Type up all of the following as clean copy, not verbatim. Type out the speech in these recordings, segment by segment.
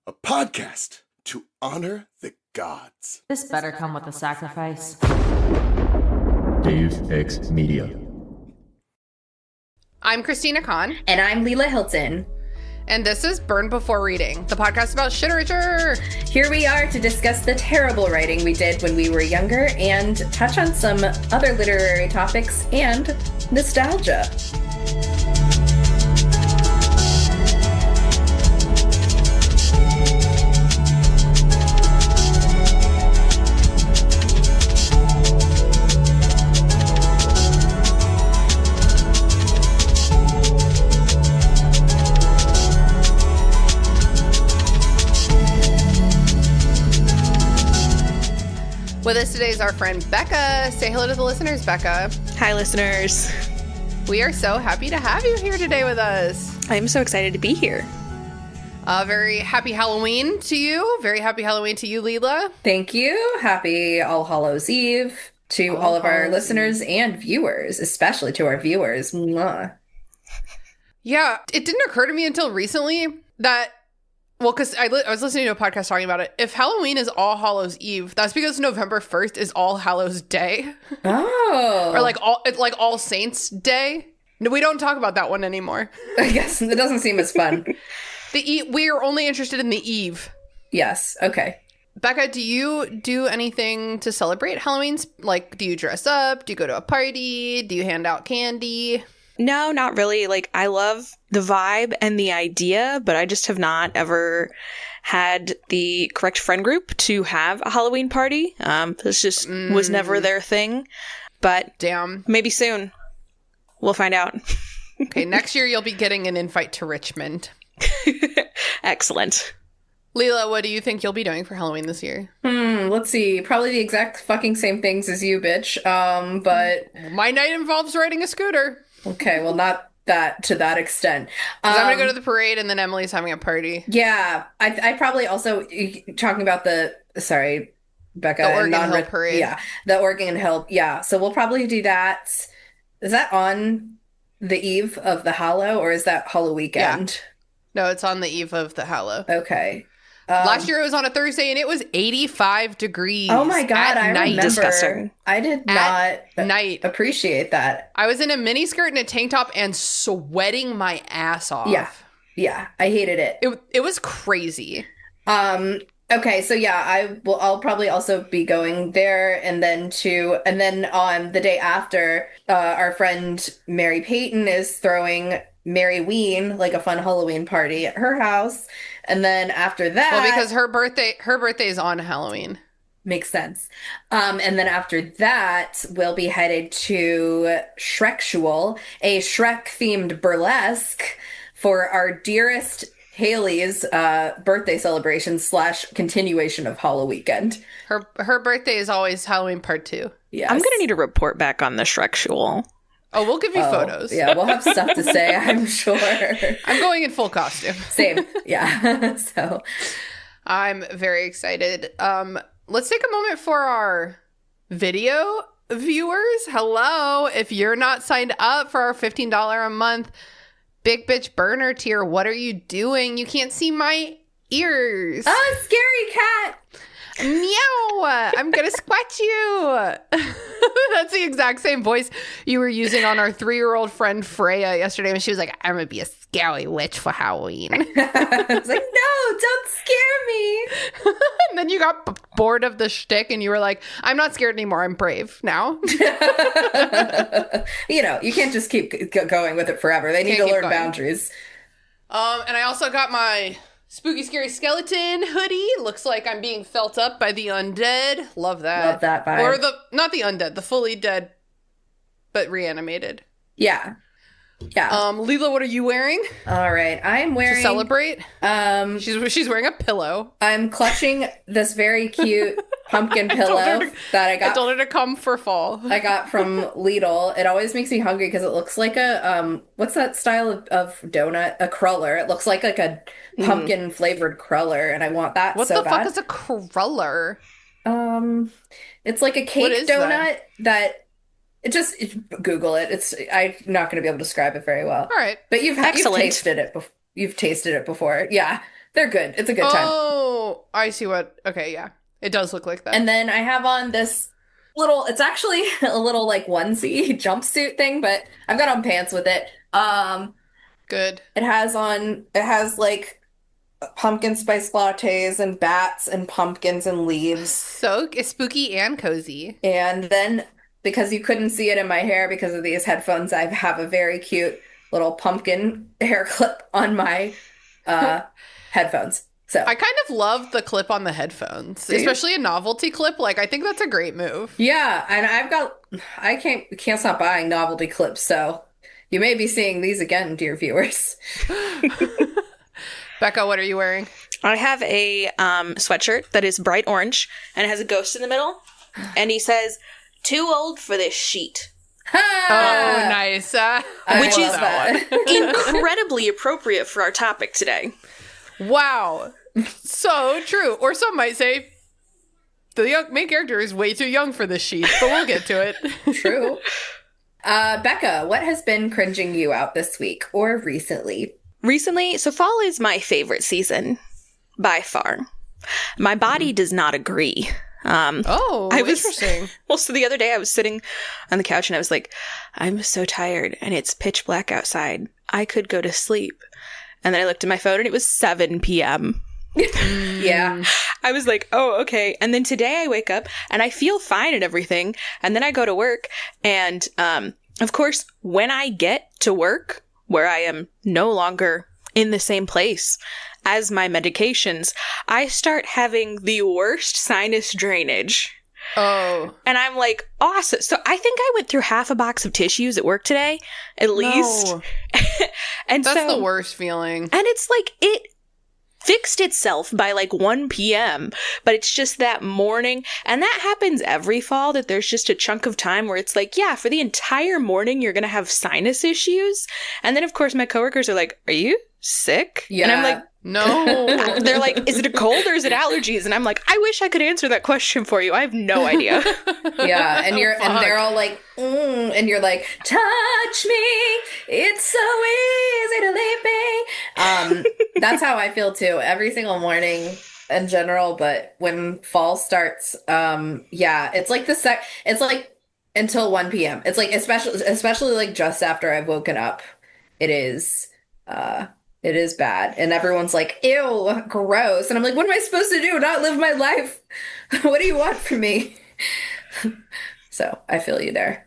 a podcast to honor the gods. This better come with a sacrifice. Dave X Media. I'm Christina Kahn. And I'm Leela Hilton. And this is Burn Before Reading, the podcast about literature. Here we are to discuss the terrible writing we did when we were younger and touch on some other literary topics and nostalgia. With us today is our friend Bekah. Say hello to the listeners, Bekah. Hi, listeners. We are so happy to have you here today with us. I'm so excited to be here. Very happy Halloween to you. Very happy Halloween to you, Leela. Thank you. Happy All Hallows Eve to all of our listeners and viewers, especially to our viewers. Mwah. Yeah, it didn't occur to me until recently that, well, because I was listening to a podcast talking about it. If Halloween is All Hallows Eve, that's because November 1st is All Hallows Day. Oh. Or it's like All Saints Day. No, we don't talk about that one anymore. I guess it doesn't seem as fun. We are only interested in the eve. Yes. Okay. Bekah, do you do anything to celebrate Halloween? Like, do you dress up? Do you go to a party? Do you hand out candy? No, not really. Like, I love the vibe and the idea, but I just have not ever had the correct friend group to have a Halloween party. This just was never their thing. But damn, maybe soon. We'll find out. Okay, next year you'll be getting an invite to Richmond. Excellent. Leela, what do you think you'll be doing for Halloween this year? Let's see. Probably the exact fucking same things as you, bitch. But my night involves riding a scooter. Okay, well, not that to that extent. 'Cause I'm gonna go to the parade, and then Emily's having a party. Yeah, I probably also talking about Bekah, the Oregon Hill Parade. Yeah, the Oregon Hill. Yeah, so we'll probably do that. Is that on the eve of the Hallow, or is that Hallow weekend? Yeah. No, it's on the eve of the Hallow. Okay. Last year it was on a Thursday, and it was 85 degrees. Oh my God, I remember. Disgusting. I did not appreciate that. I was in a mini skirt and a tank top and sweating my ass off. Yeah, I hated it. It was crazy. Okay, so yeah, I'll probably also be going there, and then on the day after, our friend Mary Payton is throwing Mary Ween, like a fun Halloween party at her house. And then after that... Well, because her birthday is on Halloween. Makes sense. And then after that, we'll be headed to Shreksual, a Shrek-themed burlesque for our dearest Haley's birthday celebration / continuation of Hallow weekend. Her birthday is always Halloween part 2. Yes. I'm going to need a report back on the Shreksual. Oh, we'll give you photos. Yeah, we'll have stuff to say, I'm sure. I'm going in full costume. Same. Yeah. So I'm very excited. Let's take a moment for our video viewers. Hello. If you're not signed up for our $15 a month Big Bitch Burner tier, what are you doing? You can't see my ears. Oh, scary cat. Meow! I'm gonna squat you. That's the exact same voice you were using on our 3-year-old friend Freya yesterday when she was like, I'm gonna be a scary witch for Halloween. I was like, no, don't scare me. And then you got bored of the shtick and you were like, I'm not scared anymore. I'm brave now. You can't just keep going with it forever. They need to learn boundaries. And I also got my Spooky Scary Skeleton hoodie. Looks like I'm being felt up by the undead. Love that. Love that vibe. Or not the undead, the fully dead, but reanimated. Yeah. Yeah. Leela, what are you wearing? All right. I'm wearing... To celebrate? She's wearing a pillow. I'm clutching this very cute pumpkin pillow that I got. I told her to come for fall. I got from Lidl. It always makes me hungry because it looks like a, what's that style of donut? A cruller. It looks like a pumpkin flavored cruller, and I want that what so bad. What the fuck is a cruller? It's like a cake donut that just Google it. I'm not going to be able to describe it very well. All right, but you've tasted it. You've tasted it before, yeah. They're good. It's a good time. Oh, I see what. Okay, yeah. It does look like that. And then I have on this little, it's actually a little like onesie jumpsuit thing, but I've got on pants with it. Good. It has like pumpkin spice lattes and bats and pumpkins and leaves. So it's spooky and cozy. And then because you couldn't see it in my hair because of these headphones, I have a very cute little pumpkin hair clip on my headphones. So I kind of love the clip on the headphones, Do you? especially a novelty clip. Like, I think that's a great move. yeah, and I can't stop buying novelty clips, so you may be seeing these again, dear viewers. Bekah, what are you wearing? I have a sweatshirt that is bright orange and it has a ghost in the middle. And he says, "Too old for this sheet." Oh, nice. Which is that. incredibly appropriate for our topic today. Wow. So true. Or some might say the main character is way too young for this sheet, but we'll get to it. True. Bekah, what has been cringing you out this week or recently? Recently, so fall is my favorite season by far. My body does not agree. Interesting. Well, so the other day I was sitting on the couch and I was like, I'm so tired and it's pitch black outside. I could go to sleep. And then I looked at my phone and it was 7 p.m. Yeah. I was like, oh, okay. And then today I wake up and I feel fine and everything. And then I go to work. And of course, when I get to work, where I am no longer in the same place as my medications, I start having the worst sinus drainage. Oh. And I'm like, awesome. So I think I went through half a box of tissues at work today, at least. No. And That's so, the worst feeling. And it's like, it fixed itself by like 1 p.m., but it's just that morning. And that happens every fall, that there's just a chunk of time where it's like, yeah, for the entire morning, you're going to have sinus issues. And then, of course, my coworkers are like, are you sick? Yeah. And I'm like, No. they're like, is it a cold or is it allergies? And I'm like, I wish I could answer that question for you. I have no idea. Yeah, and Oh, and they're all like, and you're like, touch me, it's so easy to leave me. That's how I feel too, every single morning in general. But when fall starts, yeah, it's like it's like until 1 p.m. It's like especially like just after I've woken up, it is bad. And everyone's like, ew, gross. And I'm like, what am I supposed to do? Not live my life? What do you want from me? So I feel you there.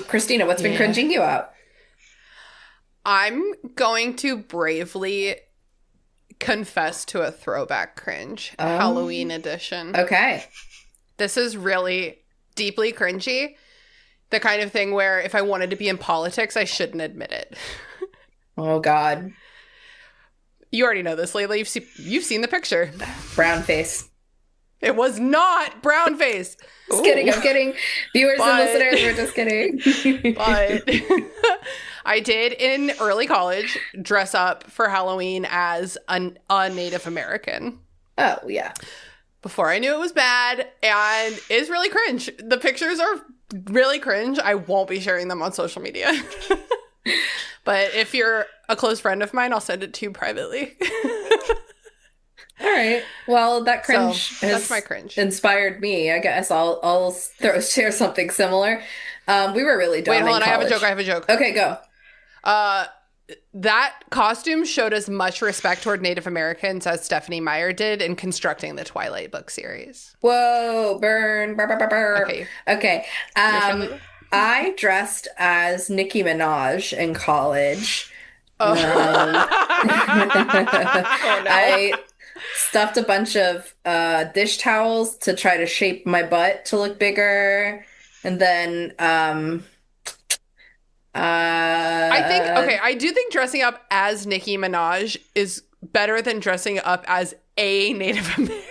Christina, what's been cringing you out? I'm going to bravely confess to a throwback cringe, Halloween edition. Okay. This is really deeply cringy. The kind of thing where if I wanted to be in politics, I shouldn't admit it. Oh, God. You already know this, Layla. You've seen the picture. Brown face. It was not brown face. Just kidding. I'm kidding. Viewers But- and listeners, we're just kidding. But I did in early college dress up for Halloween as a Native American. Oh, yeah. Before I knew it was bad, and it's really cringe. The pictures are really cringe. I won't be sharing them on social media. But if you're a close friend of mine, I'll send it to you privately. All right. Well, that cringe So, that's has my cringe. inspired me. I guess I'll share something similar. We were really dumb Wait, hold in on. I college. have a joke. Okay, go. That costume showed as much respect toward Native Americans as Stephenie Meyer did in constructing the Twilight book series. Whoa, burn, burr, burr, burr, burr. Okay. Okay. I dressed as Nicki Minaj in college. Oh. Oh, no. I stuffed a bunch of dish towels to try to shape my butt to look bigger. And then I do think dressing up as Nicki Minaj is better than dressing up as a Native American.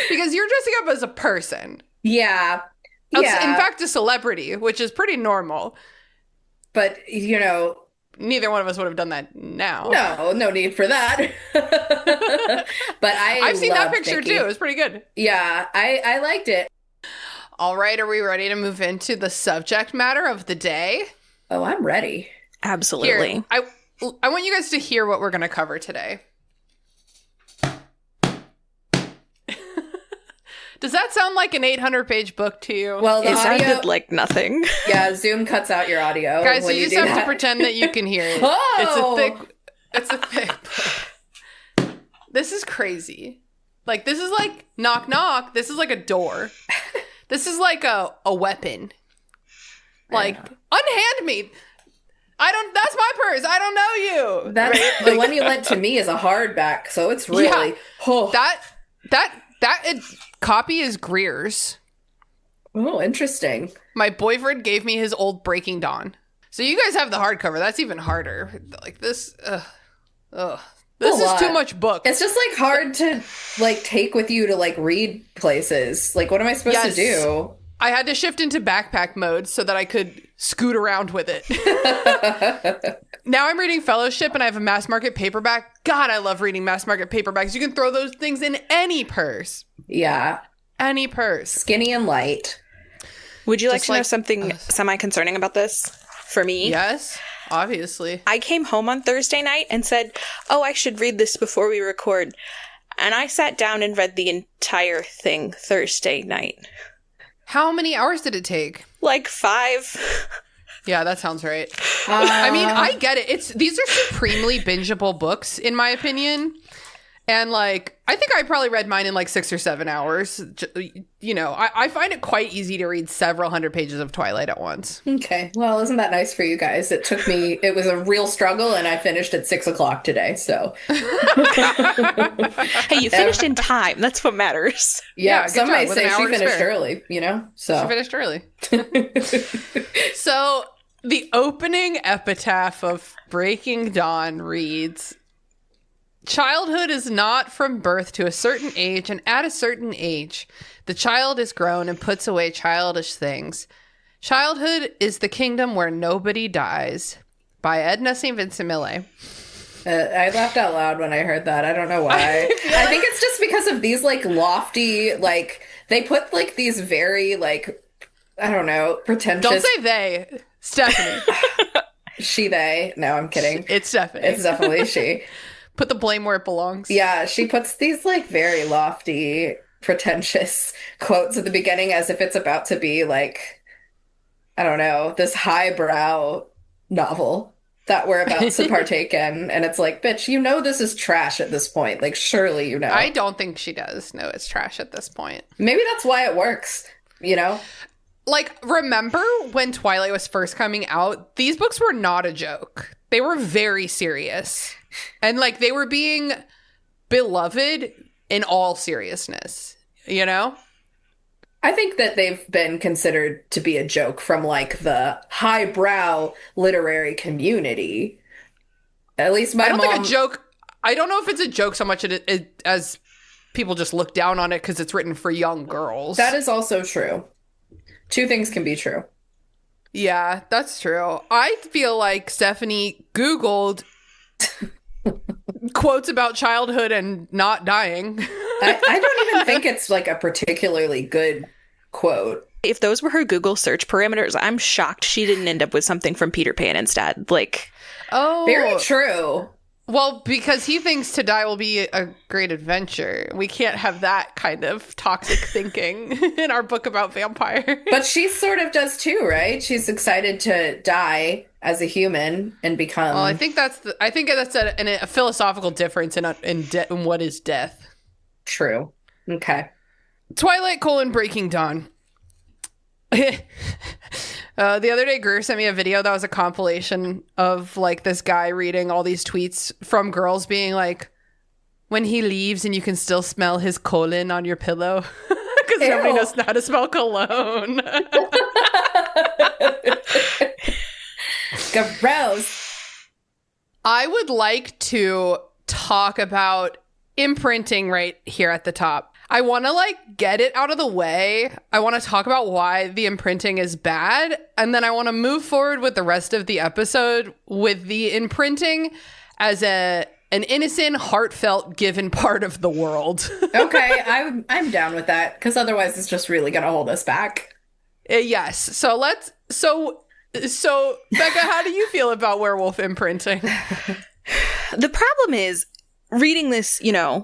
Because you're dressing up as a person. yeah. In Yeah. fact, a celebrity, which is pretty normal. But Neither one of us would have done that now. no need for that. But I've seen that loved picture Nicki. too. It's pretty good. Yeah, I liked it. All right, are we ready to move into the subject matter of the day? Oh, I'm ready. Absolutely. Here, I want you guys to hear what we're going to cover today. Does that sound like an 800-page book to you? Well, the It audio, sounded like nothing. yeah, Zoom cuts out your audio. Guys, when you just do have that. to pretend that you can hear it. Oh! It's a thick book. This is crazy. Like, this is like knock knock. This is like a door. This is like a weapon. Like, unhand me. That's my purse. I don't know you. That's Right? the Like, one you lent to me is a hardback, so it's really Yeah. oh, that copy is Greer's. oh, interesting. My boyfriend gave me his old Breaking Dawn. So you guys have the hardcover. That's even harder. Like this. This A is lot. too much book. It's just like hard to like take with you to like read places. Like, what am I supposed to do? I had to shift into backpack mode so that I could scoot around with it. Now I'm reading Fellowship and I have a mass market paperback. God, I love reading mass market paperbacks. You can throw those things in any purse. Yeah, Any purse. skinny and light. Would you like Just to know like something semi-concerning about this for me? Yes, obviously. I came home on Thursday night and said, oh, I should read this before we record. And I sat down and read the entire thing Thursday night. How many hours did it take? Like 5. Yeah, that sounds right. I mean, I get it. These are supremely bingeable books, in my opinion. And, like, I think I probably read mine in, like, 6 or 7 hours. You know, I find it quite easy to read several hundred pages of Twilight at once. Okay, well, isn't that nice for you guys? It was a real struggle, and I finished at 6:00 today. So, Hey, you finished in time. That's what matters. yeah, good some job, may with say an she hour to finished spare. early. You know, so She finished early. So, the opening epitaph of Breaking Dawn reads, childhood is not from birth to a certain age, and at a certain age, the child is grown and puts away childish things. Childhood is the kingdom where nobody dies. By Edna St. Vincent Millay. I laughed out loud when I heard that. I don't know why. I think it's just because of these like lofty, like they put like these very like I don't know, pretentious. Don't say they. Stephenie. she, they. No, I'm kidding. It's Stephenie. It's definitely she. Put the blame where it belongs. Yeah, she puts these like very lofty, pretentious quotes at the beginning as if it's about to be like, I don't know, this highbrow novel that we're about to partake in. And it's like, bitch, you know this is trash at this point. Like, surely you know. I don't think she does know it's trash at this point. Maybe that's why it works, you know? Like, remember when Twilight was first coming out? These books were not a joke. They were very serious. And, like, they were being beloved in all seriousness, you know? I think that they've been considered to be a joke from, like, the highbrow literary community. At least my I don't mom... think a joke... I don't know if it's a joke so much as people just look down on it because it's written for young girls. That is also true. Two things can be true. Yeah, that's true. I feel like Stephenie Googled quotes about childhood and not dying. I don't even think it's like a particularly good quote. If those were her Google search parameters, I'm shocked she didn't end up with something from Peter Pan instead. Like, Oh. Very true. Well, because he thinks to die will be a great adventure. We can't have that kind of toxic thinking in our book about vampire. But she sort of does too, right? She's excited to die as a human and become... Well, I think that's a philosophical difference in what is death. True. Okay. Twilight: Breaking Dawn. The other day, Greer sent me a video that was a compilation of like this guy reading all these tweets from girls being like, when he leaves and you can still smell his colon on your pillow because nobody knows how to spell cologne. Gross. I would like to talk about imprinting right here at the top. I want to like get it out of the way. I want to talk about why the imprinting is bad. And then I want to move forward with the rest of the episode with the imprinting as an innocent, heartfelt, given part of the world. Okay, I'm down with that because otherwise it's just really gonna hold us back. Yes. So Bekah, how do you feel about werewolf imprinting? the problem is reading this,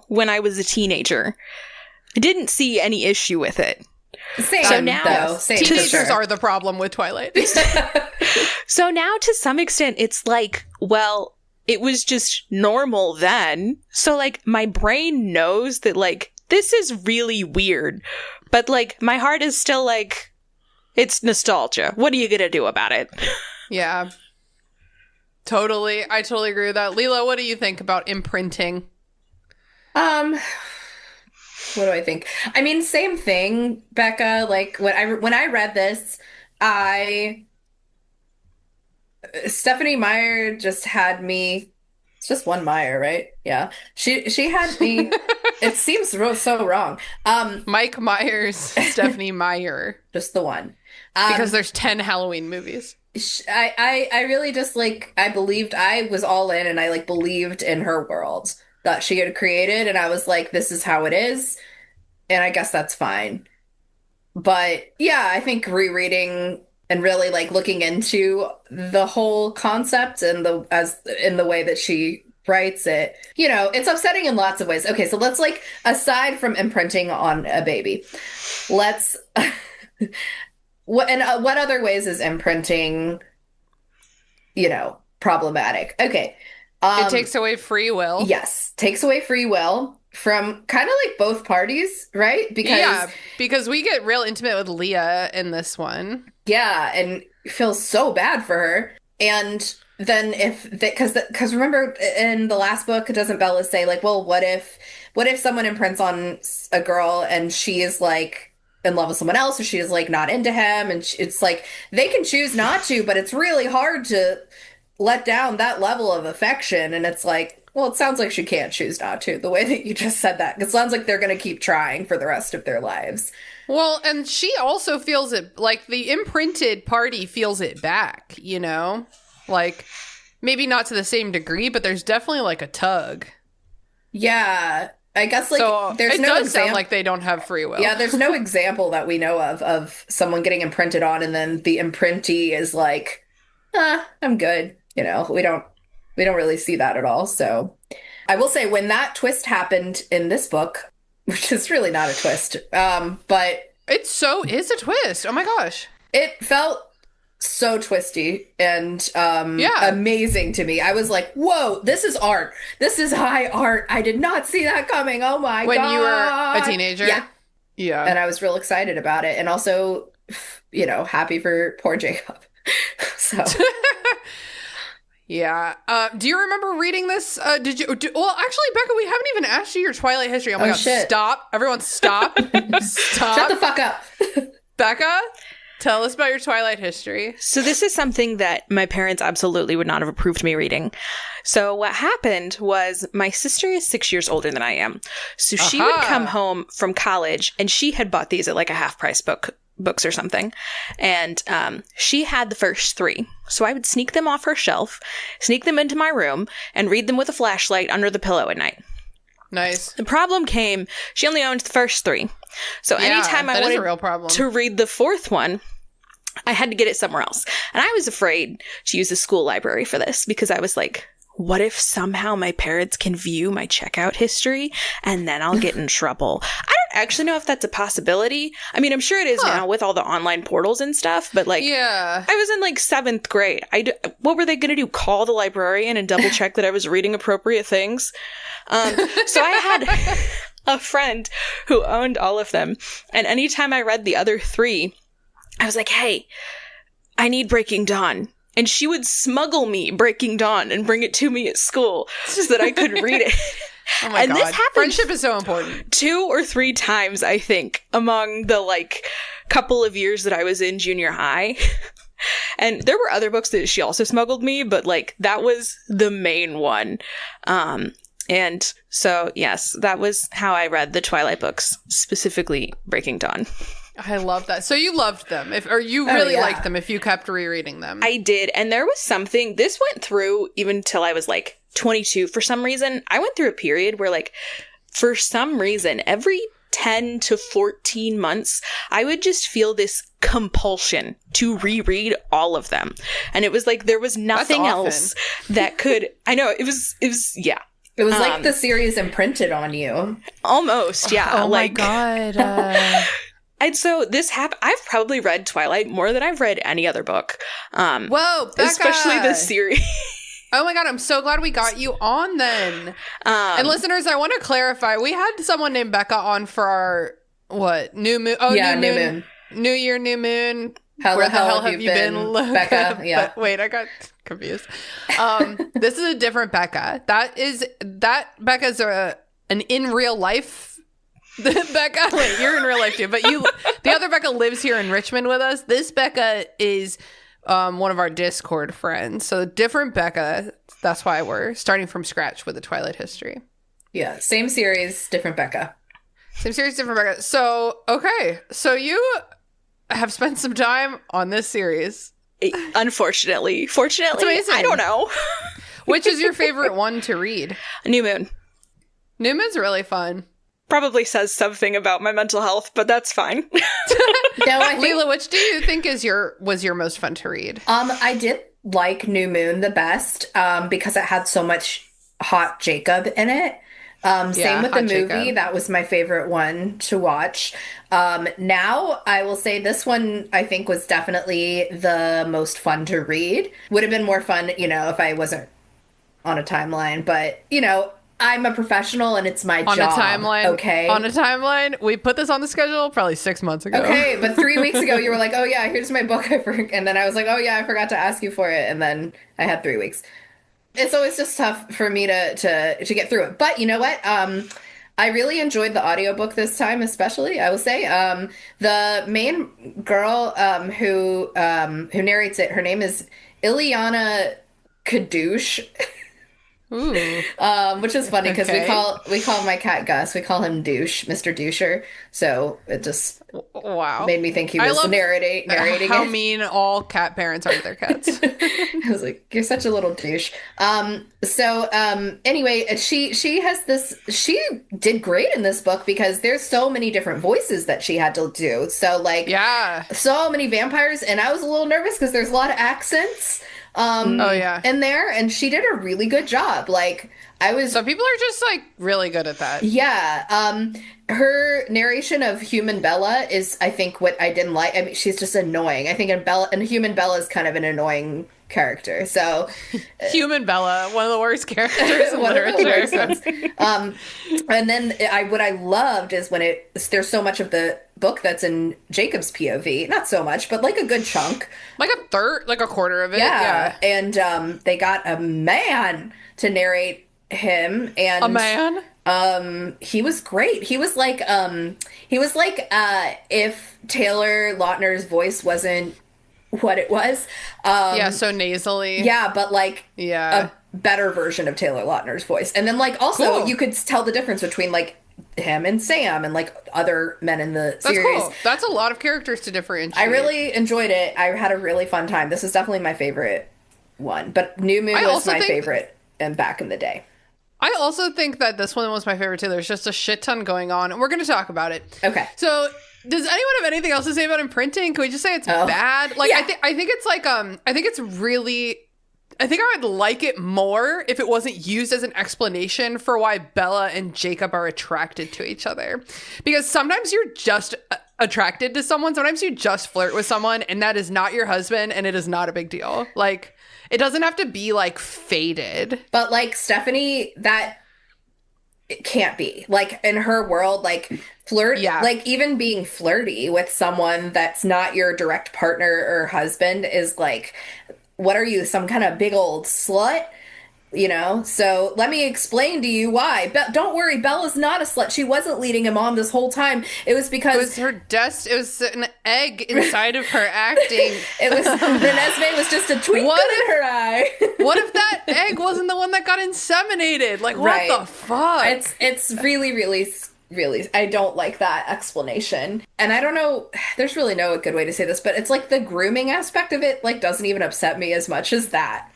when I was a teenager, didn't see any issue with it. Same, So now- though. Same, for Teenagers sure. are the problem with Twilight. So now, to some extent, it's like, well, it was just normal then. So, like, my brain knows that, like, this is really weird. But, like, my heart is still like, it's nostalgia. What are you gonna do about it? Yeah. Totally. I totally agree with that. Leela, what do you think about imprinting? What do I think? I mean, same thing, Bekah. Like when I read this, Stephenie Meyer just had me. It's just one Meyer, right? Yeah. She had me. It seems so wrong. Mike Myers, Stephenie Meyer. Just the one. Because there's 10 Halloween movies. I really just like I was all in, and I like believed in her world that she had created, and I was like, this is how it is, and I guess that's fine. But yeah, I think rereading and really like looking into the whole concept and in the way that she writes it, it's upsetting in lots of ways. Okay, so let's like, aside from imprinting on a baby, let's what other ways is imprinting, problematic? Okay. It takes away free will. Yes, takes away free will from kind of like both parties, right? Because we get real intimate with Leah in this one. Yeah, and feel so bad for her. And then because remember in the last book, doesn't Bella say like, well, what if someone imprints on a girl and she is like in love with someone else, or she is like not into him, and it's like they can choose not to, but it's really hard to let down that level of affection. And it's like, well, it sounds like she can't choose not to, the way that you just said that. It sounds like they're going to keep trying for the rest of their lives. Well, and she also feels it, like the imprinted party feels it back, Like, maybe not to the same degree, but there's definitely like a tug. Yeah, I guess like so there's it no does sound like they don't have free will. Yeah, there's no example that we know of someone getting imprinted on and then the imprintee is like, I'm good. We don't really see that at all. So I will say when that twist happened in this book, which is really not a twist, but it's a twist. Oh my gosh. It felt so twisty and amazing to me. I was like, whoa, this is art. This is high art. I did not see that coming. Oh my God. When you were a teenager? Yeah. Yeah. And I was real excited about it. And also, happy for poor Jacob. So. Yeah. Do you remember reading this? Well, actually, Bekah, we haven't even asked you your Twilight history. Oh my God. Shit. Stop. Everyone stop. Stop. Shut the fuck up. Bekah, tell us about your Twilight history. So this is something that my parents absolutely would not have approved me reading. So what happened was my sister is 6 years older than I am. So she would come home from college and she had bought these at like a half price books or something. And she had the first 3. So I would sneak them off her shelf, sneak them into my room, and read them with a flashlight under the pillow at night. Nice. The problem came, she only owned the first 3. So anytime I wanted to read the 4th one, I had to get it somewhere else. And I was afraid to use the school library for this because I was like, what if somehow my parents can view my checkout history and then I'll get in trouble? I don't actually know if that's a possibility. I mean, I'm sure it is now with all the online portals and stuff, but like, I was in like 7th grade. What were they going to do? Call the librarian and double check that I was reading appropriate things? So I had a friend who owned all of them. And anytime I read the other 3, I was like, hey, I need Breaking Dawn. And she would smuggle me Breaking Dawn and bring it to me at school so that I could read it. Oh my God. This happened friendship is so important. 2 or 3 times, I think, among the like couple of years that I was in junior high. And there were other books that she also smuggled me, but like that was the main one. And so, yes, that was how I read the Twilight books, specifically Breaking Dawn. I love that. So you loved them, or you really liked them if you kept rereading them. I did. And there was something, this went through even till I was like 22 for some reason. I went through a period where like, for some reason, every 10 to 14 months, I would just feel this compulsion to reread all of them. And it was like, there was nothing else that could, I know, it was, yeah. It was like the series imprinted on you. Almost, yeah. Oh my god. And so this I've probably read Twilight more than I've read any other book. Whoa, Bekah! Especially this series. Oh my god, I'm so glad we got you on then. And listeners, I want to clarify. We had someone named Bekah on for our, new moon? Oh, Yeah, new new moon. moon. New year, new moon. How Where the hell have you been, Bekah? Yeah. But wait, I got confused. This is a different Bekah. That Bekah's an in real life Bekah. Wait, you're in real life too, but the other Bekah lives here in Richmond with us. This Bekah is one of our Discord friends. So different Bekah. That's why we're starting from scratch with the Twilight history. Yeah, same series, different Bekah. Same series, different Bekah. So, okay. So you have spent some time on this series. Unfortunately. That's Fortunately, amazing. I don't know. Which is your favorite one to read? New Moon. New Moon's really fun. Probably says something about my mental health, but that's fine. No, I think Leela, which do you think was your most fun to read? I did like New Moon the best because it had so much hot Jacob in it. Same with the hot movie. Jacob. That was my favorite one to watch. Now, I will say this one, I think, was definitely the most fun to read. Would have been more fun, if I wasn't on a timeline. But, I'm a professional and it's my On job. a timeline. Okay. On a timeline. We put this on the schedule probably 6 months ago. Okay, but 3 weeks ago you were like, "Oh yeah, here's my book." And then I was like, "Oh yeah, I forgot to ask you for it." And then I had 3 weeks. It's always just tough for me to get through it. But you know what? I really enjoyed the audiobook this time, especially, I will say. The main girl who narrates it, her name is Ileana Kadoosh. Ooh. Which is funny because Okay. we call my cat Gus. We call him Douche, Mr. Doucher. So it just Wow. made me think he I was love narrating how it. mean all cat parents are to their cats. I was like, "You're such a little douche." Anyway, she has this. She did great in this book because there's so many different voices that she had to do. So Yeah. so many vampires, and I was a little nervous because there's a lot of accents. Oh yeah. In there, and she did a really good job. So people are just really good at that. Yeah. Her narration of Human Bella is, I think, what I didn't like. I mean, she's just annoying. I think Human Bella is kind of an annoying character. So Human Bella, one of the worst characters in one of the worst literature. ones. And then what I loved is when there's so much of the book that's in Jacob's POV. Not so much, but like a good chunk. Like a third, like a quarter of it. Yeah. Yeah. And they got a man to narrate him, and A man? he was great. He was like if Taylor Lautner's voice wasn't what it was. Yeah, so nasally. Yeah, but Yeah. a better version of Taylor Lautner's voice. And then also Cool. you could tell the difference between him and Sam and other men in the That's series. cool. That's a lot of characters to differentiate. I really enjoyed it. I had a really fun time. This is definitely my favorite one. But New Moon I was also my think- favorite and back in the day. I also think that this one was my favorite too. There's just a shit ton going on, and we're going to talk about it. Okay. So, does anyone have anything else to say about imprinting? Can we just say it's Oh. bad? Yeah. I think it's I think it's really. I think I would like it more if it wasn't used as an explanation for why Bella and Jacob are attracted to each other. Because sometimes you're just attracted to someone. Sometimes you just flirt with someone, and that is not your husband, and it is not a big deal. It doesn't have to be faded. But Stephenie, that it can't be. In her world, flirt, Yeah. even being flirty with someone that's not your direct partner or husband is what are you, some kind of big old slut? So let me explain to you why. Don't worry, Bella's not a slut. She wasn't leading him on this whole time. It was because It was her it was an egg inside of her acting. it was Renesmee was just a twinkle in her eye. What if that egg wasn't the one that got inseminated? What Right. the fuck? It's really, really, really, I don't like that explanation. And I don't know, there's really no good way to say this, but it's the grooming aspect of it doesn't even upset me as much as that.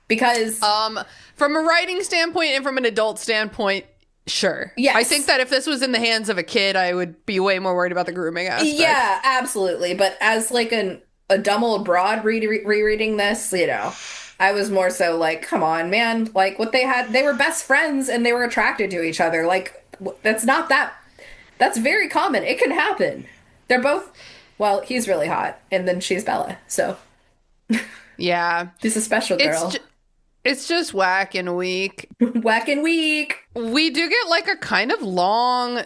Because from a writing standpoint and from an adult standpoint, sure. Yes. I think that if this was in the hands of a kid, I would be way more worried about the grooming aspect. yeah, absolutely. But as a dumb old broad rereading this, I I was more so like, come on, man. Like what they were best friends and they were attracted to each other. Like that's very common. It can happen. They're both, well, he's really hot and then she's Bella. So Yeah. she's a special girl. It's just whack and weak. Whack and weak. We do get like a kind of long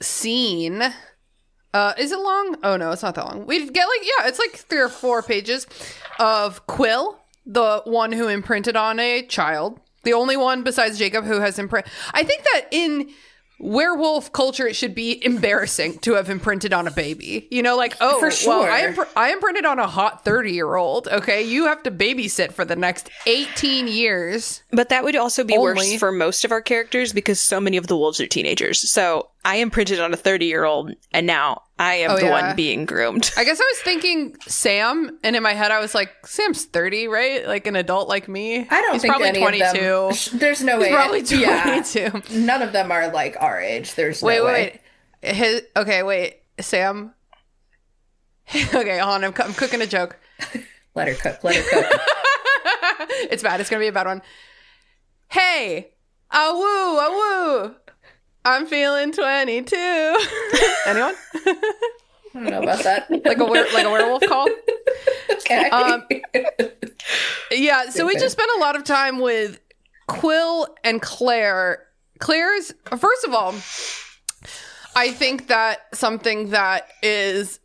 scene. Is it long? Oh no, it's not that long. We get like, yeah, it's like 3 or 4 pages of Quill, the one who imprinted on a child. The only one besides Jacob who has imprinted. I think that in werewolf culture, it should be embarrassing to have imprinted on a baby. You know, like, oh, for sure. Well, I imprinted on a hot 30-year-old. Okay, you have to babysit for the next 18 years. But that would also be Only. worse for most of our characters because so many of the wolves are teenagers. So I imprinted on a 30-year-old and now I am the one being groomed. I guess I was thinking Sam, and in my head I was like, Sam's 30, right? Like an adult like me. I don't He's think probably any 22. of them. There's no way. He's probably 22. Yeah, none of them are like our age. There's no way. Wait. Sam. Okay, hold on. I'm cooking a joke. Let her cook. Let her cook. It's bad. It's gonna be a bad one. Hey, awoo. I'm feeling 22. Anyone? I don't know about that. like a werewolf call. Okay. Yeah. So we just spent a lot of time with Quill and Claire. Claire's, first of all, I think that something that is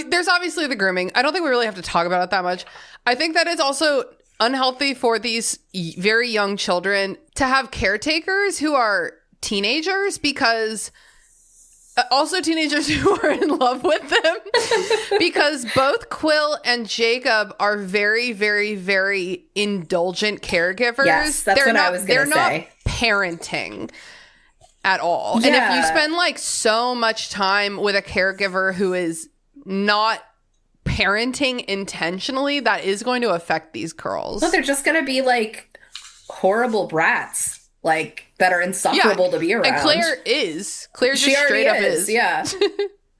there's obviously the grooming. I don't think we really have to talk about it that much. I think that it's also unhealthy for these very young children to have caretakers who are teenagers, because also teenagers who are in love with them, because both Quill and Jacob are very, very, very indulgent caregivers. Yes, that's what I was going to say. They're not parenting at all. Yeah. And if you spend like so much time with a caregiver who is not parenting intentionally, that is going to affect these girls. But they're just going to be like horrible brats. Like, that are insufferable to be around. And Claire just she straight up is. Yeah.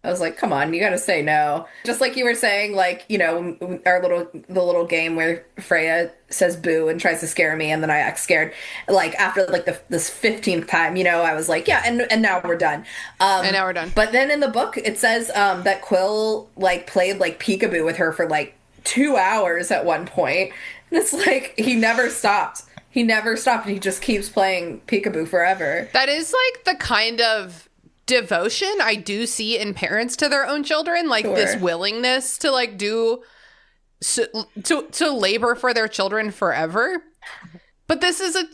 I was like, come on, you gotta say no. Just like you were saying, like, you know, the little game where Freya says boo and tries to scare me, and then I act scared. Like, after like this 15th time, you know, I was like, yeah, and now we're done. And now we're done. But then in the book, it says that Quill like played like peekaboo with her for like 2 hours at one point. And it's like he never stopped. He never stopped, and he just keeps playing peekaboo forever. That is like the kind of devotion I do see in parents to their own children, like this willingness to like do to labor for their children forever. But this is a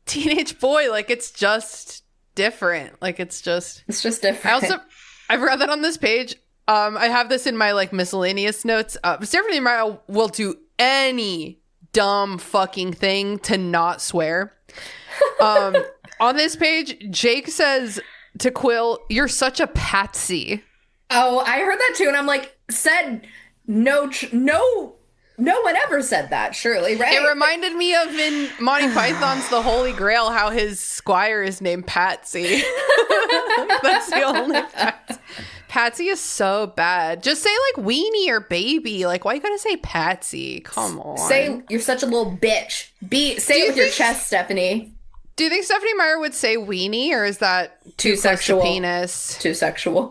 teenage boy, like it's just different. Like it's just different. I forgot that on this page. I have this in my like miscellaneous notes. Stephenie and Meyer will do any dumb fucking thing to not swear. On this page, Jake says to Quill, "You're such a patsy." Oh, I heard that too, and I'm like, said no one ever said that, surely, right? It reminded me of in Monty Python's The Holy Grail how his squire is named Patsy. That's the only fact. Patsy is so bad. Just say like weenie or baby. Like, why you gotta say Patsy? Come on. Say you're such a little bitch. Say it with your chest, Stephenie. Do you think Stephenie Meyer would say weenie, or is that too sexual? Penis? Too sexual.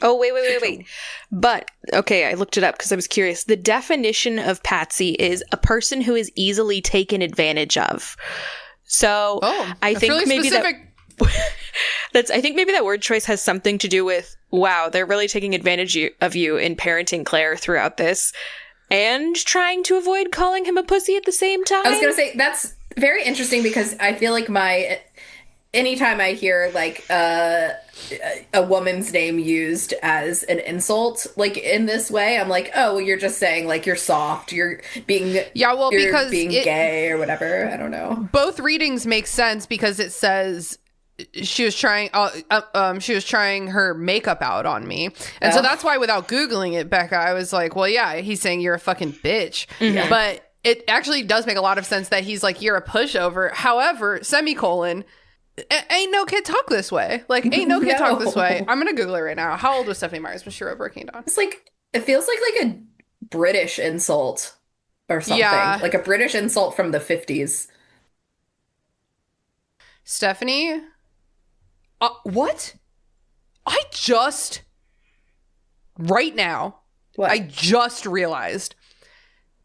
Oh, wait. But, okay, I looked it up because I was curious. The definition of patsy is a person who is easily taken advantage of. So I think really maybe specific. I think maybe that word choice has something to do with, wow, they're really taking advantage of you in parenting Claire throughout this and trying to avoid calling him a pussy at the same time. I was going to say, that's very interesting because I feel like anytime I hear like a woman's name used as an insult, like in this way, I'm like, oh, well, you're just saying like you're soft, you're being because being gay or whatever. I don't know. Both readings make sense because it says she was trying her makeup out on me, and so that's why without googling it, Bekah, I was like, well, yeah, he's saying you're a fucking bitch, but it actually does make a lot of sense that he's like, you're a pushover. However, semicolon. Ain't no kid talk this way. Like, ain't no kid talk this way. I'm gonna Google it right now. How old was Stephenie Meyers when she wrote Breaking Dawn? It's like, it feels like a British insult. or something. Yeah. Like a British insult from the 50s. Stephenie? What? Right now, What? I just realized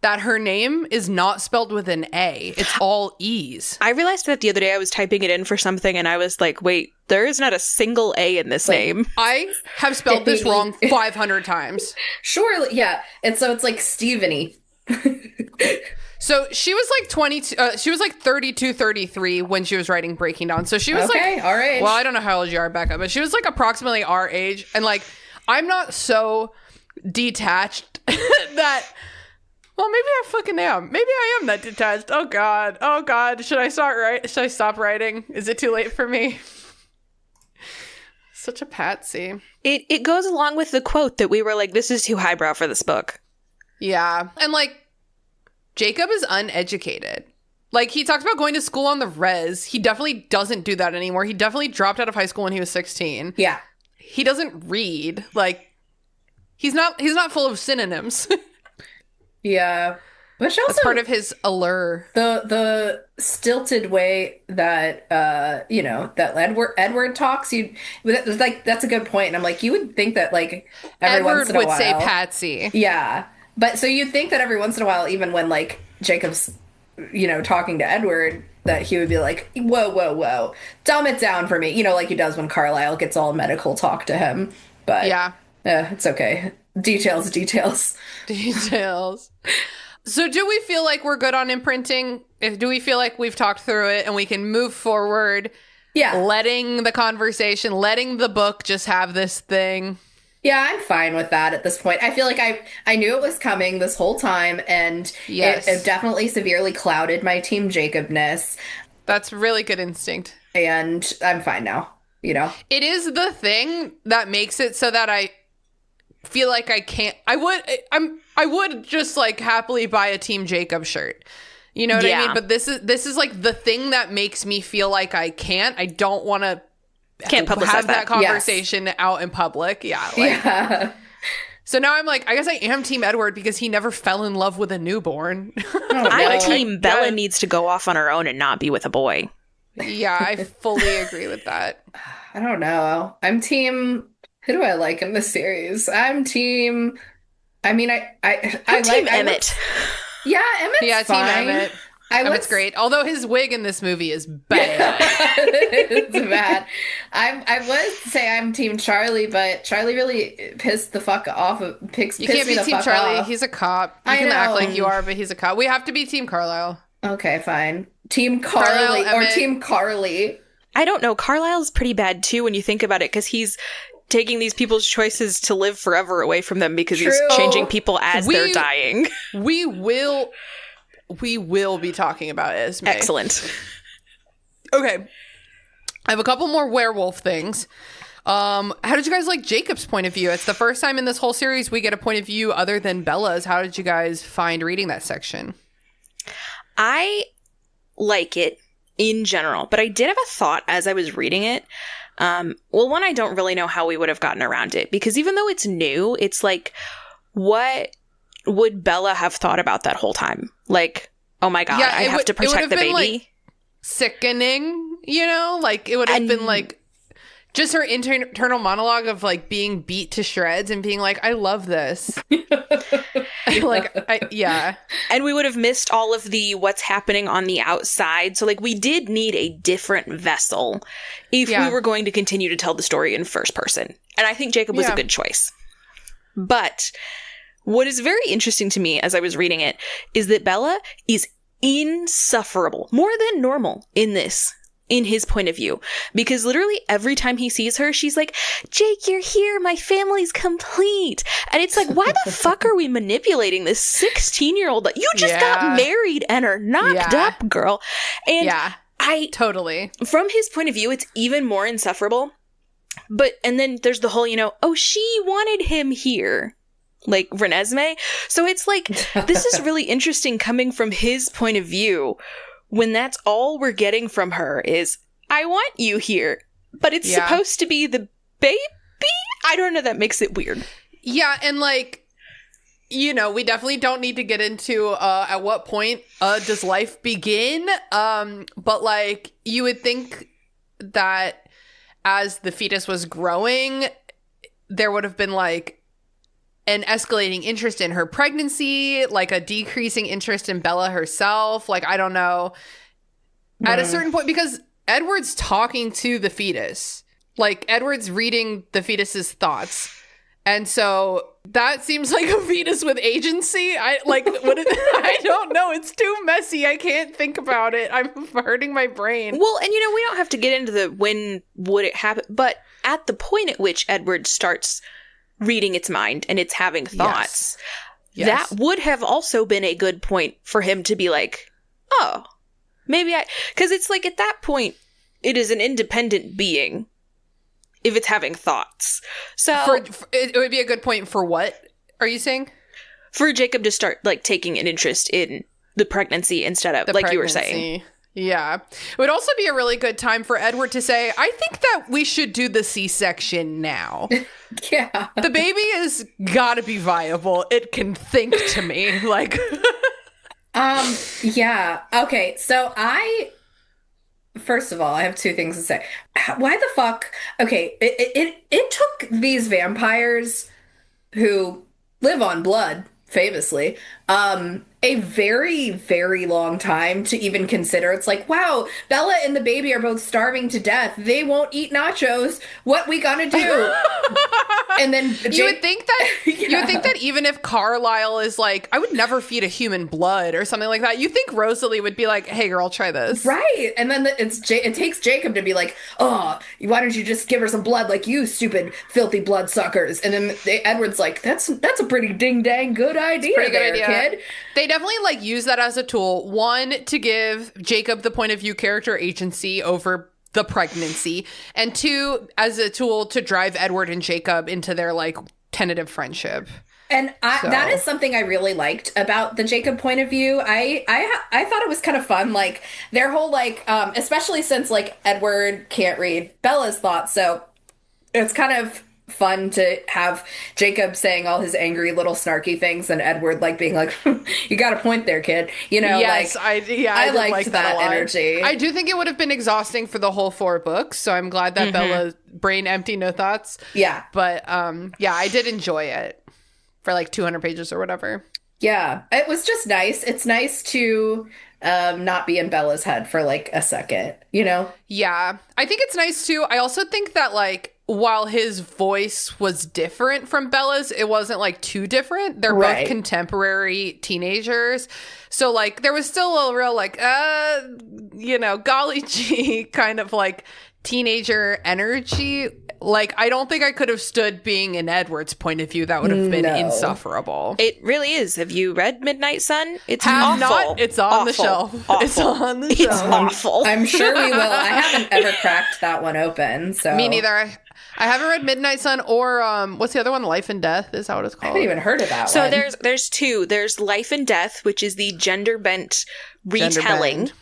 that her name is not spelled with an A. It's all E's. I realized that the other day. I was typing it in for something and I was like, wait, there is not a single A in this name. I have spelled this wrong 500 times. Surely, yeah. And so it's like Stephenie. So she was like 22, she was like 32, 33 when she was writing Breaking Dawn. So she was Okay, like, our age. well, I don't know how old you are, Bekah, but she was like approximately our age. And like, I'm not so detached that, well, maybe I fucking am. Maybe I am that detached. Oh God. Should I stop writing? Is it too late for me? Such a patsy. It goes along with the quote that we were like, this is too highbrow for this book. Yeah. And like, Jacob is uneducated. Like, he talks about going to school on the res. He definitely doesn't do that anymore. He definitely dropped out of high school when he was 16. Yeah. He doesn't read. Like, he's not full of synonyms. Yeah. Which also That's part of his allure. the stilted way that that Edward talks, that's a good point. And I'm like, you would think that like every once Edward in a would while, say Patsy. yeah. But so you'd think that every once in a while, even when like Jacob's talking to Edward, that he would be like, whoa, dumb it down for me, like he does when Carlisle gets all medical talk to him. But Yeah. it's okay. Details. So do we feel like we're good on imprinting? Do we feel like we've talked through it and we can move forward? Yeah. Letting the conversation, letting the book just have this thing. Yeah, I'm fine with that at this point. I feel like I knew it was coming this whole time, and Yes. it definitely severely clouded my Team Jacobness, That's really good instinct. and I'm fine now, It is the thing that makes it so that I feel like I would just like happily buy a Team Jacob shirt. You know what I Yeah. mean? But this is like the thing that makes me feel like I can't. I don't want to Can't have publicize that conversation out in public. Yeah. Like, Yeah. So now I'm like, I guess I am Team Edward because he never fell in love with a newborn. I'm team Bella needs to go off on her own and not be with a boy. Yeah, I fully agree with that. I don't know. I'm Team. Who do I like in this series? I'm Team. I mean, I Team like Emmett. Yeah, Emmett's Yeah, Team fine. Emmett. Emmett's great. Although his wig in this movie is bad. It's bad. I would say I'm Team Charlie, but Charlie really pissed the fuck off. You Pissed can't me be the Team fuck Charlie. off. He's a cop. You I can act know. like you are, but he's a cop. We have to be Team Carlisle. Okay, fine. Team Carlisle, Carly or Emmett. Team Carly. I don't know. Carlisle's pretty bad too when you think about it, because he's taking these people's choices to live forever away from them because he's True. changing people as they're dying. We will be talking about Esme. Excellent. Okay. I have a couple more werewolf things. How did you guys like Jacob's point of view? It's the first time in this whole series we get a point of view other than Bella's. How did you guys find reading that section? I like it in general, but I did have a thought as I was reading it. One, I don't really know how we would have gotten around it, because even though it's new, it's like, what would Bella have thought about that whole time? Like, oh my God, Yeah, I have to it would protect have the been, baby. like, sickening, like it would have been like just her internal monologue of like being beat to shreds and being like, I love this. Yeah. And we would have missed all of the what's happening on the outside. So like we did need a different vessel if we were going to continue to tell the story in first person. And I think Jacob was a good choice. But what is very interesting to me as I was reading it is that Bella is insufferable, more than normal in his point of view, because literally every time he sees her, she's like, Jake, you're here, my family's complete. And it's like, why the fuck are we manipulating this 16-year-old that you just got married and are knocked up, girl? And I totally, from his point of view, it's even more insufferable. But and then there's the whole, oh, she wanted him here, like Renesmee. So it's like, this is really interesting coming from his point of view, when that's all we're getting from her is, I want you here, but it's supposed to be the baby? I don't know, that makes it weird. Yeah, and like, we definitely don't need to get into at what point does life begin. But like, you would think that as the fetus was growing, there would have been like an escalating interest in her pregnancy, like a decreasing interest in Bella herself. Like, I don't know. At a certain point, because Edward's talking to the fetus, like Edward's reading the fetus's thoughts. And so that seems like a fetus with agency. I don't know. It's too messy. I can't think about it. I'm hurting my brain. Well, and we don't have to get into the when would it happen, but at the point at which Edward starts reading its mind and it's having thoughts, Yes. that would have also been a good point for him to be like, oh, maybe because it's like at that point, it is an independent being. If it's having thoughts. So it would be a good point for what are you saying? For Jacob to start like taking an interest in the pregnancy instead of you were saying. Yeah. It would also be a really good time for Edward to say, I think that we should do the C-section now. Yeah. The baby has got to be viable. It can think to me. Like, yeah. Okay. So first of all, I have two things to say. Why the fuck? Okay, it took these vampires who live on blood, famously, a very, very long time to even consider. It's like, wow, Bella and the baby are both starving to death. They won't eat nachos. What we gonna do? And then you would think that even if Carlisle is like, I would never feed a human blood or something like that, you think Rosalie would be like, hey girl, try this. Right. And then it takes Jacob to be like, oh, why don't you just give her some blood like you stupid, filthy bloodsuckers? And then Edward's like, that's a pretty ding-dang good idea kid. They definitely like use that as a tool. One, to give Jacob the point of view character agency over the pregnancy, and two, as a tool to drive Edward and Jacob into their like tentative friendship. And that is something I really liked about the Jacob point of view. I thought it was kind of fun, like their whole like, especially since like Edward can't read Bella's thoughts, so it's kind of fun to have Jacob saying all his angry little snarky things and Edward like being like, you got a point there, kid. Yes, like, I liked like that energy. I do think it would have been exhausting for the whole 4 books, so I'm glad that Bella's brain empty, no thoughts. Yeah. But I did enjoy it for like 200 pages or whatever. Yeah, it was just nice. It's nice to not be in Bella's head for like a second, Yeah, I think it's nice too. I also think that like, while his voice was different from Bella's, it wasn't like too different. They're both contemporary teenagers. So like there was still a real like, golly gee kind of like teenager energy. Like, I don't think I could have stood being in Edward's point of view. That would have been insufferable. It really is. Have you read Midnight Sun? It's awful. Not. It's on the shelf. Awful. It's on the shelf. It's awful. I'm sure we will. I haven't ever cracked that one open. So me neither. I haven't read Midnight Sun or what's the other one? Life and Death is that what it's called? I haven't even heard of that so one. So there's 2. There's Life and Death, which is the gender bent retelling.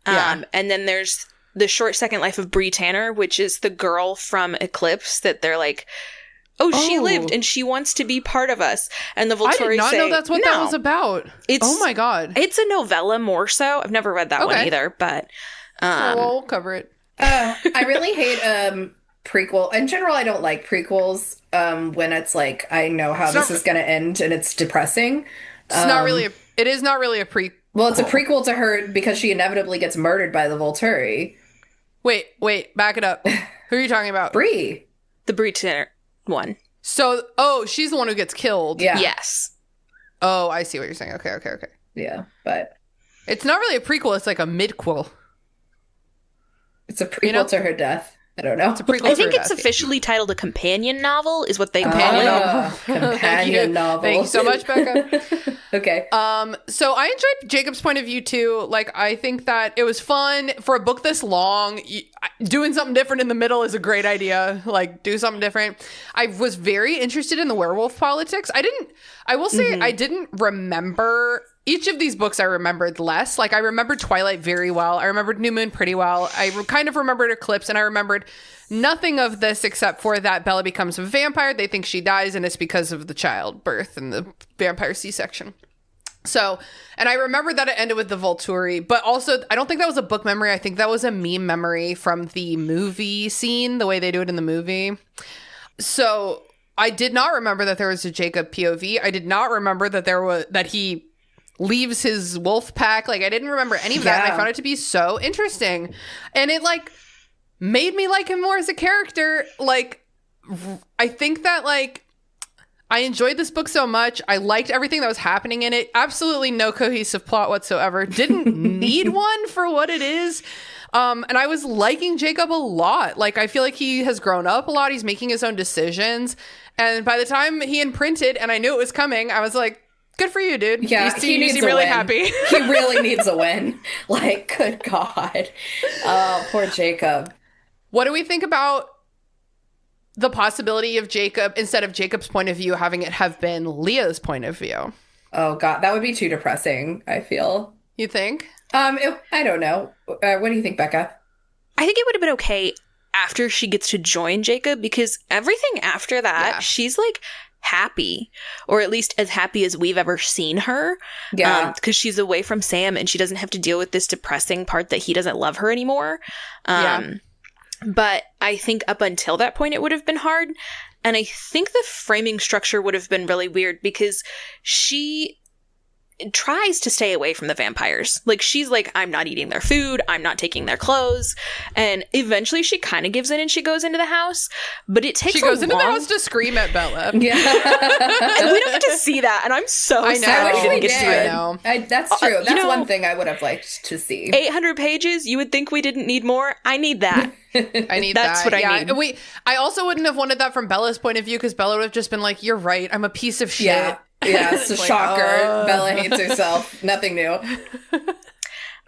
And then there's The Short Second Life of Bree Tanner, which is the girl from Eclipse that they're like, she lived and she wants to be part of us. And the Volturi say, I did not know that's what that was about. Oh my god. It's a novella more so. I've never read that one either, but we'll cover it. I really hate prequel. In general, I don't like prequels when it's like, I know how this is going to end and it's depressing. It is not really a prequel. Well, it's a prequel to her because she inevitably gets murdered by the Volturi. Wait, back it up. Who are you talking about? Bree. The Bree Tanner one. So, she's the one who gets killed. Yeah. Yes. Oh, I see what you're saying. Okay. Yeah, but it's not really a prequel. It's like a midquel. It's a prequel to her death. I don't know. It's a prequel I think it's officially titled a companion novel, is what they call it. Companion novel. Thank you so much, Bekah. Okay. So I enjoyed Jacob's point of view too. Like, I think that it was fun for a book this long. Doing something different in the middle is a great idea. Like, do something different. I was very interested in the werewolf politics. I will say I didn't remember each of these books I remembered less. Like I remembered Twilight very well. I remembered New Moon pretty well. I kind of remembered Eclipse, and I remembered nothing of this except for that Bella becomes a vampire. They think she dies, and it's because of the childbirth and the vampire C-section. So, and I remember that it ended with the Volturi, but also I don't think that was a book memory. I think that was a meme memory from the movie scene, the way they do it in the movie. So I did not remember that there was a Jacob POV. I did not remember that he leaves his wolf pack. Like I didn't remember any of that. And I found it to be so interesting. And it like made me like him more as a character. Like I think that like I enjoyed this book so much. I liked everything that was happening in it. Absolutely no cohesive plot whatsoever. Didn't need one for what it is. And I was liking Jacob a lot. Like, I feel like he has grown up a lot. He's making his own decisions. And by the time he imprinted and I knew it was coming, I was like, good for you, dude. Yeah, you seem really happy. He really needs a win. Like, good God. Oh, poor Jacob. What do we think about the possibility of Jacob, instead of Jacob's point of view, having it have been Leah's point of view? Oh, God. That would be too depressing, I feel. You think? I don't know. What do you think, Bekah? I think it would have been okay after she gets to join Jacob, because everything after that, she's like happy, or at least as happy as we've ever seen her. Yeah. Because she's away from Sam and she doesn't have to deal with this depressing part that he doesn't love her anymore. But I think up until that point, it would have been hard. And I think the framing structure would have been really weird, because she tries to stay away from the vampires. Like, she's like, I'm not eating their food, I'm not taking their clothes, and eventually she kind of gives in and she goes into the house, but it takes she goes into the house to scream at Bella. Yeah. And we don't get to see that, and I'm so sad we didn't get to see it. I know. That's true. That's one thing I would have liked to see. 800 pages, you would think we didn't need more. I need that. I need That's that. what I need. I also wouldn't have wanted that from Bella's point of view, because Bella would have just been like, you're right, I'm a piece of shit. Yeah, it's a like, shocker. oh. Bella hates herself. Nothing new.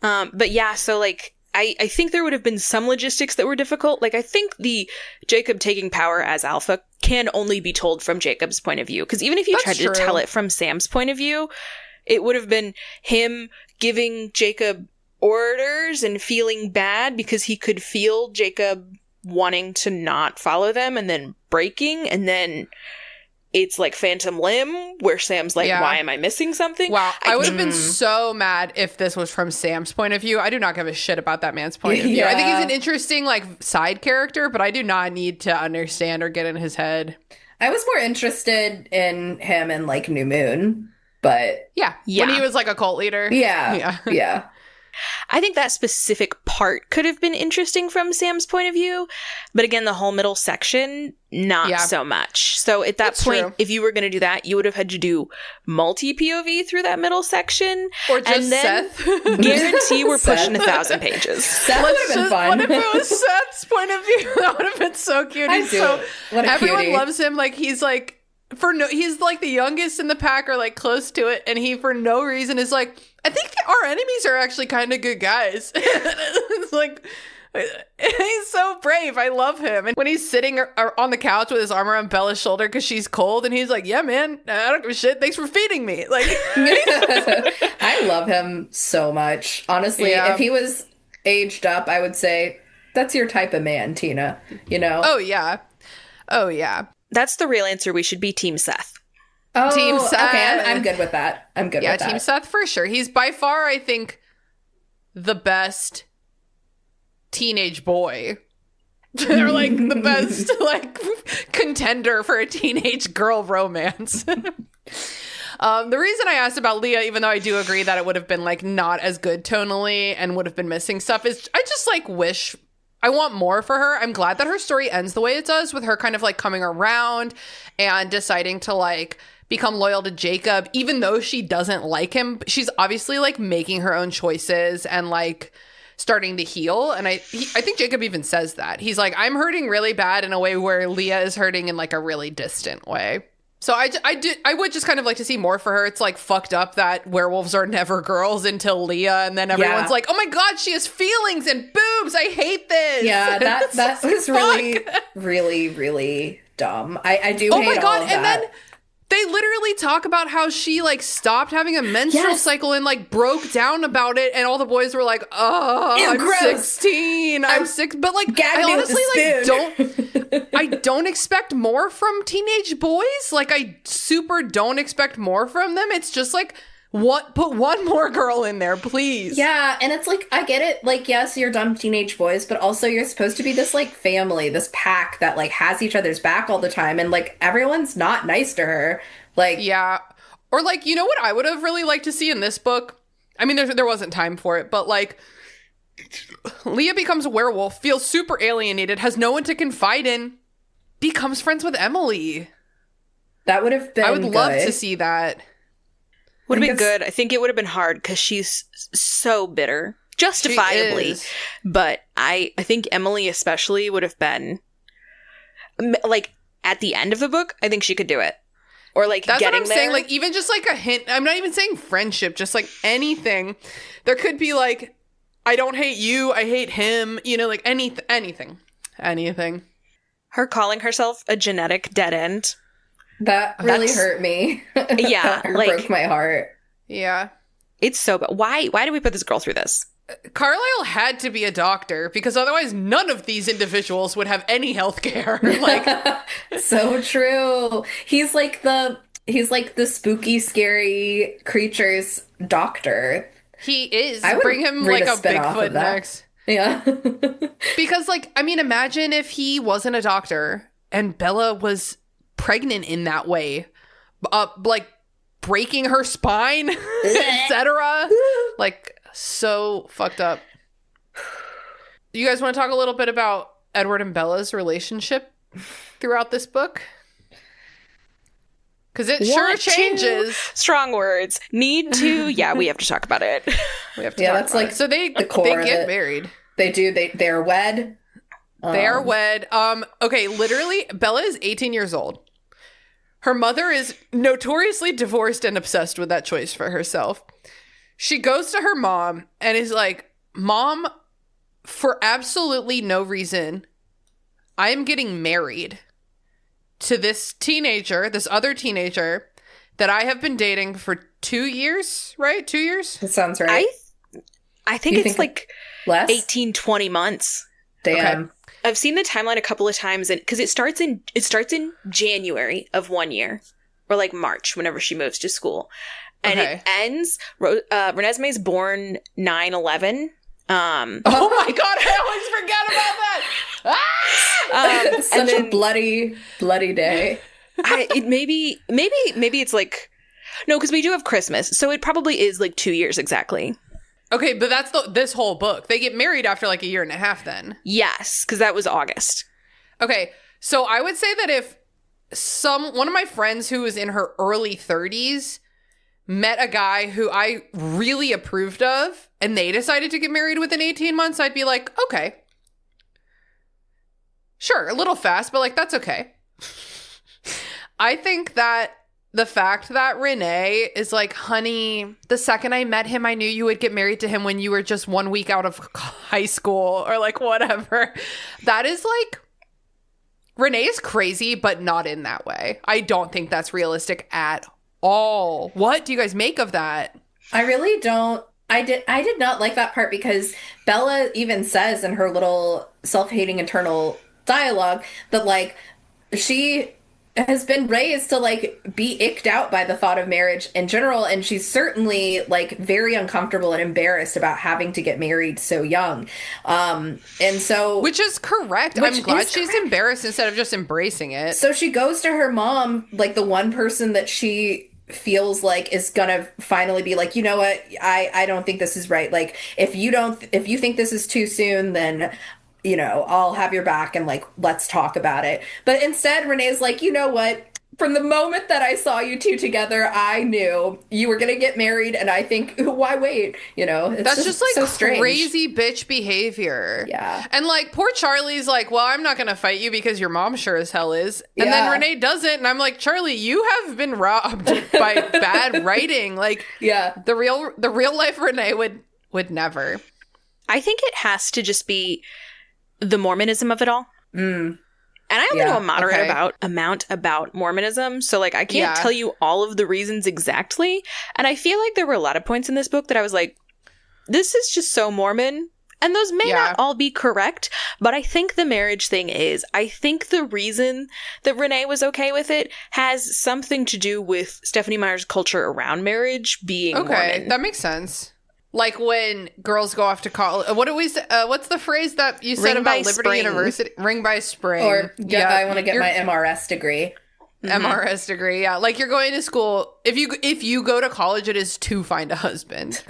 But yeah, so like, I think there would have been some logistics that were difficult. Like, I think the Jacob taking power as alpha can only be told from Jacob's point of view. Because even if you tried to tell it from Sam's point of view, it would have been him giving Jacob orders and feeling bad because he could feel Jacob wanting to not follow them and then breaking, and then it's like Phantom Limb, where Sam's like, why am I missing something? Wow. I would have been so mad if this was from Sam's point of view. I do not give a shit about that man's point of view. I think he's an interesting, like, side character, but I do not need to understand or get in his head. I was more interested in him in, like, New Moon, but... Yeah. When he was, like, a cult leader. Yeah. I think that specific part could have been interesting from Sam's point of view, but again, the whole middle section, not so much. So at that point, if you were going to do that, you would have had to do multi-POV through that middle section. Or just and then Seth. Guarantee we're pushing 1,000 pages. That would have been fun. What if it was Seth's point of view? That would have been so cute. Everyone loves him. Like, he's like, he's like the youngest in the pack, or like close to it, and he for no reason is like, I think our enemies are actually kind of good guys. It's like, he's so brave. I love him. And when he's sitting on the couch with his arm around Bella's shoulder because she's cold, and he's like, yeah, man, I don't give a shit, thanks for feeding me. Like, I love him so much. Honestly, if he was aged up, I would say that's your type of man, Tina, you know? Oh yeah. That's the real answer. We should be Team Seth. Oh, Team Seth. Okay, I'm good with that. with that. Yeah, Team Seth for sure. He's by far, I think, the best teenage boy. They're like the best, like, contender for a teenage girl romance. The reason I asked about Leah, even though I do agree that it would have been like not as good tonally and would have been missing stuff, is I just like wish I want more for her. I'm glad that her story ends the way it does, with her kind of like coming around and deciding to like become loyal to Jacob, even though she doesn't like him. She's obviously like making her own choices and like starting to heal. And I think Jacob even says that. He's like, I'm hurting really bad in a way where Leah is hurting in like a really distant way. So I would just kind of like to see more for her. It's like fucked up that werewolves are never girls until Leah, and then everyone's like, oh my God, she has feelings and boobs. I hate this. Yeah, that was really, really, really dumb. I do hate all of that. And then They literally talk about how she, like, stopped having a menstrual cycle and, like, broke down about it. And all the boys were like, oh, Ew, I'm gross. 16. I'm 6. But, like, I honestly, like, I don't expect more from teenage boys. Like, I super don't expect more from them. It's just, like, put one more girl in there, please. Yeah, and it's like, I get it. Like, yes, you're dumb teenage boys, but also you're supposed to be this, like, family, this pack that, like, has each other's back all the time. And, like, everyone's not nice to her. Like, yeah. Or, like, you know what I would have really liked to see in this book? I mean, there wasn't time for it, but, like, Leah becomes a werewolf, feels super alienated, has no one to confide in, becomes friends with Emily. that would have been I would love good. to see that. Would have I been guess- good. I think it would have been hard because she's so bitter, justifiably. She is. But I think Emily especially would have been like at the end of the book. I think she could do it, or like That's what getting I'm there. saying. Like, even just like a hint. I'm not even saying friendship. Just like anything. There could be like, I don't hate you. I hate him. You know, like anything. Her calling herself a genetic dead end. That really That's- hurt me. Yeah, That like- broke my heart. Yeah. It's so bad. Why did we put this girl through this? Carlisle had to be a doctor because otherwise none of these individuals would have any health care. Like, So true. He's like the spooky, scary creatures doctor. he is. I would Bring him read like a a spin-off Bigfoot of that. next. Yeah. Because, like, I mean, imagine if he wasn't a doctor and Bella was pregnant in that way, like breaking her spine, etc. Like, so fucked up. You guys want to talk a little bit about Edward and Bella's relationship throughout this book? Because it sure Want to? changes. Strong words. Need to. Yeah, we have to talk about it. We have to Yeah, talk that's about like it. So they the core of get it. married. They do. They're wed. They are wed. Okay, literally, Bella is 18 years old. Her mother is notoriously divorced and obsessed with that choice for herself. She goes to her mom and is like, Mom, for absolutely no reason, I am getting married to this other teenager that I have been dating for 2 years, right? 2 years? That sounds right. I think You it's think like Less? 18, 20 months. Damn. I've seen the timeline a couple of times, and because it starts in January of 1 year, or like March, whenever she moves to school, and Okay. it ends. Renesmee's born 9/11. Oh my God, I always forget about that. Such and then a bloody day. maybe it's like no, because we do have Christmas, so it probably is like 2 years exactly. Okay, but that's this whole book. They get married after like a year and a half then. Yes, because that was August. Okay, so I would say that if one of my friends who was in her early 30s met a guy who I really approved of and they decided to get married within 18 months, I'd be like, okay. Sure, a little fast, but like that's okay. I think that the fact that Renee is like, honey, the second I met him, I knew you would get married to him when you were just 1 week out of high school or like whatever. That is like, Renee is crazy, but not in that way. I don't think that's realistic at all. What do you guys make of that? I really don't. I did not like that part because Bella even says in her little self-hating internal dialogue that like she has been raised to like be icked out by the thought of marriage in general, and she's certainly like very uncomfortable and embarrassed about having to get married so young. And so Which is correct. Which I'm glad is she's correct. embarrassed instead of just embracing it. So she goes to her mom, like the one person that she feels like is gonna finally be like, you know what, I don't think this is right. Like if you think this is too soon, then you know, I'll have your back and like let's talk about it. But instead Renee's like, you know what? From the moment that I saw you two together, I knew you were gonna get married, and I think why wait? You know, it's That's just like so strange. crazy bitch behavior. Yeah. And like poor Charlie's like, well, I'm not going to fight you because your mom sure as hell is. And Yeah. then Renee doesn't. And I'm like, Charlie, you have been robbed by bad writing. Like Yeah. the real life Renee would never. I think it has to just be the Mormonism of it all. And I only know a moderate okay. amount about Mormonism, so like I can't Yeah. tell you all of the reasons exactly. And I feel like there were a lot of points in this book that I was like, this is just so Mormon. And those may not all be correct, but I think the marriage thing is. I think the reason that Renee was okay with it has something to do with Stephenie Meyer's culture around marriage being Mormon. That makes sense. Like when girls go off to college. What do we say? What's the phrase that you said Ring by about Liberty spring. University? Ring by spring. Or I want to get my MRS degree. MRS degree, yeah. Like you're going to school. If you go to college, it is to find a husband.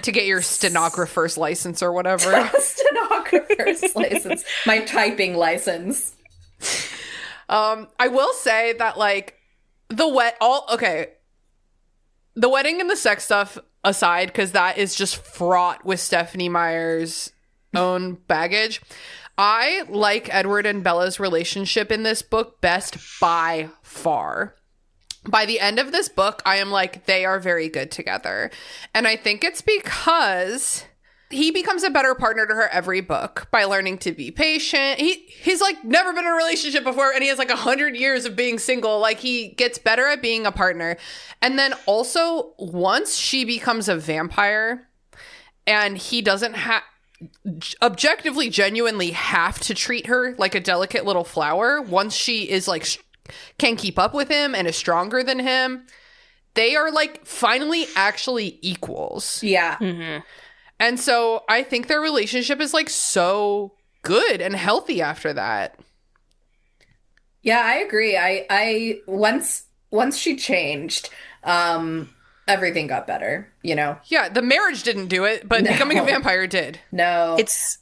To get your stenographer's license or whatever. Stenographer's license. My typing license. I will say that like the wedding and the sex stuff aside, because that is just fraught with Stephenie Meyer's own baggage. I like Edward and Bella's relationship in this book best by far. By the end of this book, I am like, they are very good together. And I think it's because he becomes a better partner to her every book by learning to be patient. He's like never been in a relationship before, and he has like 100 years of being single. Like he gets better at being a partner. And then also once she becomes a vampire and he doesn't objectively genuinely have to treat her like a delicate little flower, once she is like can keep up with him and is stronger than him, they are like finally actually equals. Yeah. And so I think their relationship is like so good and healthy after that. Yeah, I agree. I once she changed, everything got better, you know? Yeah, the marriage didn't do it, but becoming a vampire did. No. It's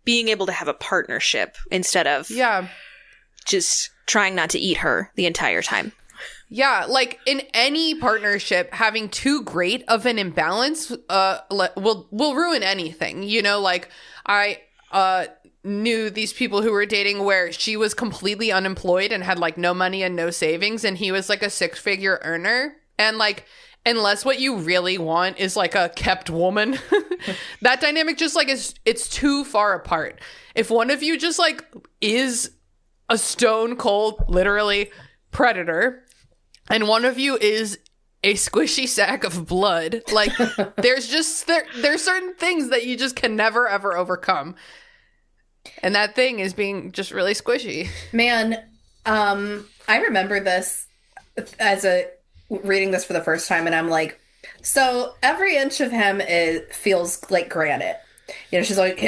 being able to have a partnership instead of just trying not to eat her the entire time. Yeah, like in any partnership, having too great of an imbalance will ruin anything. You know, like I knew these people who were dating where she was completely unemployed and had like no money and no savings, and he was like a 6-figure earner. And like, unless what you really want is like a kept woman, that dynamic just like it's too far apart. If one of you just like is a stone cold, literally predator, and one of you is a squishy sack of blood, like there's certain things that you just can never ever overcome. And that thing is being just really squishy. Man, I remember this reading this for the first time, and I'm like, so every inch of him feels like granite. You know, she's like,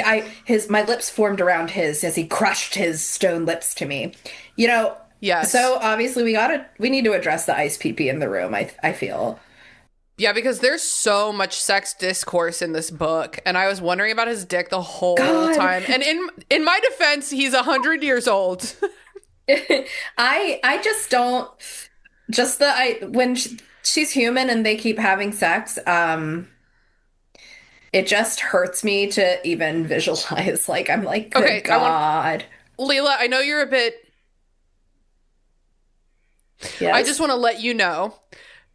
my lips formed around his as he crushed his stone lips to me. You know, yes. So obviously we need to address the ice pee in the room. I feel. Yeah, because there's so much sex discourse in this book, and I was wondering about his dick the whole time. And in my defense, he's 100 years old. I just don't. Just when she's human and they keep having sex, it just hurts me to even visualize. Like I'm like, good God, Leela, I know you're a bit. Yes? I just want to let you know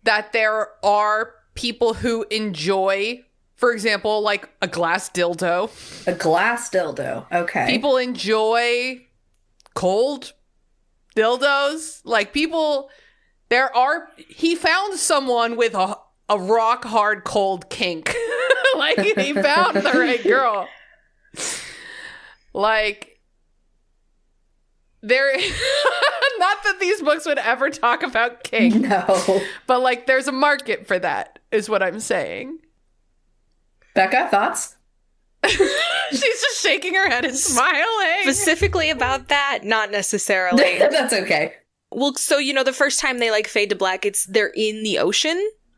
that there are people who enjoy, for example, like a glass dildo. A glass dildo. Okay. People enjoy cold dildos. Like people. He found someone with a rock hard cold kink. Like he found the right girl. Like there, not that these books would ever talk about kink. No. But like there's a market for that, is what I'm saying. Bekah, thoughts? She's just shaking her head and smiling. Specifically about that, not necessarily. That's okay. Well, so, you know, the first time they, like, fade to black, they're in the ocean.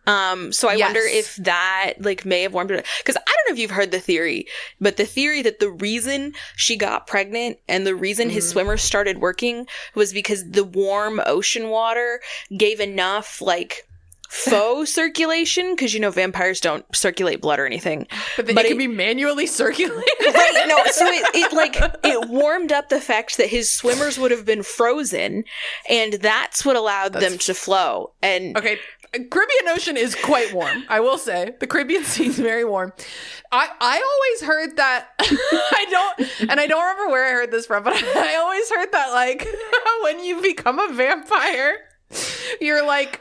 So I wonder if that, like, may have warmed it. Because I don't know if you've heard the theory, but the theory that the reason she got pregnant and the reason his swimmers started working was because the warm ocean water gave enough, like, faux circulation, because, you know, vampires don't circulate blood or anything. But then it can be manually circulated. Right, no, so it warmed up the fact that his swimmers would have been frozen, and that's what allowed them to flow. And okay, Caribbean Ocean is quite warm. I will say the Caribbean Sea is very warm. I always heard that. I don't remember where I heard this from, but I always heard that like when you become a vampire, you're like.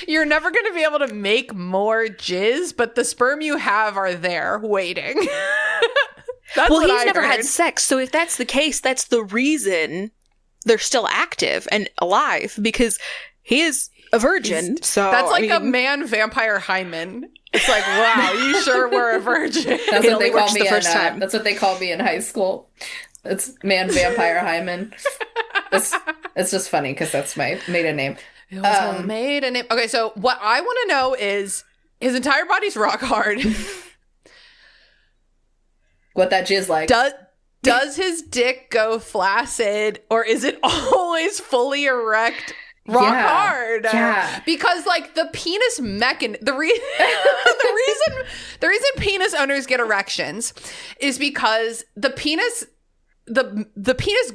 You're never going to be able to make more jizz, but the sperm you have are there waiting. Well, he's never had sex, so if that's the case, that's the reason they're still active and alive, because he is a virgin. That's like a man vampire hymen. It's like, wow, you sure were a virgin. That's what they call me that's what they called me in high school. It's man vampire hymen. It's just funny because that's my maiden name. It was a maiden name. Okay, so what I want to know is his entire body's rock hard. What that jizz like? Does his dick go flaccid, or is it always fully erect? Rock hard. Yeah. Because like the penis the reason penis owners get erections is because the penis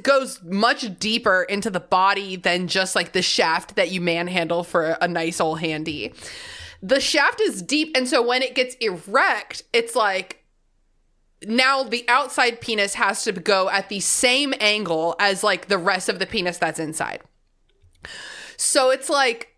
goes much deeper into the body than just like the shaft that you manhandle for a nice old handy. The shaft is deep, and so when it gets erect, it's like now the outside penis has to go at the same angle as like the rest of the penis that's inside. So it's like,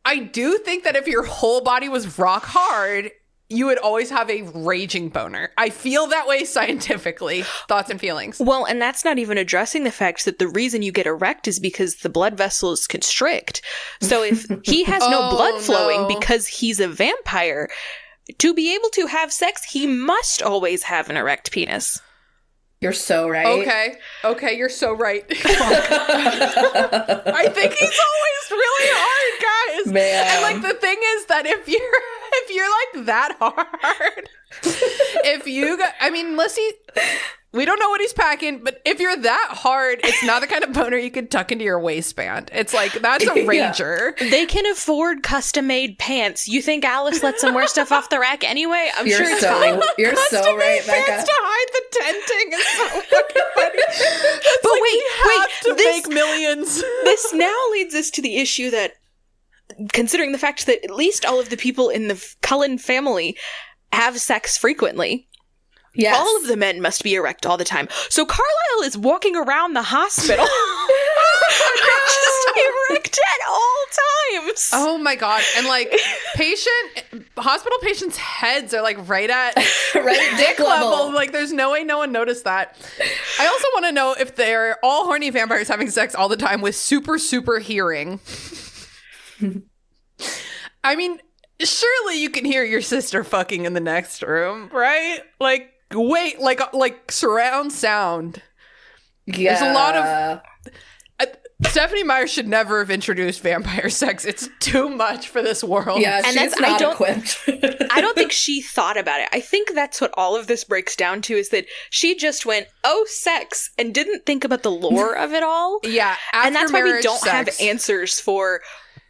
I do think that if your whole body was rock hard, you would always have a raging boner. I feel that way scientifically. Thoughts and feelings. Well, and that's not even addressing the fact that the reason you get erect is because the blood vessels constrict. So if he has no blood flowing because he's a vampire, to be able to have sex, he must always have an erect penis. You're so right. Okay, you're so right. I think he's always really hard, guys. Man. And like the thing is that if you're like that hard, we don't know what he's packing, but if you're that hard, it's not the kind of boner you could tuck into your waistband. It's like, that's a rager. Yeah. They can afford custom-made pants. You think Alice lets them wear stuff off the rack anyway? I'm sure it's fine. You're so right, Bekah. Pants to hide the tenting is so fucking funny. But like, wait, we have to make millions. This now leads us to the issue that, considering the fact that at least all of the people in the Cullen family have sex frequently, yes, all of the men must be erect all the time. So Carlisle is walking around the hospital just erect at all times. Oh my god. And like hospital patients' heads are like right at dick level. Like there's no way no one noticed that. I also want to know if they're all horny vampires having sex all the time with super hearing. I mean, surely you can hear your sister fucking in the next room, right? Like, wait, like surround sound. Yeah. There's a lot of... Stephenie Meyer should never have introduced vampire sex. It's too much for this world. Yeah, and she's not equipped. I don't think she thought about it. I think that's what all of this breaks down to, is that she just went, oh, sex, and didn't think about the lore of it all. Yeah, and that's why we don't sex. have answers for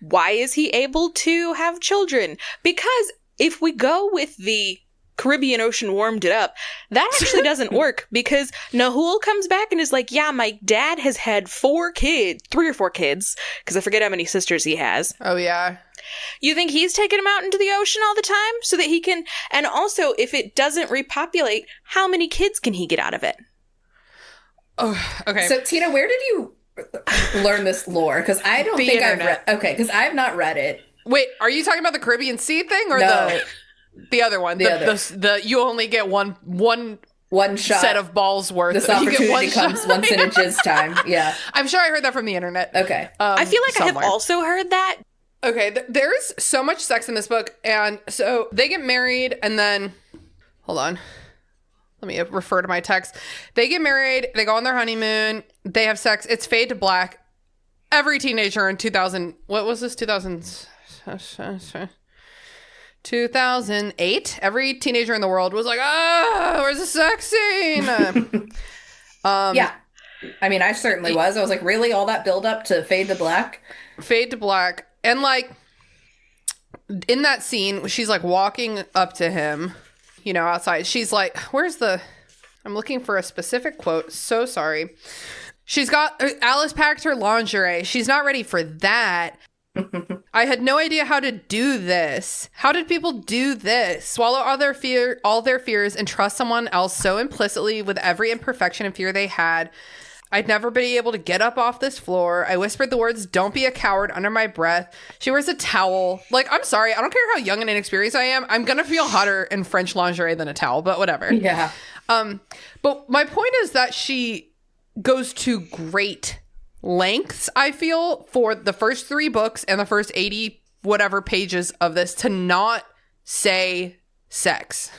why is he able to have children. Because if we go with the Caribbean Ocean warmed it up, that actually doesn't work, because Nahul comes back and is like, yeah, my dad has had 3 or 4 kids, because I forget how many sisters he has. Oh, yeah. You think he's taking them out into the ocean all the time so that he can, and also if it doesn't repopulate, how many kids can he get out of it? Oh, okay. So Tina, where did you learn this lore? Because I don't think I've read. Okay, because I've not read it. Wait, are you talking about the Caribbean Sea thing or the other one? The you only get one shot set of balls worth. This opportunity comes once in a jizz time. Yeah, I'm sure I heard that from the internet. Okay, I feel like somewhere. I have also heard that. Okay, there's so much sex in this book, and so they get married, and then hold on. Let me refer to my text. They get married, they go on their honeymoon, they have sex, it's fade to black. Every teenager in 2000, what was this, 2008? Every teenager in the world was like, where's the sex scene? Yeah. I mean, I certainly was. I was like, really? All that build up to fade to black? Fade to black. And like, in that scene, she's like walking up to him, you know, outside. She's like, I'm looking for a specific quote. So sorry. Alice packed her lingerie. She's not ready for that. I had no idea how to do this. How did people do this? Swallow all their fears and trust someone else so implicitly with every imperfection and fear they had. I'd never be able to get up off this floor. I whispered the words, "Don't be a coward," under my breath. She wears a towel. Like, I'm sorry. I don't care how young and inexperienced I am. I'm going to feel hotter in French lingerie than a towel, but whatever. Yeah. But my point is that she goes to great lengths, I feel, for the first 3 books and the first 80 whatever pages of this to not say sex.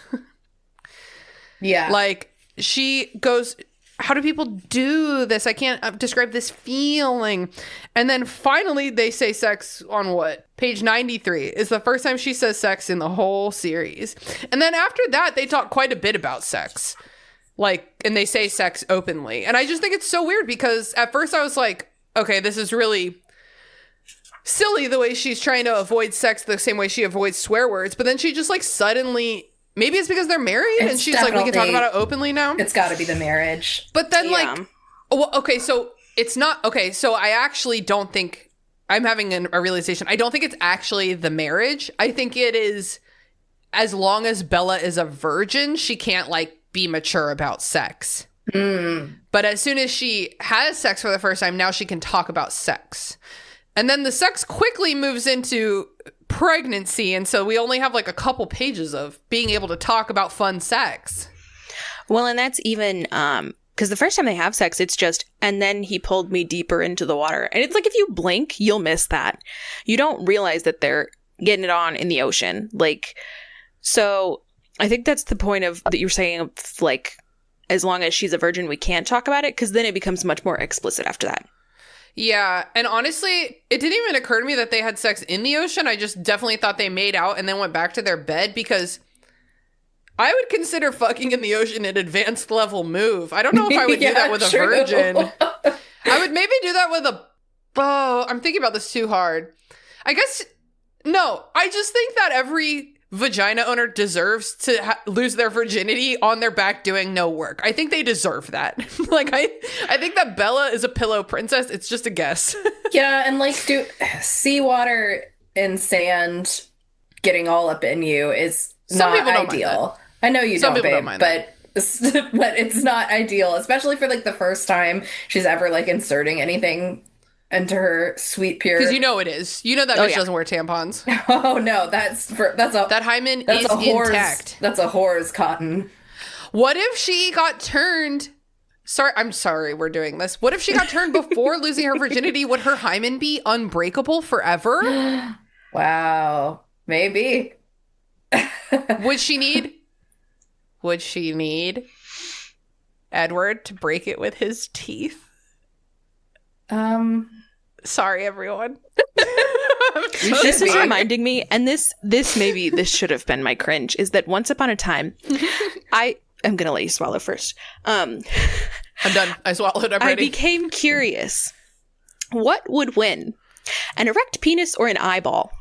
Yeah. Like, she goes, how do people do this? I can't describe this feeling. And then finally they say sex on what? Page 93 is the first time she says sex in the whole series. And then after that, they talk quite a bit about sex. Like, and they say sex openly. And I just think it's so weird because at first I was like, okay, this is really silly the way she's trying to avoid sex the same way she avoids swear words. But then she just like suddenly, maybe it's because they're married and she's like, we can talk about it openly now. It's got to be the marriage. But then like, well, okay, so it's not, okay, so I actually don't think, I'm having a realization. I don't think it's actually the marriage. I think it is, as long as Bella is a virgin, she can't like be mature about sex. But as soon as she has sex for the first time, now she can talk about sex. And then the sex quickly moves into pregnancy. And so we only have like a couple pages of being able to talk about fun sex. Well, and that's even because the first time they have sex, it's just, and then he pulled me deeper into the water. And it's like, if you blink, you'll miss that. You don't realize that they're getting it on in the ocean. Like, so I think that's the point of that you're saying, of, like, as long as she's a virgin, we can't talk about it, because then it becomes much more explicit after that. Yeah, and honestly, it didn't even occur to me that they had sex in the ocean. I just definitely thought they made out and then went back to their bed, because I would consider fucking in the ocean an advanced level move. I don't know if I would do that with a virgin. I would maybe do that with a... Oh, I'm thinking about this too hard. I guess... No, I just think that every vagina owner deserves to lose their virginity on their back doing no work. I think they deserve that. Like, I think that Bella is a pillow princess. It's just a guess. Yeah, and like, seawater and sand getting all up in you is not ideal. I know you don't, babe, but it's not ideal, especially for like the first time she's ever like inserting anything into her sweet pure. Because you know it is. You know that bitch doesn't wear tampons. Oh no, that hymen is intact. That's a whore's cotton. What if she got turned? I'm sorry we're doing this. What if she got turned before losing her virginity? Would her hymen be unbreakable forever? Wow, maybe. Would she need Edward to break it with his teeth? Sorry, everyone. This is reminding me, and this should have been my cringe, is that once upon a time, I'm going to let you swallow first. I'm done. I swallowed. I'm ready. I became curious. What would win? An erect penis or an eyeball?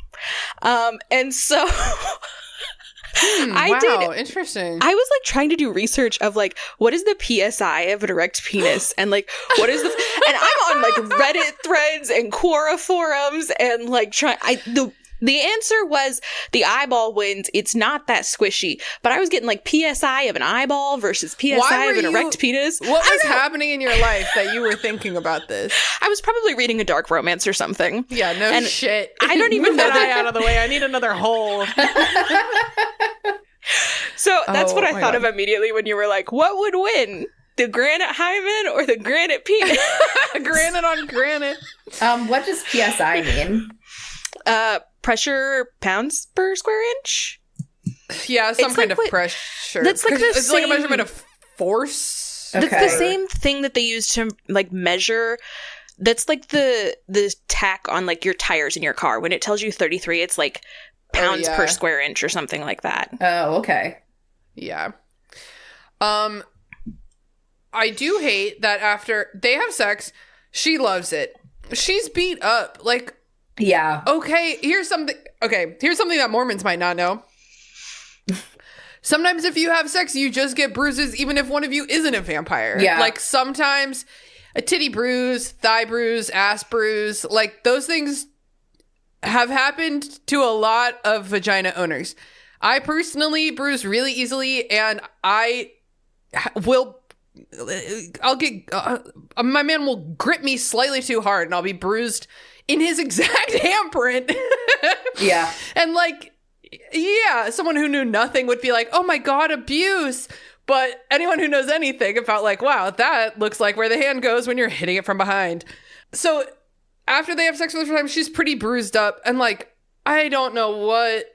And so... Interesting. I was like trying to do research of like, what is the PSI of an erect penis, and like what is the and I'm on like Reddit threads and Quora forums and like the answer was the eyeball wins. It's not that squishy, but I was getting like PSI of an eyeball versus PSI of an erect penis. What was happening in your life that you were thinking about this? I was probably reading a dark romance or something. Yeah, no shit. I don't even know that eye out of the way. I need another hole. So that's what I thought of immediately when you were like, what would win? The granite hymen or the granite penis? Granite on granite. What does PSI mean? Pressure pounds per square inch? Yeah, some kind of pressure. That's like it's like a measurement of force. Okay. That's the same thing that they use to like measure. That's like the tack on like your tires in your car. When it tells you 33, it's like pounds per square inch or something like that. Oh, okay. Yeah. I do hate that after they have sex, she loves it. She's beat up. Like, yeah. Okay, here's something that Mormons might not know. Sometimes if you have sex, you just get bruises even if one of you isn't a vampire. Yeah. Like sometimes a titty bruise, thigh bruise, ass bruise, like those things have happened to a lot of vagina owners. I personally bruise really easily, and I'll get, my man will grip me slightly too hard, and I'll be bruised in his exact handprint. Yeah. And like, yeah, someone who knew nothing would be like, oh my God, abuse. But anyone who knows anything about like, wow, that looks like where the hand goes when you're hitting it from behind. So after they have sex for the first time, she's pretty bruised up. And like, I don't know what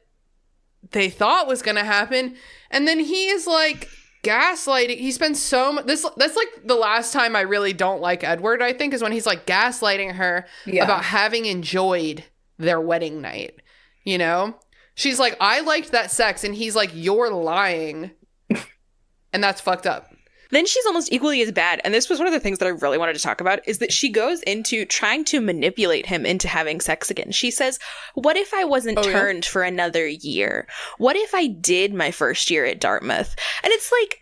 they thought was going to happen. And then he is like gaslighting. He spends so much. That's like the last time I really don't like Edward, I think, is when he's like gaslighting her about having enjoyed their wedding night. You know, she's like, I liked that sex. And he's like, you're lying. And that's fucked up. Then she's almost equally as bad. And this was one of the things that I really wanted to talk about, is that she goes into trying to manipulate him into having sex again. She says, what if I wasn't turned for another year? What if I did my first year at Dartmouth? And it's like,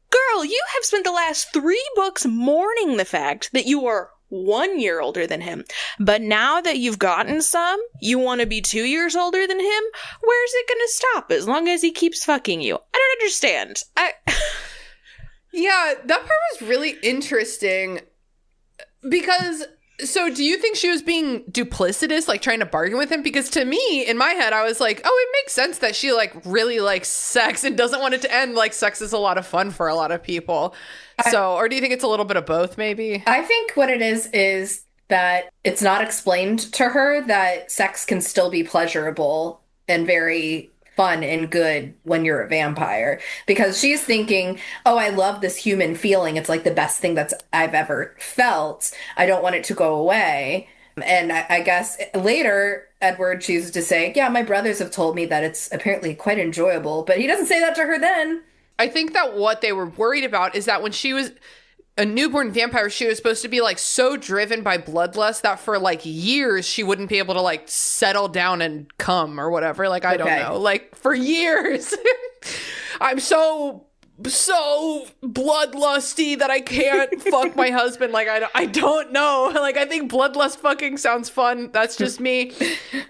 girl, you have spent the last 3 books mourning the fact that you are 1 year older than him. But now that you've gotten some, you want to be 2 years older than him? Where's it going to stop as long as he keeps fucking you? I don't understand. Yeah, that part was really interesting because, so do you think she was being duplicitous, like trying to bargain with him? Because to me, in my head, I was like, oh, it makes sense that she like really likes sex and doesn't want it to end. Like sex is a lot of fun for a lot of people. Or do you think it's a little bit of both maybe? I think what it is that it's not explained to her that sex can still be pleasurable and very fun and good when you're a vampire, because she's thinking, oh, I love this human feeling. It's like the best thing I've ever felt. I don't want it to go away. And I guess later Edward chooses to say, yeah, my brothers have told me that it's apparently quite enjoyable, but he doesn't say that to her then. I think that what they were worried about is that when she was a newborn vampire, she was supposed to be like so driven by bloodlust that for like years she wouldn't be able to like settle down and come or whatever. Like, I don't know, like for years. I'm so bloodlusty that I can't fuck my husband. Like, I don't know. Like, I think bloodlust fucking sounds fun. That's just me.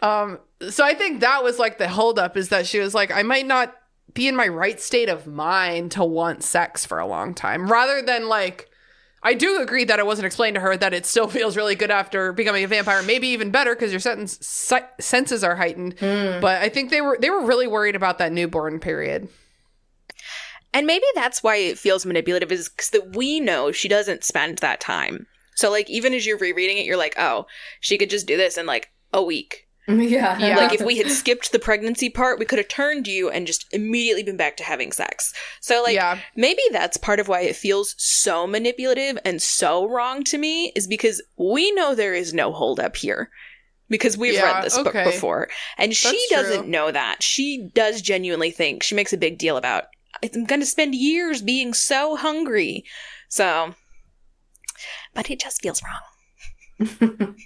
So I think that was like the holdup, is that she was like, I might not be in my right state of mind to want sex for a long time, rather than like, I do agree that it wasn't explained to her that it still feels really good after becoming a vampire, maybe even better because your senses are heightened. But I think they were really worried about that newborn period. And maybe that's why it feels manipulative, is because that we know she doesn't spend that time. So like, even as you're rereading it, you're like, oh, she could just do this in like a week. Yeah. Like if we had skipped the pregnancy part, we could have turned you and just immediately been back to having sex. So like, maybe that's part of why it feels so manipulative and so wrong to me, is because we know there is no holdup here. Because we've read this book before. And she doesn't know that. She does genuinely think, she makes a big deal about, I'm going to spend years being so hungry. So, but it just feels wrong.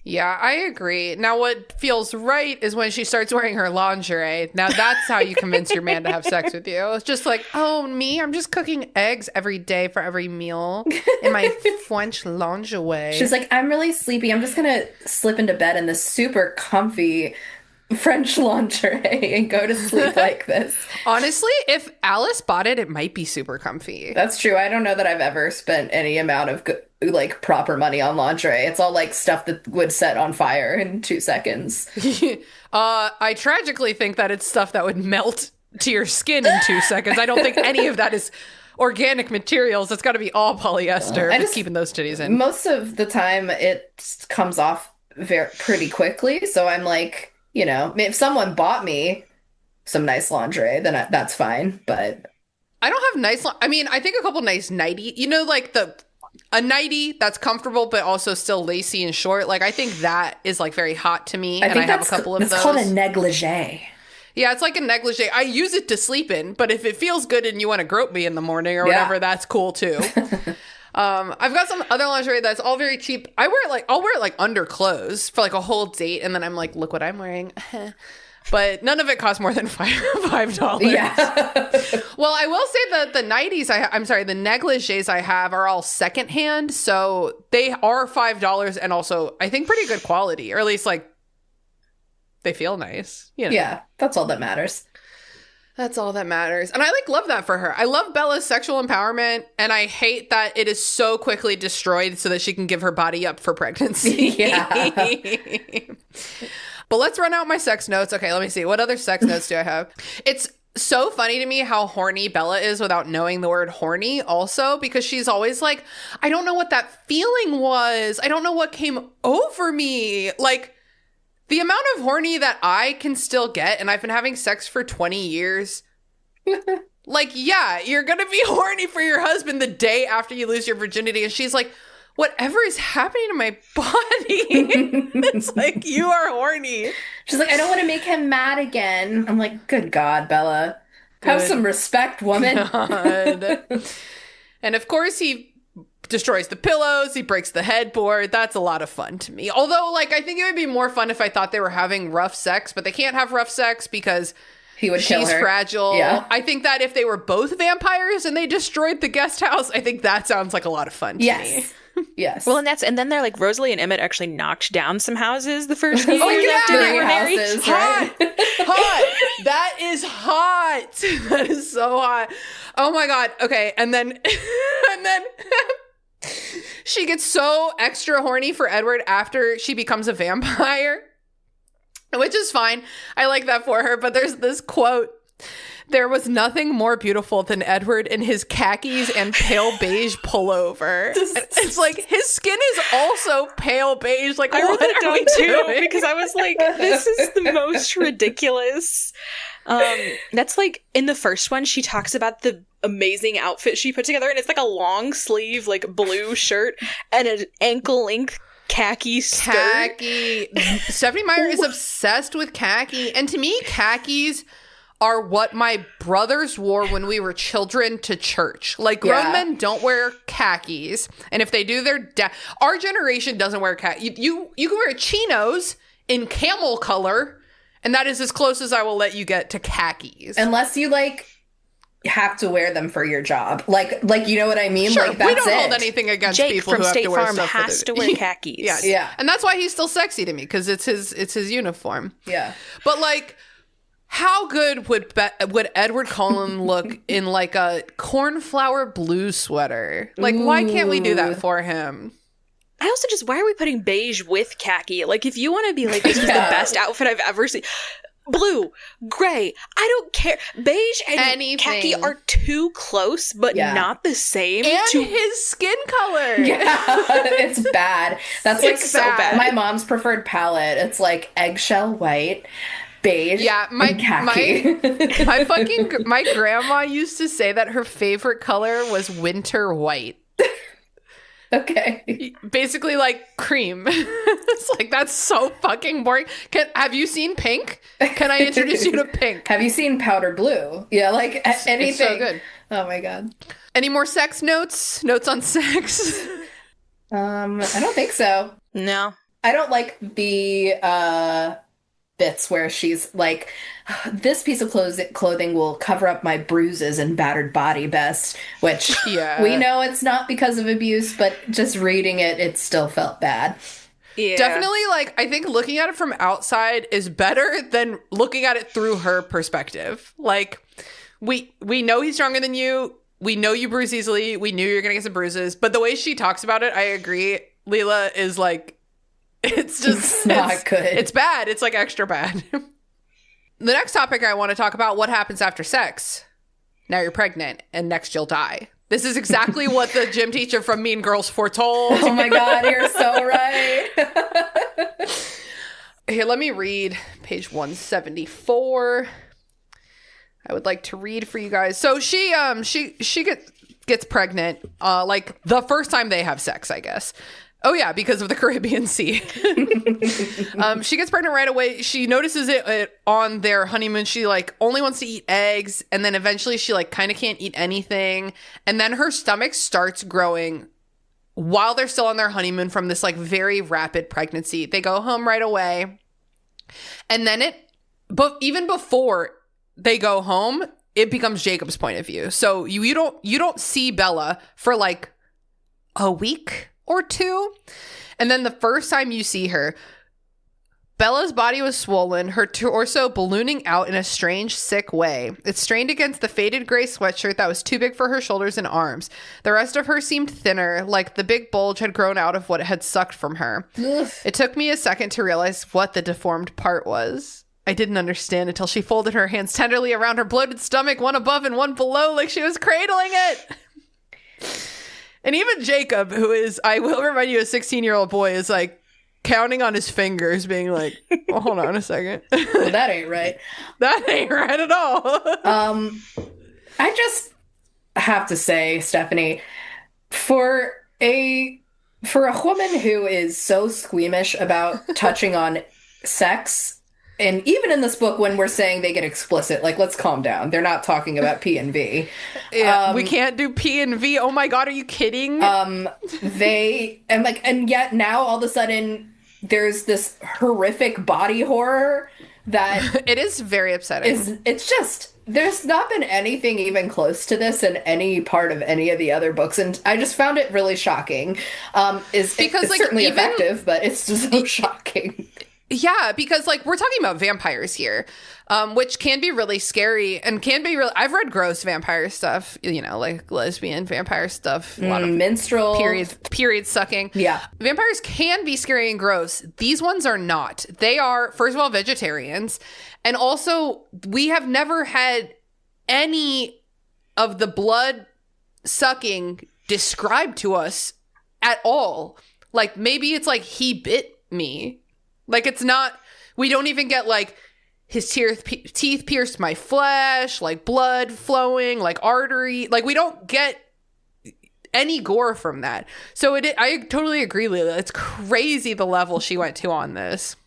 Yeah, I agree. Now, what feels right is when she starts wearing her lingerie. Now, that's how you convince your man to have sex with you. It's just like, oh, me? I'm just cooking eggs every day for every meal in my French lingerie. She's like, I'm really sleepy. I'm just going to slip into bed in this super comfy French lingerie and go to sleep like this. Honestly, if Alice bought it, it might be super comfy. That's true. I don't know that I've ever spent any amount of like proper money on lingerie. It's all like stuff that would set on fire in 2 seconds. I tragically think that it's stuff that would melt to your skin in 2 seconds. I don't think any of that is organic materials. It's got to be all polyester. Just keeping those titties in. Most of the time it comes off pretty quickly. So I'm like, you know, if someone bought me some nice lingerie, then that's fine. But I don't have nice. I mean, I think a couple nice nightie. You know, like a nightie that's comfortable but also still lacy and short. Like, I think that is like very hot to me. I have a couple of those. It's called a negligee. Yeah, it's like a negligee. I use it to sleep in, but if it feels good and you want to grope me in the morning or whatever, that's cool too. I've got some other lingerie that's all very cheap. I'll wear it like under clothes for like a whole date, and then I'm like, look what I'm wearing. But none of it costs more than $5. Yeah. Well, I will say that the nighties the negligees I have are all secondhand, so they are $5 and also I think pretty good quality, or at least like they feel nice. You know? Yeah, that's all that matters. That's all that matters. And I love that for her. I love Bella's sexual empowerment, and I hate that it is so quickly destroyed so that she can give her body up for pregnancy. Yeah. But let's run out my sex notes. Okay, let me see. What other sex notes do I have? It's so funny to me how horny Bella is without knowing the word horny also, because she's always like, I don't know what that feeling was. I don't know what came over me. Like, the amount of horny that I can still get, and I've been having sex for 20 years. Like, yeah, you're going to be horny for your husband the day after you lose your virginity. And she's like, whatever is happening to my body. It's like, you are horny. She's like, I don't want to make him mad again. I'm like, good God, Bella. Have some respect, woman. God. And of course, he destroys the pillows. He breaks the headboard. That's a lot of fun to me. Although, like, I think it would be more fun if I thought they were having rough sex, but they can't have rough sex because he would kill she's her. Fragile. Yeah. I think that if they were both vampires and they destroyed the guest house, I think that sounds like a lot of fun to me. Yes. Well, and then they're like, Rosalie and Emmett actually knocked down some houses the first few Oh, years yeah. after they were married. Houses, Hot. right? Hot. That is hot. That is so hot. Oh my God. Okay. And then she gets so extra horny for Edward after she becomes a vampire, which is fine. I like that for her. But there's this quote. There was nothing more beautiful than Edward in his khakis and pale beige pullover. It's like his skin is also pale beige. Like, I wrote what that are we down too doing? because I was like, this is the most ridiculous. That's like in the first one, she talks about the amazing outfit she put together, and it's like a long sleeve, like blue shirt and an ankle length khaki skirt. Khaki. Stephenie Meyer is obsessed with khaki, and to me, khakis are what my brothers wore when we were children to church. Like, grown men don't wear khakis, and if they do, our generation doesn't wear khakis. You can wear chinos in camel color, and that is as close as I will let you get to khakis. Unless you like have to wear them for your job, like you know what I mean. Sure, like that's we don't hold it. anything against Jake people from who have State to wear Farm stuff has to wear khakis. Yeah, and that's why he's still sexy to me, because it's his uniform. Yeah, but like, how good would Edward Cullen look in like a cornflower blue sweater? Like, why can't we do that for him? I also just, why are we putting beige with khaki? Like, if you want to be like, this is the best outfit I've ever seen. Blue, gray, I don't care. Beige and khaki are too close, but not the same. And his skin color. Yeah, it's bad. That's like It's so bad. My mom's preferred palette. It's like eggshell white, beige, and khaki. my grandma used to say that her favorite color was winter white. Okay. Basically like cream. It's like, that's so fucking boring. Have you seen Pink? Can I introduce you to Pink? Have you seen Powder Blue? Yeah, like anything. It's so good. Oh my God. Any more sex notes? Notes on sex? I don't think so. No. I don't like the bits where she's like, this piece of clothing will cover up my bruises and battered body best, which we know it's not because of abuse, but just reading it still felt bad. Yeah. Definitely, like, I think looking at it from outside is better than looking at it through her perspective. Like, we know he's stronger than you. We know you bruise easily. We knew you were going to get some bruises. But the way she talks about it, I agree, Leela, is like, it's just not good. It's bad. It's like extra bad. The next topic I want to talk about, what happens after sex. Now you're pregnant, and next you'll die. This is exactly what the gym teacher from Mean Girls foretold. Oh my God, you're so right. Here, let me read page 174. I would like to read for you guys. So she gets pregnant, like the first time they have sex, I guess. Oh yeah, because of the Caribbean Sea. She gets pregnant right away. She notices it on their honeymoon. She like only wants to eat eggs, and then eventually she like kind of can't eat anything. And then her stomach starts growing while they're still on their honeymoon from this like very rapid pregnancy. They go home right away. And then but even before they go home, it becomes Jacob's point of view. So you don't see Bella for like a week or two. And then the first time you see her, Bella's body was swollen, her torso ballooning out in a strange, sick way. It strained against the faded gray sweatshirt that was too big for her shoulders and arms. The rest of her seemed thinner, like the big bulge had grown out of what had sucked from her. Ugh. It took me a second to realize what the deformed part was. I didn't understand until she folded her hands tenderly around her bloated stomach, one above and one below, like she was cradling it. And even Jacob, who is, I will remind you, a 16-year-old boy, is like, counting on his fingers, being like, oh, hold on a second. Well, that ain't right. That ain't right at all. I just have to say, Stephenie, for a woman who is so squeamish about touching on sex, and even in this book when we're saying they get explicit, like, let's calm down. They're not talking about P and V. Yeah, we can't do P and V. Oh my God, are you kidding? And yet now all of a sudden there's this horrific body horror that it is very upsetting. It's just, there's not been anything even close to this in any part of any of the other books, and I just found it really shocking. It's certainly effective, but it's just so shocking. Yeah, because like we're talking about vampires here, which can be really scary and can be really. I've read gross vampire stuff, you know, like lesbian vampire stuff, a lot of minstrel period sucking. Yeah, vampires can be scary and gross. These ones are not. They are, first of all, vegetarians, and also we have never had any of the blood sucking described to us at all. Like maybe it's like he bit me. Like, it's not, we don't even get, like, his teeth pierced my flesh, like, blood flowing, like, artery. Like, we don't get any gore from that. So, I totally agree, Leila. It's crazy the level she went to on this.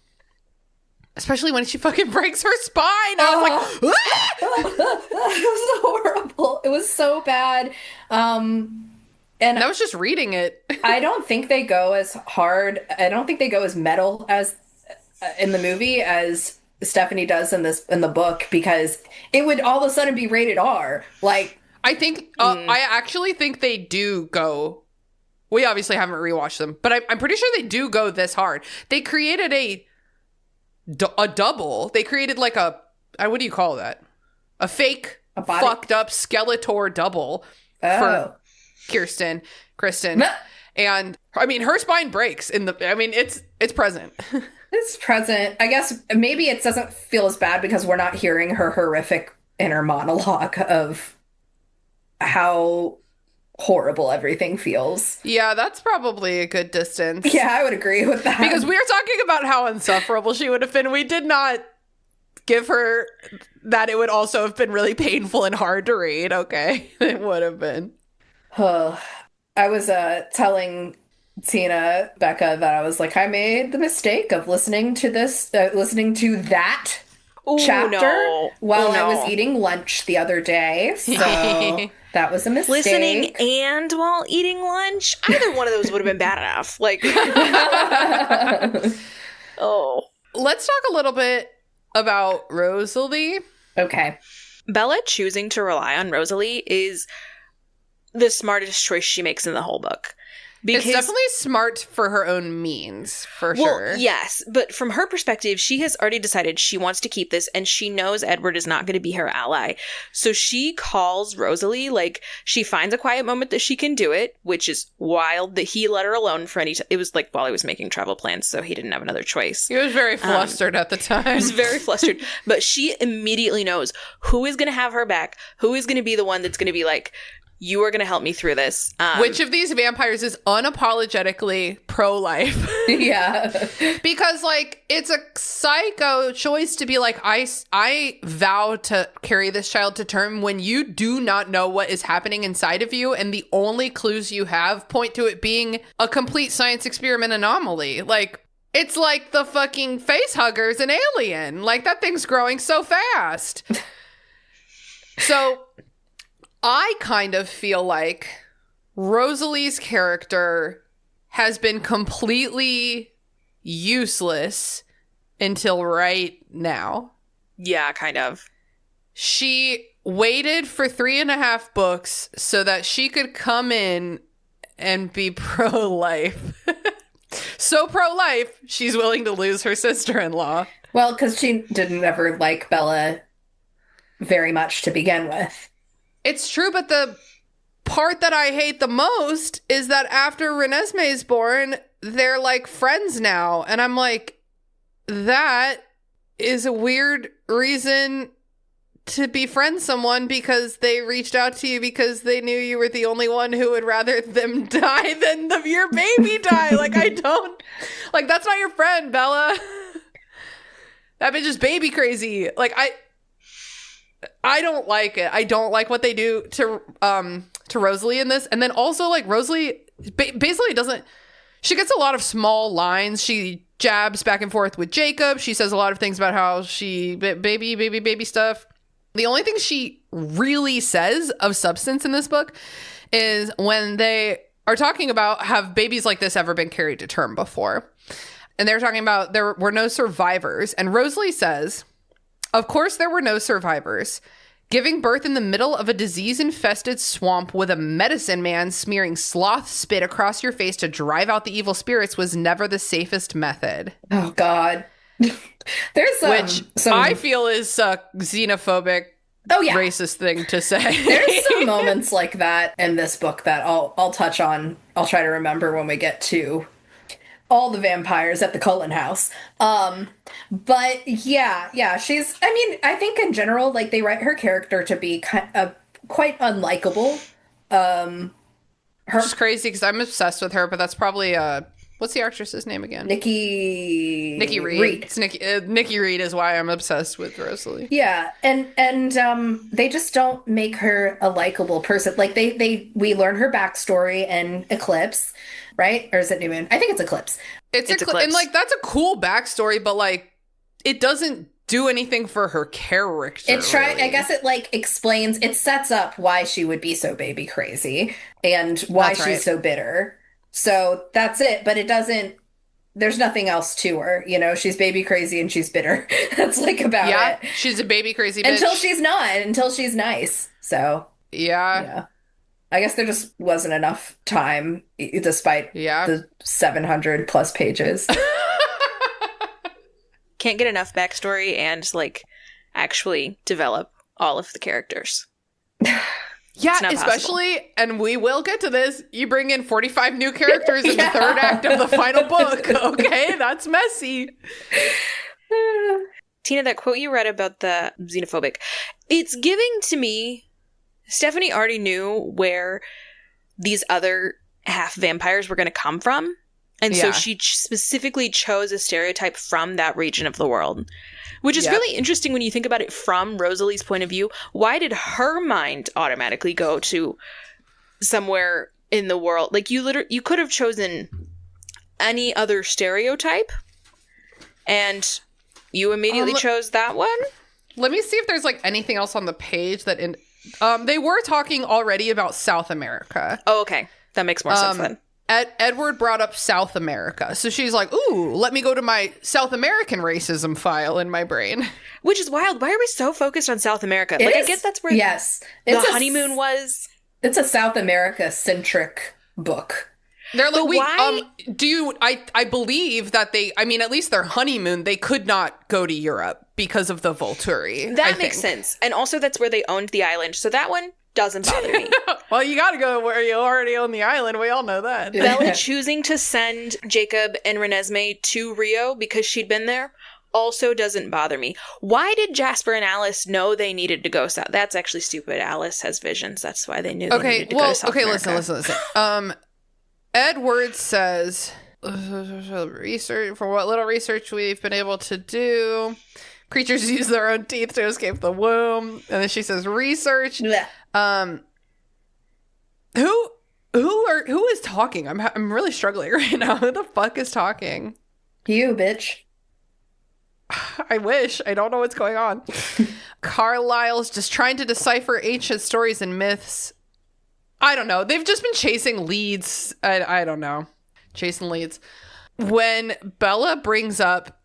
Especially when she fucking breaks her spine. I was like, ah! It was horrible. It was so bad. And I was just reading it. I don't think they go as hard. I don't think they go as metal as in the movie as Stephenie does in the book, because it would all of a sudden be rated R. Like, I think I actually think they do go. We obviously haven't rewatched them, but I'm pretty sure they do go this hard. They created a double. They created like what do you call that? A fake, fucked up Skeletor double for Kristen. And I mean, her spine breaks it's present. It's present. I guess maybe it doesn't feel as bad because we're not hearing her horrific inner monologue of how horrible everything feels. Yeah, that's probably a good distance. Yeah, I would agree with that. Because we were talking about how insufferable she would have been. We did not give her that it would also have been really painful and hard to read. Okay, it would have been. I was telling Tina, Bekah, that I was like, I made the mistake of listening to that chapter while I was eating lunch the other day. So that was a mistake. Listening and while eating lunch? Either one of those would have been bad enough. Like, Let's talk a little bit about Rosalie. Okay. Bella choosing to rely on Rosalie is the smartest choice she makes in the whole book. Because it's definitely smart for her own means, for sure. Yes, but from her perspective, she has already decided she wants to keep this, and she knows Edward is not going to be her ally. So she calls Rosalie, like, she finds a quiet moment that she can do it, which is wild that he let her alone for any time. It was like while he was making travel plans, so he didn't have another choice. He was very flustered at the time. He was very flustered. But she immediately knows who is going to have her back, who is going to be the one that's going to be like, you are going to help me through this. Which of these vampires is unapologetically pro-life? Yeah. Because, like, it's a psycho choice to be like, I vow to carry this child to term when you do not know what is happening inside of you, and the only clues you have point to it being a complete science experiment anomaly. Like, it's like the fucking face huggers in Alien. Like, that thing's growing so fast. So I kind of feel like Rosalie's character has been completely useless until right now. Yeah, kind of. She waited for 3.5 books so that she could come in and be pro-life. so pro-life, she's willing to lose her sister-in-law. Well, because she didn't ever like Bella very much to begin with. It's true, but the part that I hate the most is that after Renesmee's born, they're like friends now. And I'm like, that is a weird reason to befriend someone because they reached out to you because they knew you were the only one who would rather them die than your baby die. Like, I don't, like, that's not your friend, Bella. That bitch is baby crazy. Like, I don't like it. I don't like what they do to Rosalie in this. And then also, like, Rosalie basically doesn't, she gets a lot of small lines. She jabs back and forth with Jacob. She says a lot of things about how she baby stuff. The only thing she really says of substance in this book is when they are talking about, have babies like this ever been carried to term before? And they're talking about there were no survivors. And Rosalie says, of course there were no survivors. Giving birth in the middle of a disease-infested swamp with a medicine man smearing sloth spit across your face to drive out the evil spirits was never the safest method. Oh, God. There's Which I feel is a xenophobic, racist thing to say. There's some moments like that in this book that I'll touch on. I'll try to remember when we get to all the vampires at the Cullen house. But yeah, she's, I mean, I think in general, like, they write her character to be quite unlikable. She's crazy because I'm obsessed with her, but that's probably what's the actress's name again? Nikki Reed. It's Nikki Reed is why I'm obsessed with Rosalie. Yeah, and they just don't make her a likable person. Like we learn her backstory in Eclipse, right? Or is it New Moon? I think it's Eclipse. It's Eclipse. And like that's a cool backstory, but like it doesn't do anything for her character. I guess it like explains, it sets up why she would be so baby crazy and why she's so bitter. So that's it, but it doesn't, there's nothing else to her, you know, she's baby crazy and she's bitter. That's like about it. Yeah, she's a baby crazy bitch. Until she's nice. So yeah. I guess there just wasn't enough time despite the 700 plus pages. Can't get enough backstory and like actually develop all of the characters. Yeah, especially, and we will get to this, you bring in 45 new characters in the third act of the final book. Okay, that's messy. Tina, that quote you read about the xenophobic, it's giving to me, Stephenie already knew where these other half vampires were going to come from. And so she specifically chose a stereotype from that region of the world. Which is really interesting when you think about it from Rosalie's point of view. Why did her mind automatically go to somewhere in the world? Like, you could have chosen any other stereotype, and you immediately chose that one? Let me see if there's, like, anything else on the page that... they were talking already about South America. Oh, okay. That makes more sense then. Edward brought up South America. So she's like, ooh, let me go to my South American racism file in my brain. Which is wild. Why are we so focused on South America? I guess that's where the honeymoon was. It's a South America-centric book. They're like, I believe that at least their honeymoon, they could not go to Europe because of the Volturi. That makes sense. And also that's where they owned the island. So that one doesn't bother me. Well, you gotta go where you already own the island. We all know that. Bella choosing to send Jacob and Renesmee to Rio because she'd been there also doesn't bother me. Why did Jasper and Alice know they needed to go south? That's actually stupid. Alice has visions. That's why they knew they needed to go to South America. Listen. Edward says, research, for what little research we've been able to do, creatures use their own teeth to escape the womb. And then she says, research. Who is talking? I'm really struggling right now. Who the fuck is talking? You, bitch. I wish. I don't know what's going on. Carlisle's just trying to decipher ancient stories and myths. I don't know. They've just been chasing leads. I don't know. Chasing leads. When Bella brings up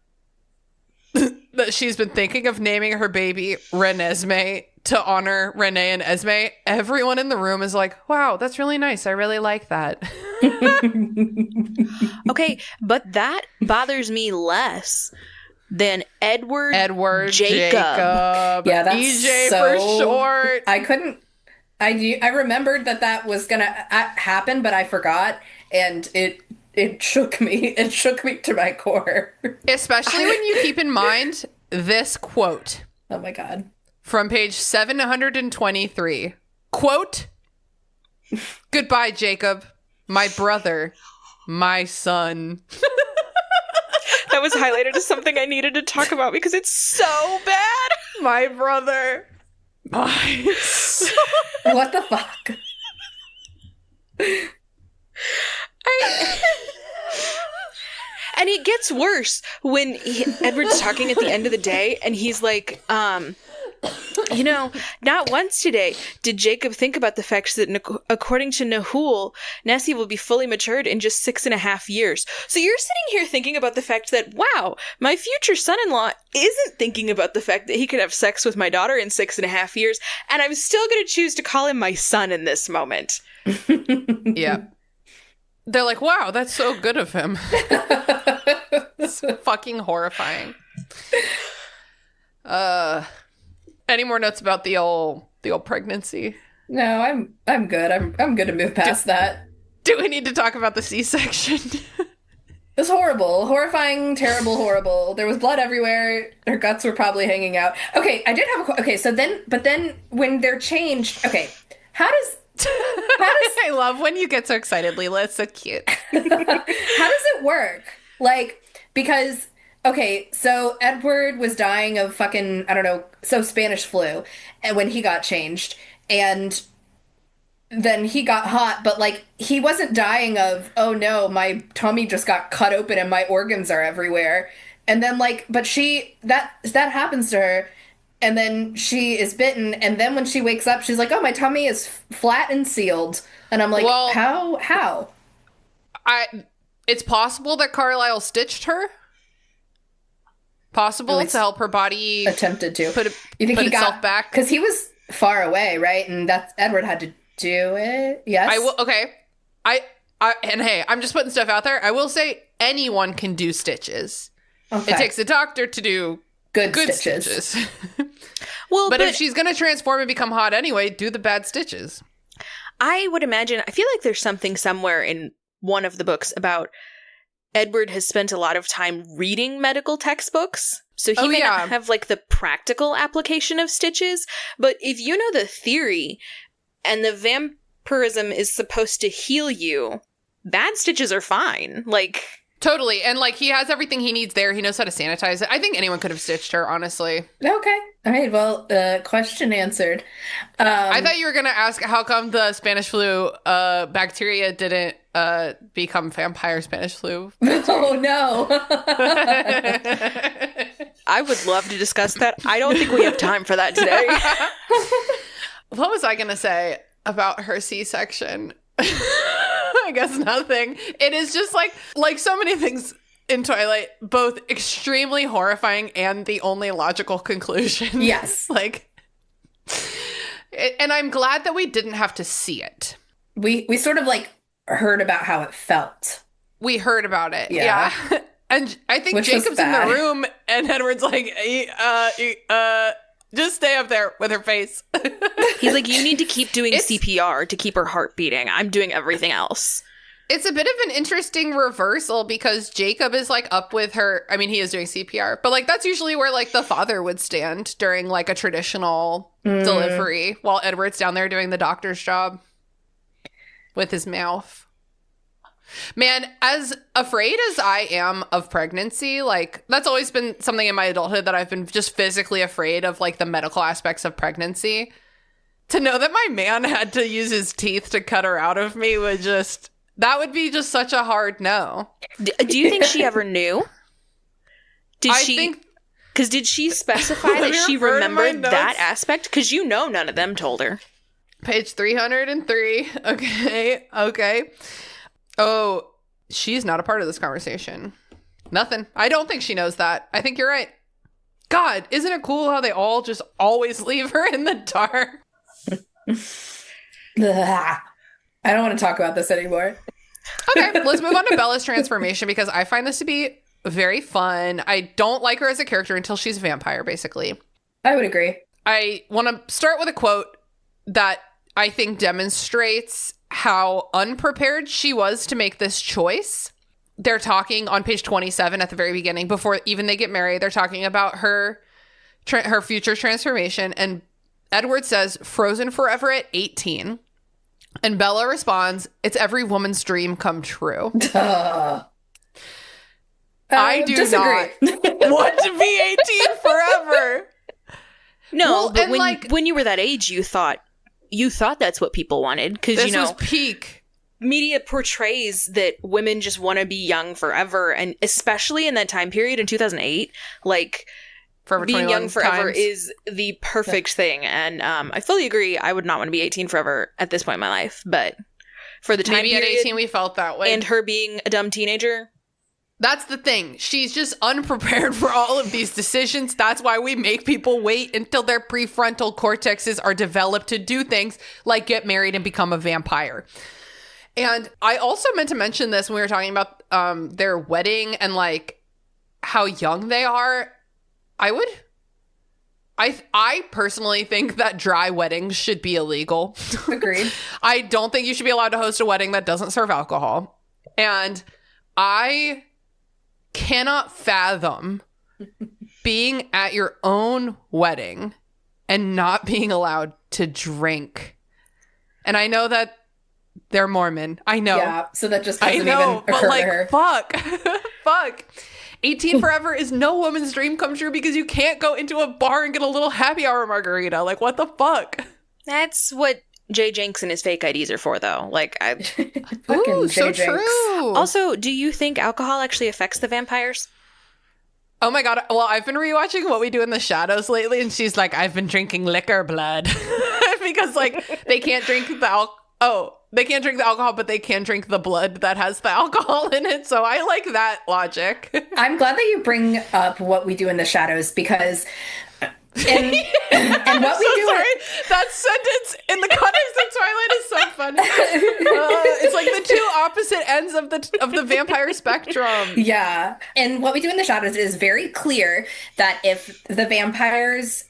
that she's been thinking of naming her baby Renesmee to honor Renee and Esme, everyone in the room is like, wow, that's really nice. I really like that. Okay, but that bothers me less than Edward Jacob. Yeah, that's EJ so for short. I remembered that was gonna happen, but I forgot, and it shook me. It shook me to my core. Especially when you keep in mind this quote. Oh my God. From page 723. Quote, "Goodbye, Jacob, my brother, my son." That was highlighted as something I needed to talk about because it's so bad. My brother, my son. What the fuck? And it gets worse when Edward's talking at the end of the day and he's like, not once today did Jacob think about the fact that according to Nahul, Nessie will be fully matured in just 6.5 years. So you're sitting here thinking about the fact that, wow, my future son-in-law isn't thinking about the fact that he could have sex with my daughter in 6.5 years, and I'm still going to choose to call him my son in this moment. Yeah. They're like, wow, that's so good of him. It's fucking horrifying. Any more notes about the old pregnancy? No, I'm good. I'm good to move past that. Do we need to talk about the C-section? It was horrible, horrifying, terrible, horrible. There was blood everywhere. Her guts were probably hanging out. Okay, I did have but then when they're changed, okay, how does I love when you get so excited, Leela. It's so cute. how does it work? Like, because, okay, so Edward was dying of fucking, I don't know, Spanish flu, and when he got changed, and then he got hot, but, like, he wasn't dying of, oh no, my tummy just got cut open and my organs are everywhere. And then, like, but that happens to her, and then she is bitten, and then when she wakes up, she's like, oh, my tummy is flat and sealed. And I'm like, well, how? It's possible that Carlisle stitched her. Possible to help her body attempted to put itself back. Because he was far away, right? And that's Edward had to do it. Yes. I will. Okay. And hey, I'm just putting stuff out there. I will say anyone can do stitches. Okay. It takes a doctor to do good stitches. Well, but if she's going to transform and become hot anyway, do the bad stitches. I would imagine, I feel like there's something somewhere in one of the books about Edward has spent a lot of time reading medical textbooks. So he may not have like the practical application of stitches, but if you know the theory and the vampirism is supposed to heal you, bad stitches are fine. Like, totally. And like he has everything he needs there. He knows how to sanitize it. I think anyone could have stitched her, honestly. Okay. All right. Well, question answered. I thought you were going to ask how come the Spanish flu bacteria didn't become vampire Spanish flu. Oh, no. I would love to discuss that. I don't think we have time for that today. What was I going to say about her C-section? I guess nothing. It is just like so many things in Twilight, both extremely horrifying and the only logical conclusion. Yes. And I'm glad that we didn't have to see it. We sort of like heard about how it felt. We heard about it. Yeah. And I think Jacob's in the room and Edward's like, just stay up there with her face. He's like, you need to keep doing CPR to keep her heart beating. I'm doing everything else. It's a bit of an interesting reversal because Jacob is like up with her. I mean, he is doing CPR, but like that's usually where like the father would stand during like a traditional delivery while Edward's down there doing the doctor's job with his mouth. Man, as afraid as I am of pregnancy, like that's always been something in my adulthood that I've been just physically afraid of, like the medical aspects of pregnancy. To know that my man had to use his teeth to cut her out of me would just... That would be just such a hard no. Do you think she ever knew? Because did she specify that she remembered that aspect? Because none of them told her. Page 303. Okay. Oh, she's not a part of this conversation. Nothing. I don't think she knows that. I think you're right. God, isn't it cool how they all just always leave her in the dark? Ugh. I don't want to talk about this anymore. Okay, let's move on to Bella's transformation because I find this to be very fun. I don't like her as a character until she's a vampire, basically. I would agree. I want to start with a quote that I think demonstrates how unprepared she was to make this choice. They're talking on page 27 at the very beginning, before even they get married. They're talking about her future transformation. And Edward says, frozen forever at 18. And Bella responds, it's every woman's dream come true. I do disagree. not want to be 18 forever. No, Well, but and, when you were that age, you thought that's what people wanted, because This was peak. media portrays that women just want to be young forever, and especially in that time period in 2008, like Forever being 21 young forever times. is the perfect thing. And I fully agree. I would not want to be 18 forever at this point in my life, but for the time Maybe at period 18 we felt that way. and her being a dumb teenager. That's the thing. She's just unprepared for all of these decisions. That's why we make people wait until their prefrontal cortexes are developed to do things like get married and become a vampire. And I also meant to mention this when we were talking about their wedding and like how young they are. I personally think that dry weddings should be illegal. Agreed. I don't think you should be allowed to host a wedding that doesn't serve alcohol. And I cannot fathom being at your own wedding and not being allowed to drink. And I know that they're Mormon. I know. Yeah, so that just I doesn't know, even but occur like, to her. fuck. Fuck. 18 forever is no woman's dream come true because you can't go into a bar and get a little happy hour margarita. Like, what the fuck? That's what Jay Jenks and his fake IDs are for, though. Like, Fucking Ooh, so Jay Jenks. true. also, do you think alcohol actually affects the vampires? Oh my God. Well, I've been rewatching What We Do in the Shadows lately, and she's like, I've been drinking liquor blood. Because, like, they can't drink the they can't drink the alcohol, but they can drink the blood that has the alcohol in it. So I like that logic. I'm glad that you bring up What We Do in the Shadows because and what we do Sorry, that sentence in the context of Twilight is so funny. It's like the two opposite ends of the vampire spectrum. Yeah. And What We Do in the Shadows is very clear that if the vampires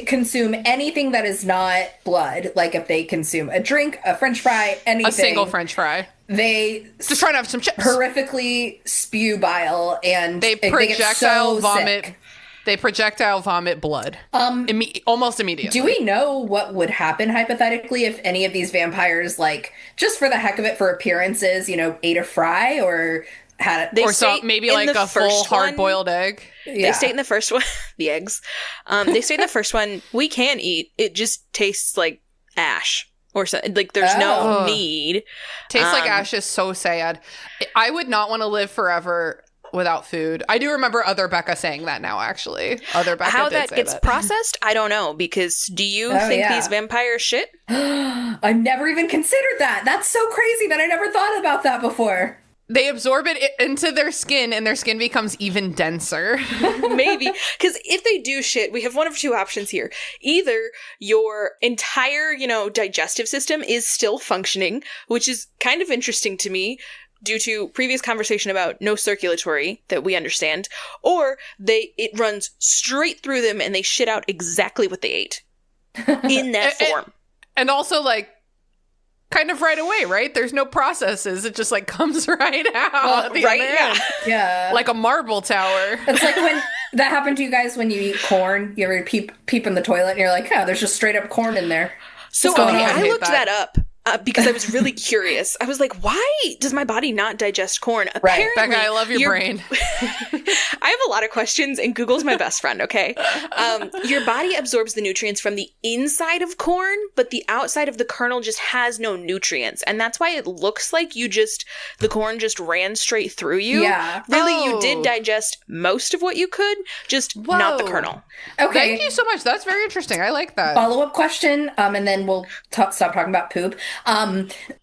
consume anything that is not blood, like if they consume a drink, a french fry, anything. A single french fry. They Just trying to have some chips. horrifically spew bile and They get projectile so vomit. sick. They projectile vomit blood. Almost immediately. Do we know what would happen hypothetically if any of these vampires, like, just for the heck of it, for appearances, ate a fry or had They Or say maybe in like the a full first one- hard-boiled egg. They state in the first one, the eggs. They say in the first one, we can eat. It just tastes like ash or so. Like there's no Oh. need. Tastes like ash is so sad. I would not want to live forever without food. I do remember other Bekah saying that now, actually. Other Bekah How did that say gets that. processed, I don't know. Because do you Oh, think yeah. these vampires shit? I never even considered that. That's so crazy that I never thought about that before. They absorb it into their skin, and their skin becomes even denser. Maybe. Because if they do shit, we have one of two options here. Either your entire, digestive system is still functioning, which is kind of interesting to me due to previous conversation about no circulatory that we understand, or it runs straight through them and they shit out exactly what they ate in that form. And also, like, kind of right away, right? There's no processes. It just, like, comes right out at the right? other Yeah. end. Yeah. Like a marble tower. It's like when that happened to you guys when you eat corn. You ever peep in the toilet and you're like, oh, there's just straight up corn in there. So Oh, okay, I I hate looked that. that up because I was really curious. I was like, why does my body not digest corn? Right. Bekah, I love your brain. I have a lot of questions, and Google's my best friend, okay? Your body absorbs the nutrients from the inside of corn, but the outside of the kernel just has no nutrients. And that's why it looks like the corn just ran straight through you. Yeah. Really, Oh. you did digest most of what you could, just not the Whoa. kernel. Okay. Thank you so much. That's very interesting. I like that. Follow-up question, and then we'll stop talking about poop.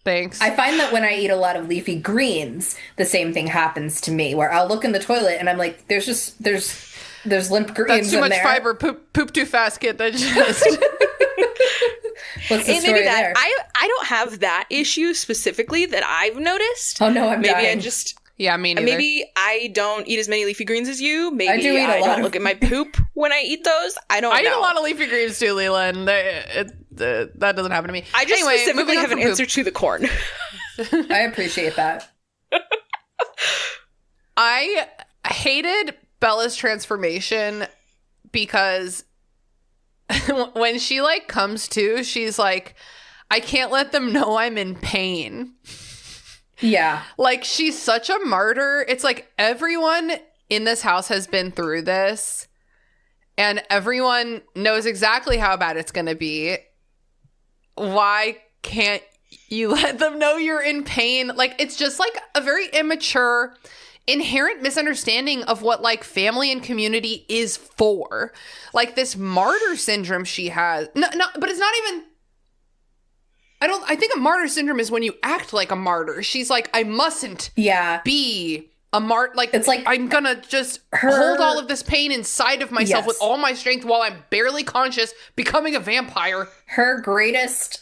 Thanks. I find that when I eat a lot of leafy greens, the same thing happens to me, where I'll look in the toilet and I'm like, there's there's limp greens That's too in much there. fiber. Poop too fast, get digest. What's the And story maybe that there? I don't have that issue specifically that I've noticed. Oh no, I'm Maybe dying. I just Yeah, me neither. maybe I don't eat as many leafy greens as you. Maybe I do eat a lot don't of- look at my poop when I eat those. I don't know. I eat a lot of leafy greens too, Leland. That doesn't happen to me. I just Anyway, specifically moving on have an from poop. answer to the corn. I appreciate that. I hated Bella's transformation because when she like comes to, she's like, I can't let them know I'm in pain. Yeah. Like, she's such a martyr. It's like everyone in this house has been through this, and everyone knows exactly how bad it's going to be. Why can't you let them know you're in pain? Like, it's just like a very immature, inherent misunderstanding of what like family and community is for. Like, this martyr syndrome she has. No, but it's not even. I think a martyr syndrome is when you act like a martyr. She's like, I mustn't Yeah. be a martyr. Like, It's like I'm gonna just her- hold all of this pain inside of myself Yes. with all my strength while I'm barely conscious, becoming a vampire. Her greatest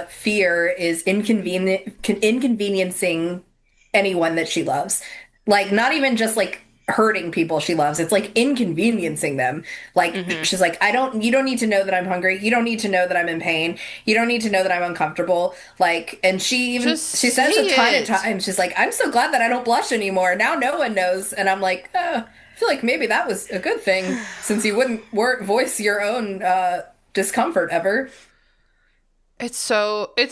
fear is inconveniencing anyone that she loves. Like, not even just like hurting people she loves. It's like inconveniencing them. Like, she's like, you don't need to know that I'm hungry. You don't need to know that I'm in pain. You don't need to know that I'm uncomfortable. Like, and she Just says a say ton it. of times, she's like, I'm so glad that I don't blush anymore. Now no one knows. And I'm like, I feel like maybe that was a good thing since you wouldn't voice your own discomfort ever. It's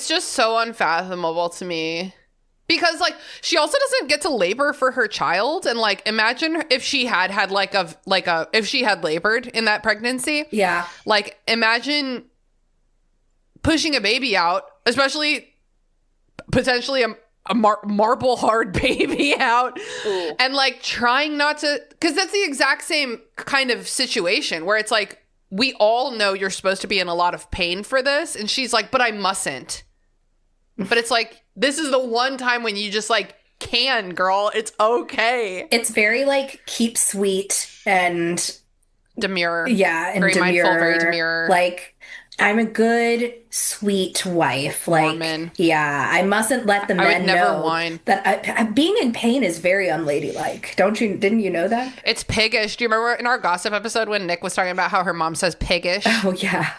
just so unfathomable to me. Because, like, she also doesn't get to labor for her child. And, like, imagine if she had if she had labored in that pregnancy. Yeah. Like, imagine pushing a baby out, especially potentially a marble hard baby out. Ooh. And, like, trying not to, because that's the exact same kind of situation where it's like, we all know you're supposed to be in a lot of pain for this. And she's like, but I mustn't. But it's like, this is the one time when you just like can, girl. It's okay. It's very like keep sweet and Demure. yeah, and Very demure. mindful, very demure. Like, I'm a good, sweet wife. Like, Mormon. yeah, I mustn't let the I would men never know whine. that being in pain is very unladylike. Didn't you know that? It's piggish. Do you remember in our gossip episode when Nick was talking about how her mom says piggish? Oh yeah,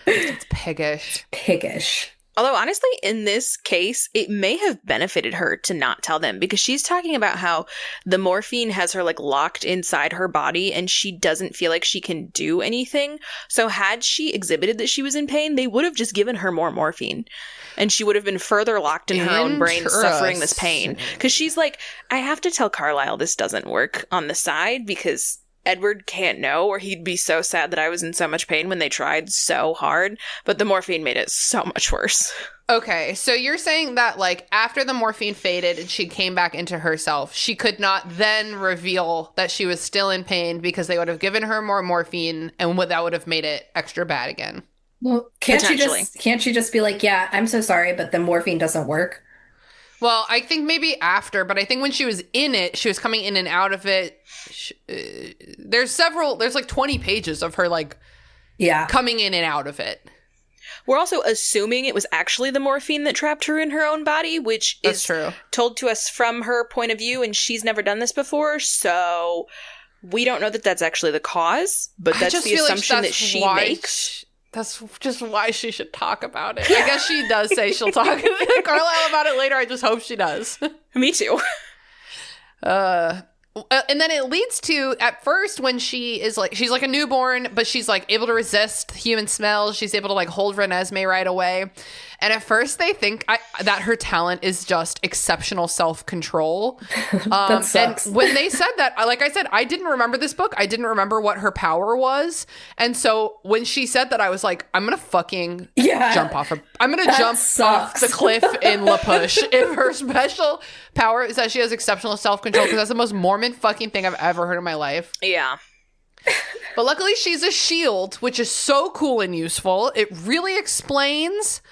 It's piggish. piggish. Although, honestly, in this case, it may have benefited her to not tell them because she's talking about how the morphine has her like locked inside her body and she doesn't feel like she can do anything. So had she exhibited that she was in pain, they would have just given her more morphine and she would have been further locked in her own brain suffering this pain. Because she's like, I have to tell Carlisle this doesn't work on the side because Edward can't know, or he'd be so sad that I was in so much pain when they tried so hard. But the morphine made it so much worse. Okay, so you're saying that like after the morphine faded and she came back into herself, she could not then reveal that she was still in pain because they would have given her more morphine and that would have made it extra bad again. Well, can't Potentially. she just be like, yeah, I'm so sorry, but the morphine doesn't work? Well, I think maybe after, but I think when she was in it, she was coming in and out of it. There's like 20 pages of her like Yeah. coming in and out of it. We're also assuming it was actually the morphine that trapped her in her own body, which That's is true. told to us from her point of view, and she's never done this before, so we don't know that that's actually the cause, but I that's just the feel like assumption that that's she why makes. That's just why she should talk about it. I guess she does say she'll talk to Carlisle about it later. I just hope she does. Me too. And then it leads to, at first, when she's like a newborn, but she's like able to resist human smells. She's able to like hold Renesmee right away. And at first they think that her talent is just exceptional self-control. That sucks. And when they said that, like I said, I didn't remember this book. I didn't remember what her power was. And so when she said that, I was like, I'm going to fucking jump off I'm going to That jump off sucks. the cliff in La Push. If her special power is that she has exceptional self-control, because that's the most Mormon fucking thing I've ever heard in my life. Yeah. But luckily she's a shield, which is so cool and useful. It really explains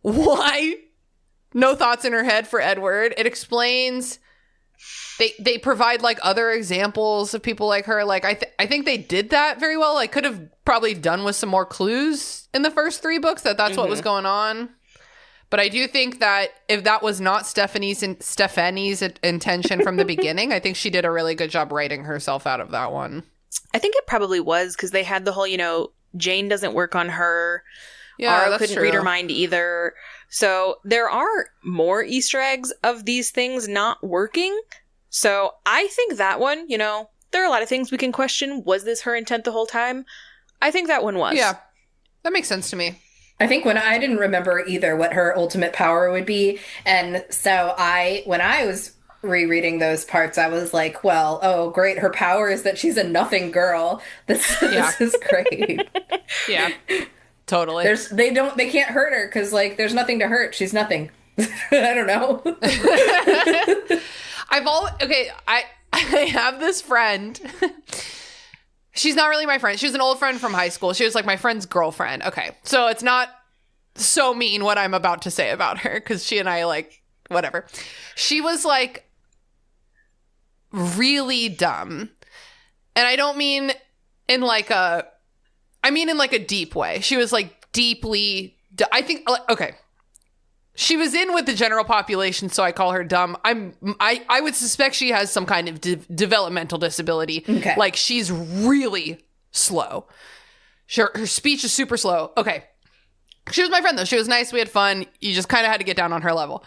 why no thoughts in her head for Edward. It explains they provide like other examples of people like her. Like I think they did that very well. I could have probably done with some more clues in the first 3 books that's what was going on. But I do think that if that was not Stephenie's intention from the beginning, I think she did a really good job writing herself out of that one. I think it probably was because they had the whole, Jane doesn't work on her. Yeah, Ara couldn't read her mind either. So there are more Easter eggs of these things not working. So I think that one, there are a lot of things we can question. Was this her intent the whole time? I think that one was. Yeah, that makes sense to me. I think when I didn't remember either what her ultimate power would be. And so when I was rereading those parts, I was like, well, oh, great. Her power is that she's a nothing girl. This is great. Yeah, totally. They can't hurt her because like there's nothing to hurt. She's nothing. I don't know. I have this friend. She's not really my friend. She was an old friend from high school. She was like my friend's girlfriend. Okay. So it's not so mean what I'm about to say about her because she and I like, whatever. She was like really dumb. And I don't mean in like a deep way. She was like deeply, okay. She was in with the general population, so I call her dumb. I would suspect she has some kind of developmental disability. Okay. Like, she's really slow. Her speech is super slow. Okay. She was my friend, though. She was nice. We had fun. You just kind of had to get down on her level.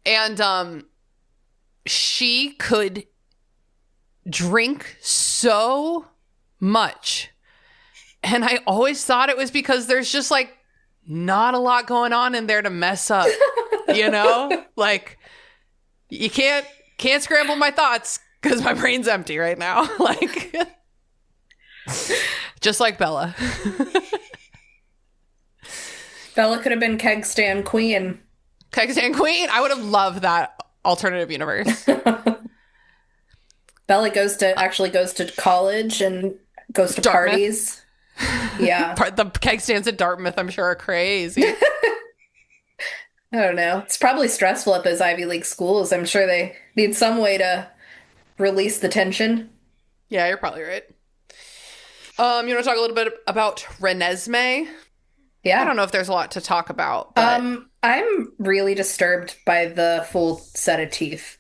And she could drink so much. And I always thought it was because there's just, like, not a lot going on in there to mess up, like you can't scramble my thoughts because my brain's empty right now. Like, just like Bella. Bella could have been Keg Stand Queen. Keg Stand Queen. I would have loved that alternative universe. Bella actually goes to college and goes to Dartmouth. Parties. Yeah. The keg stands at Dartmouth, I'm sure, are crazy. I don't know. It's probably stressful at those Ivy League schools. I'm sure they need some way to release the tension. Yeah, you're probably right. You want to talk a little bit about Renesmee? Yeah. I don't know if there's a lot to talk about. But... I'm really disturbed by the full set of teeth.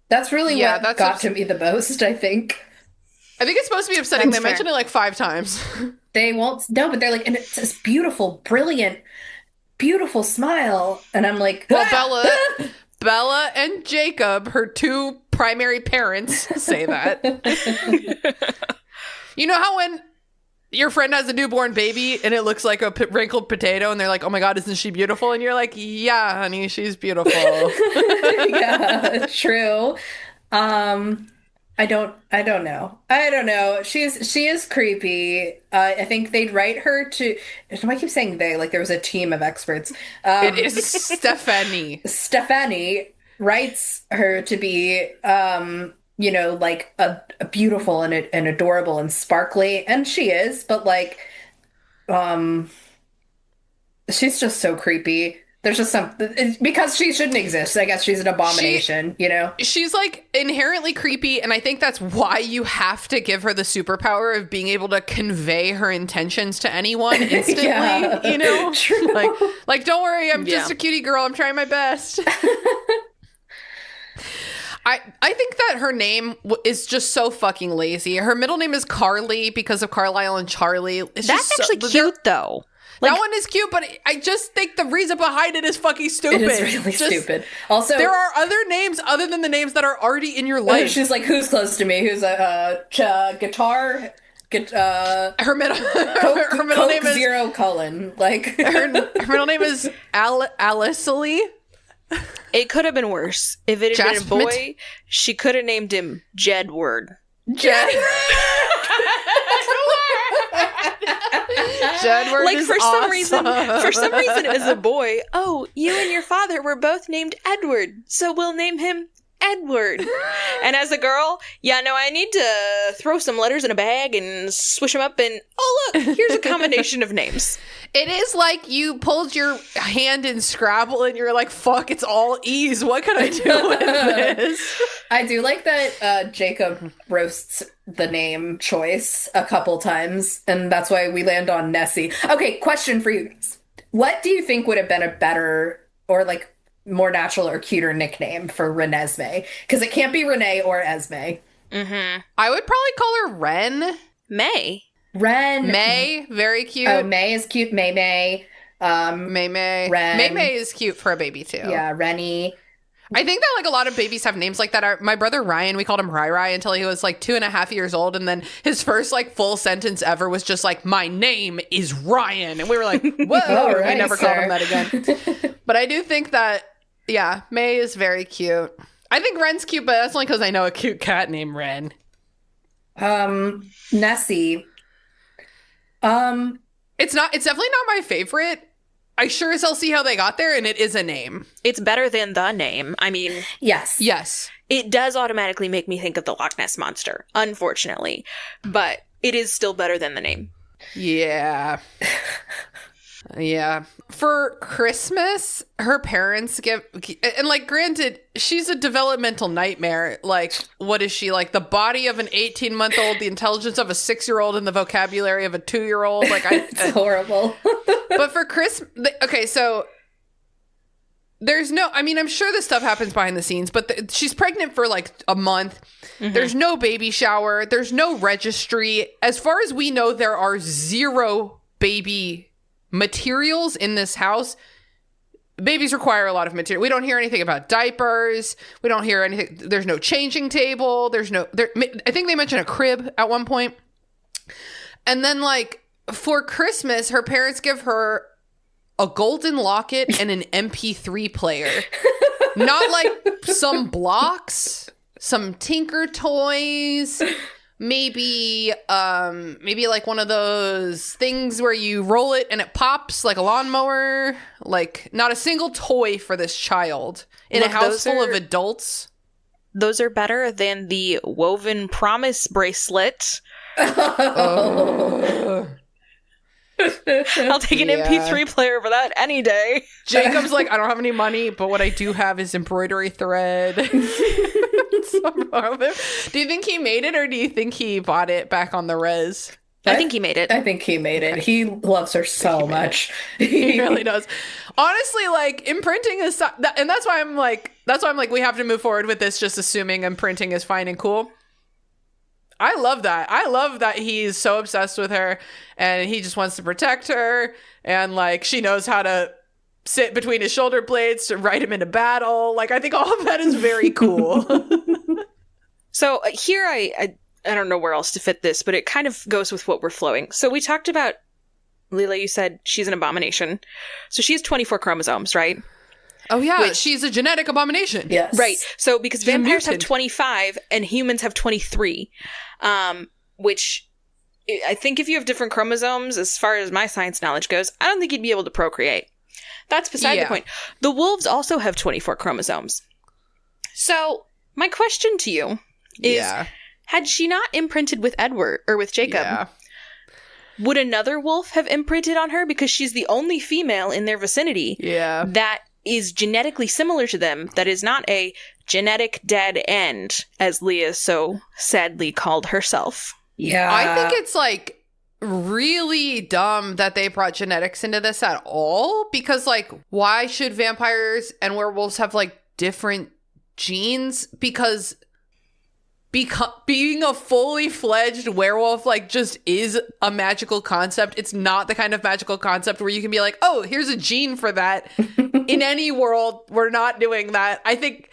That's really what got to me the most, I think. I think it's supposed to be upsetting. That's they fair. mentioned it like 5 times. They won't. No, but they're like, and it's this beautiful, brilliant, beautiful smile. And I'm like, well, Bella and Jacob, her 2 primary parents, say that. You know how when your friend has a newborn baby and it looks like a wrinkled potato and they're like, oh my God, isn't she beautiful? And you're like, yeah, honey, she's beautiful. Yeah, true. I don't know. She is creepy. I think they'd write her to. I keep saying they, like there was a team of experts. It is Stephenie. Stephenie writes her to be, like a beautiful and adorable and sparkly, and she is. But like, she's just so creepy. There's just because she shouldn't exist. I guess she's an abomination, She's like inherently creepy, and I think that's why you have to give her the superpower of being able to convey her intentions to anyone instantly, yeah, True. Like don't worry, I'm just a cutie girl. I'm trying my best. I think that her name is just so fucking lazy. Her middle name is Carly because of Carlisle and Charlie. That's actually cute, though. That one is cute, but I just think the reason behind it is fucking stupid. It is really stupid. Also, there are other names other than the names that are already in your life. She's like, who's close to me? Who's a guitar? Her middle name is Zero Cullen. Like her middle name is Alicely. It could have been worse. If it had been a boy, she could have named him Jedward. Jedward Like is for awesome. some reason as a boy, oh, you and your father were both named Edward, so we'll name him Edward. And as a girl, I need to throw some letters in a bag and swish them up and, oh, look, here's a combination of names. It is like you pulled your hand in Scrabble and you're like, fuck, it's all E's. What can I do with this? I do like that Jacob roasts the name choice a couple times, and that's why we land on Nessie. Okay, question for you guys. What do you think would have been a better or like more natural or cuter nickname for Renesmee? Because it can't be Renee or Esme. Mm-hmm. I would probably call her Ren. May. Ren. May, very cute. Oh, May is cute. May. May. Ren. May is cute for a baby too. Yeah, Rennie. I think that like a lot of babies have names like that. My brother Ryan, we called him Rai until he was like 2.5 years old, and then his first like full sentence ever was just like, "My name is Ryan," and we were like, "Whoa!" All right, we never sir. called him that again. But I do think that, yeah, May is very cute. I think Ren's cute, but that's only because I know a cute cat named Ren. Nessie. It's definitely not my favorite. I sure as hell see how they got there, and it is a name. It's better than the name. I mean, Yes. it does automatically make me think of the Loch Ness Monster, unfortunately. But it is still better than the name. Yeah. Yeah. For Christmas, her parents give, and like, granted, she's a developmental nightmare. Like, what is she? Like, the body of an 18-month-old, the intelligence of a 6-year-old, and the vocabulary of a 2-year-old. Like, It's horrible. But for Christmas, okay, so there's no, I mean, I'm sure this stuff happens behind the scenes, but she's pregnant for like a month. Mm-hmm. There's no baby shower. There's no registry. As far as we know, there are 0 baby materials in this house. Babies require a lot of material. We don't hear anything about diapers. We don't hear anything. There's no changing table. I think they mentioned a crib at one point. And then like for Christmas, her parents give her a golden locket and an MP3 player. Not like some blocks, some Tinker toys, maybe like one of those things where you roll it and it pops like a lawnmower. Like, not a single toy for this child in a house full of adults. Those are better than the woven promise bracelet. Oh. I'll take an MP3 player for that any day. Jacob's like, I don't have any money, but what I do have is embroidery thread. So wrong with him. Do you think he made it, or do you think he bought it back on the res? I think he made it. I think he made it. He loves her so much. He really does. Honestly, like, imprinting is, and that's why I'm like, we have to move forward with this, just assuming imprinting is fine and cool. I love that. I love that he's so obsessed with her and he just wants to protect her. And like, she knows how to sit between his shoulder blades to ride him into battle. Like, I think all of that is very cool. So here I don't know where else to fit this, but it kind of goes with what we're flowing. So we talked about, Leela, you said she's an abomination. So she has 24 chromosomes, right? Oh, yeah. She's a genetic abomination. Yes. Right. So because She's vampires have mutant. 25 and humans have 23, which I think if you have different chromosomes, as far as my science knowledge goes, I don't think you'd be able to procreate. That's beside the point. The wolves also have 24 chromosomes. So my question to you is, had she not imprinted with Edward or with Jacob, would another wolf have imprinted on her? Because she's the only female in their vicinity that is genetically similar to them, that is not a genetic dead end, as Leah so sadly called herself. Yeah. I think it's like really dumb that they brought genetics into this at all, because like, why should vampires and werewolves have like different genes? Because being a fully fledged werewolf like just is a magical concept. It's not the kind of magical concept where you can be like, oh, here's a gene for that. In any world, we're not doing that. I think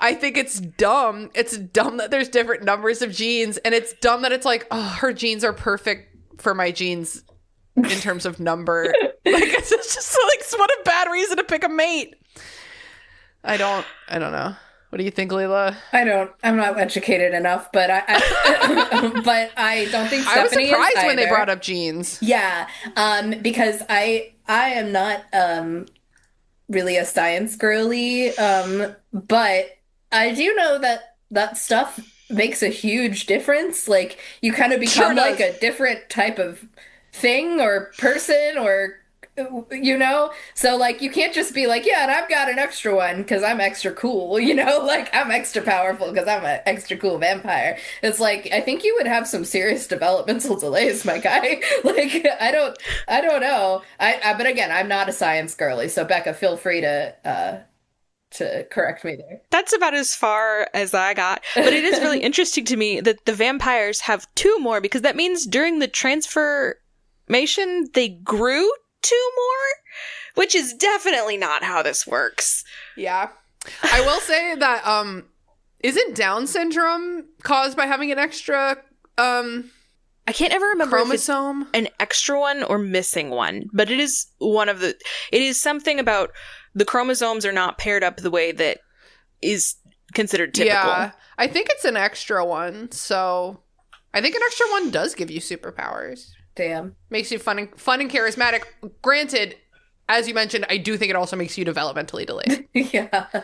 it's dumb. It's dumb that there's different numbers of genes, and it's dumb that it's like, oh, her genes are perfect for my genes in terms of number. Like, it's just like, what a bad reason to pick a mate. I don't know. What do you think, Leela? I'm not educated enough, but but I don't think Stephenie I was surprised is when they either. brought up genes. Yeah, because I am not really a science girly, but I do know that that stuff makes a huge difference. Like you kind of Sure become like does. a different type of thing or person or you know? So like you can't just be like, yeah, and I've got an extra one because I'm extra cool, you know? Like I'm extra powerful because I'm an extra cool vampire. It's like I think you would have some serious developmental delays, my guy. Like I don't know. But again, I'm not a science girly, so Becca, feel free to correct me there. That's about as far as I got. But it is really interesting to me that the vampires have two more, because that means during the transformation, they grew two more, which is definitely not how this works. Yeah. I will say that isn't Down syndrome caused by having an extra I can't ever remember if it's chromosome? an extra one or missing one, but it is one of the. It is something about the chromosomes are not paired up the way that is considered typical. Yeah. I think it's an extra one. So I think an extra one does give you superpowers. Damn. Makes you fun and charismatic. Granted, as you mentioned, I do think it also makes you developmentally delayed. Yeah.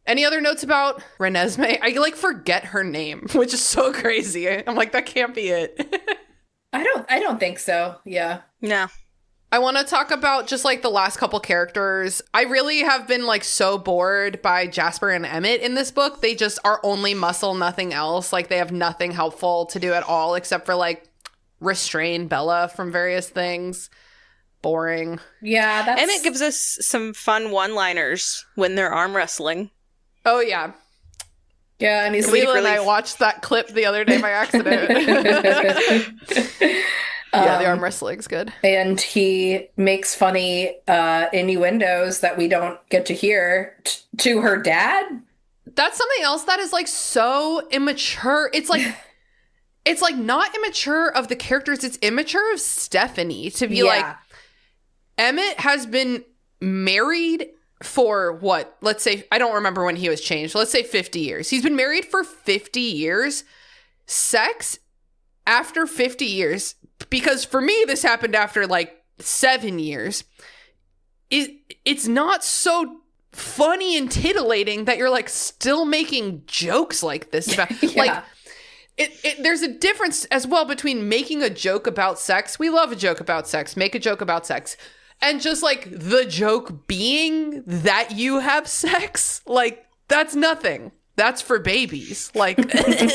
Any other notes about Renesmee? I like forget her name, which is so crazy. I'm like, that can't be it. I don't think so. Yeah. No. I want to talk about just like the last couple characters. I really have been like so bored by Jasper and Emmett in this book. They just are only muscle, nothing else. Like they have nothing helpful to do at all except for like restrain Bella from various things. Boring. Yeah, that's Emmett gives us some fun one-liners when they're arm wrestling. Oh, yeah. Yeah, and he's Leela and I watched that clip the other day by accident. Yeah, the arm wrestling's good. And he makes funny innuendos that we don't get to hear to her dad. That's something else that is like so immature. It's like not immature of the characters. It's immature of Stephenie to be like, Emmett has been married for what? Let's say, I don't remember when he was changed. Let's say 50 years. He's been married for 50 years. Sex after 50 years, because for me, this happened after like 7 years. It's not so funny and titillating that you're like still making jokes like this about like there's a difference as well between making a joke about sex. We love a joke about sex. Make a joke about sex. And just like the joke being that you have sex, like that's nothing. That's for babies. Like,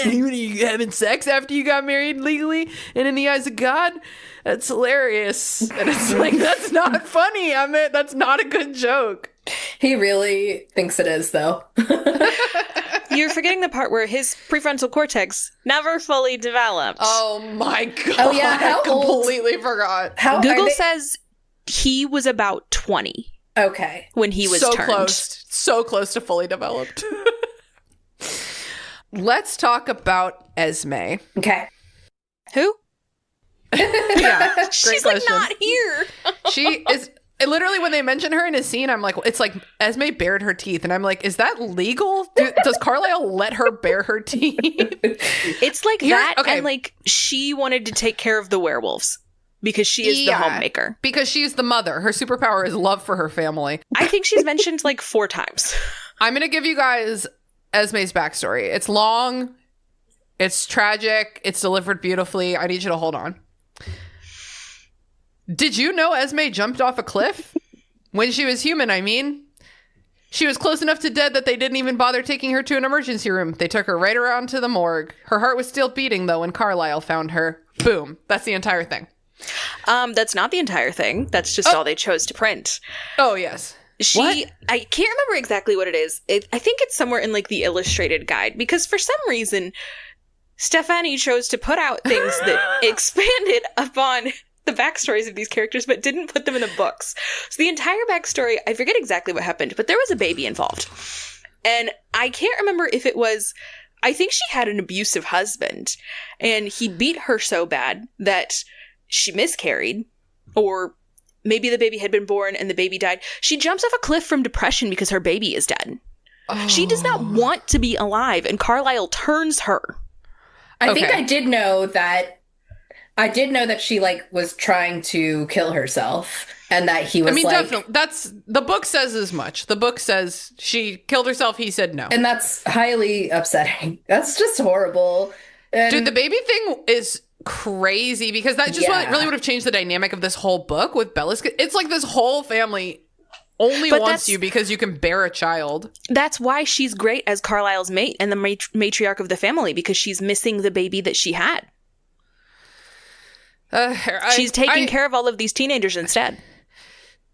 you having sex after you got married legally and in the eyes of God? That's hilarious. And it's like, that's not funny. I mean, that's not a good joke. He really thinks it is, though. You're forgetting the part where his prefrontal cortex never fully developed. Oh my God. Oh, yeah. How I completely forgot. Google says he was about 20. Okay. When he was so turned. So close to fully developed. Let's talk about Esme. Okay. Who? Yeah, great She's question. like not here. She is literally, when they mention her in a scene, I'm like, it's like Esme bared her teeth, and I'm like, is that legal? Does Carlisle let her bare her teeth? It's like that, okay. And like she wanted to take care of the werewolves because she is the homemaker. Because she's the mother. Her superpower is love for her family. I think she's mentioned like 4 times. I'm gonna give you guys Esme's backstory. It's long, it's tragic, it's delivered beautifully. I need you to hold on. Did you know Esme jumped off a cliff? When she was human, I mean. She was close enough to dead that they didn't even bother taking her to an emergency room. They took her right around to the morgue. Her heart was still beating, though, when Carlisle found her. Boom. That's the entire thing. That's not the entire thing. That's just all they chose to print. Oh, yes. I can't remember exactly what it is. I think it's somewhere in like the illustrated guide, because for some reason, Stephenie chose to put out things that expanded upon the backstories of these characters, but didn't put them in the books. So the entire backstory, I forget exactly what happened, but there was a baby involved. And I can't remember if it was, I think she had an abusive husband, and he beat her so bad that she miscarried, or maybe the baby had been born and the baby died. She jumps off a cliff from depression because her baby is dead. Oh. She does not want to be alive, and Carlisle turns her. I think I did know that she like was trying to kill herself, and that he was definitely. That's the book says as much. The book says she killed herself. He said no. And that's highly upsetting. That's just horrible. And Dude, the baby thing is crazy because that just really would have changed the dynamic of this whole book with Bella's. It's like this whole family only wants you because you can bear a child. That's why she's great as Carlisle's mate and the matriarch of the family, because she's missing the baby that she had. She's taking care of all of these teenagers instead.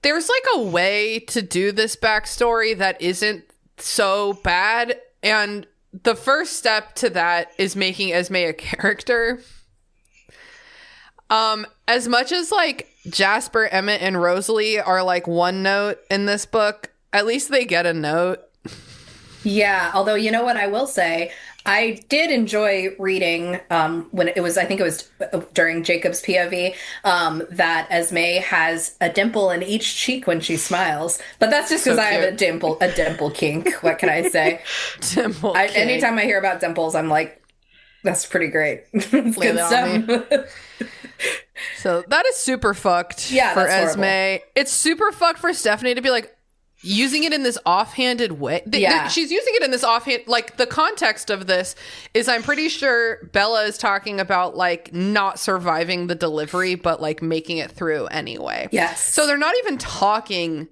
There's like a way to do this backstory that isn't so bad. And the first step to that is making Esme a character. As much as like Jasper, Emmett, and Rosalie are like one note in this book, at least they get a note. Yeah, although you know what I will say, I did enjoy reading when it was, I think it was during Jacob's POV, that Esme has a dimple in each cheek when she smiles. But that's just because I have a dimple kink. What can I say? Dimple kink. Anytime I hear about dimples, I'm like, that's pretty great. It's good stuff. So that is super fucked for Esme. Horrible. It's super fucked for Stephenie to be like, using it in this offhanded way. She's using it in this offhand, like the context of this is I'm pretty sure Bella is talking about like not surviving the delivery, but like making it through anyway. Yes. So they're not even talking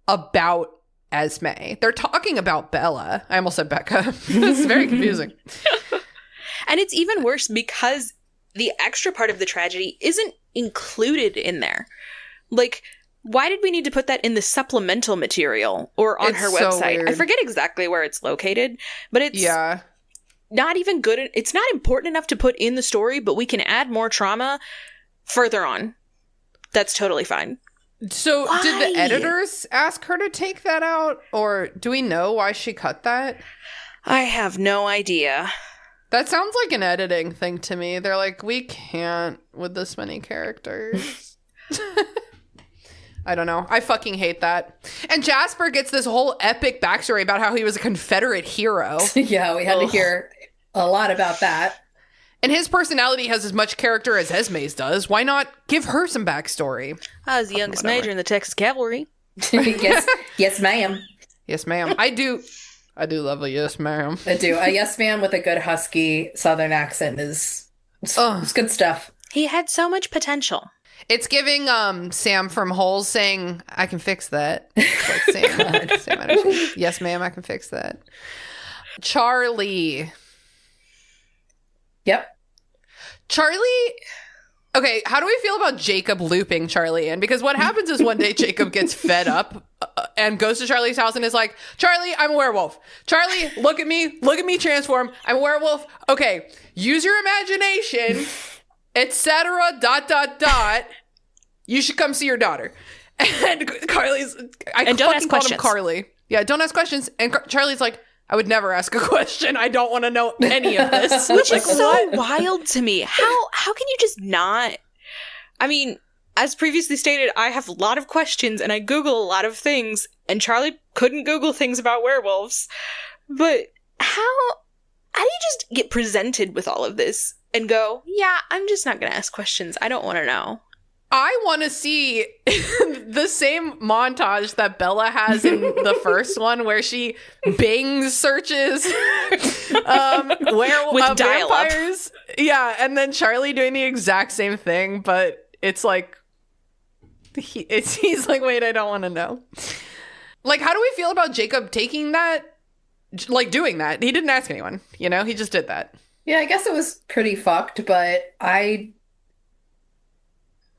about Esme. They're talking about Bella. I almost said Bekah. It's very confusing. And it's even worse because the extra part of the tragedy isn't included in there. Like, why did we need to put that in the supplemental material or on her website? Weird. I forget exactly where it's located, but it's not even good. It's not important enough to put in the story, but we can add more trauma further on. That's totally fine. So did the editors ask her to take that out? Or do we know why she cut that? I have no idea. That sounds like an editing thing to me. They're like, we can't with this many characters. I don't know. I fucking hate that. And Jasper gets this whole epic backstory about how he was a Confederate hero. Yeah, we had to hear a lot about that. And his personality has as much character as Esme's does. Why not give her some backstory? I was the youngest major in the Texas Cavalry. Yes, ma'am. Yes, ma'am. I do love a yes, ma'am. I do. A yes man with a good husky Southern accent is it's good stuff. He had so much potential. It's giving Sam from Holes saying, I can fix that. Like same energy. Yes, ma'am, I can fix that. Charlie. Yep. Charlie. Okay, how do we feel about Jacob looping Charlie in? Because what happens is one day Jacob gets fed up and goes to Charlie's house and is like, Charlie, I'm a werewolf. Charlie, look at me transform. I'm a werewolf. Okay, use your imagination, etc. ... You should come see your daughter. And Carly's, and don't ask questions. Carly. Yeah, don't ask questions. And Charlie's like, I would never ask a question. I don't want to know any of this. Which is so wild to me. How can you just not? I mean, as previously stated, I have a lot of questions and I Google a lot of things, and Charlie couldn't Google things about werewolves. But how do you just get presented with all of this and go, yeah, I'm just not going to ask questions. I don't want to know. I want to see the same montage that Bella has in the first one where she Bing searches with vampires. Yeah, and then Charlie doing the exact same thing, but it's like he's like, wait, I don't want to know. Like, how do we feel about Jacob taking that, like doing that? He didn't ask anyone, you know? He just did that. Yeah, I guess it was pretty fucked, but I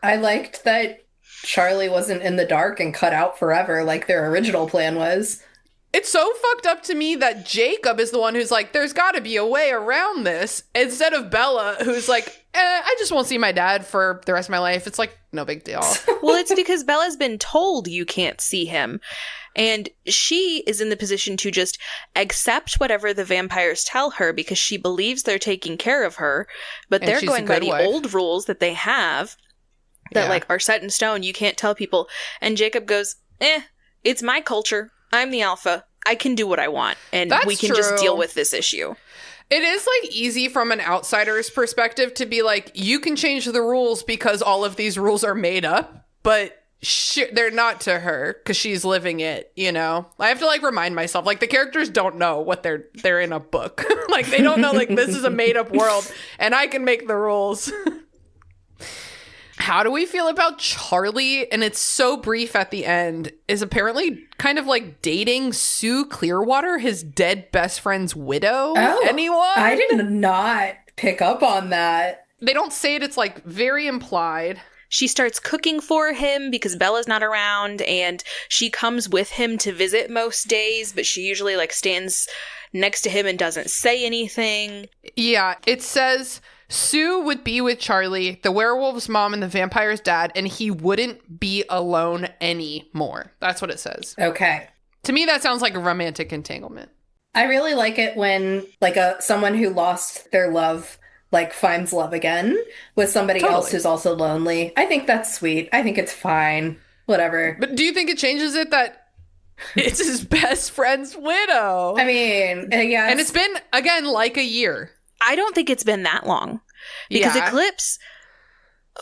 liked that Charlie wasn't in the dark and cut out forever like their original plan was. It's so fucked up to me that Jacob is the one who's like, there's got to be a way around this, instead of Bella, who's like, I just won't see my dad for the rest of my life. It's like, no big deal. Well, it's because Bella's been told you can't see him. And she is in the position to just accept whatever the vampires tell her because she believes they're taking care of her, but they're going by the old rules that they have. That, like, are set in stone. You can't tell people. And Jacob goes, it's my culture. I'm the alpha. I can do what I want. And we can just deal with this issue. It is, like, easy from an outsider's perspective to be like, you can change the rules because all of these rules are made up. But they're not to her because she's living it, you know? I have to like remind myself, like the characters don't know what they're in a book. Like they don't know like this is a made up world and I can make the rules. How do we feel about Charlie? And it's so brief at the end, is apparently kind of like dating Sue Clearwater, his dead best friend's widow. Oh, anyone? I did not pick up on that. They don't say it, it's like very implied. She starts cooking for him because Bella's not around, and she comes with him to visit most days, but she usually like stands next to him and doesn't say anything. Yeah, it says Sue would be with Charlie, the werewolf's mom, and the vampire's dad, and he wouldn't be alone anymore. That's what it says. Okay. To me, that sounds like a romantic entanglement. I really like it when like someone who lost their love like finds love again with somebody else who's also lonely. I think that's sweet. I think it's fine. Whatever. But do you think it changes it that it's his best friend's widow? I mean, yeah. And it's been, again, like a year. I don't think it's been that long. Because Yeah. Eclipse...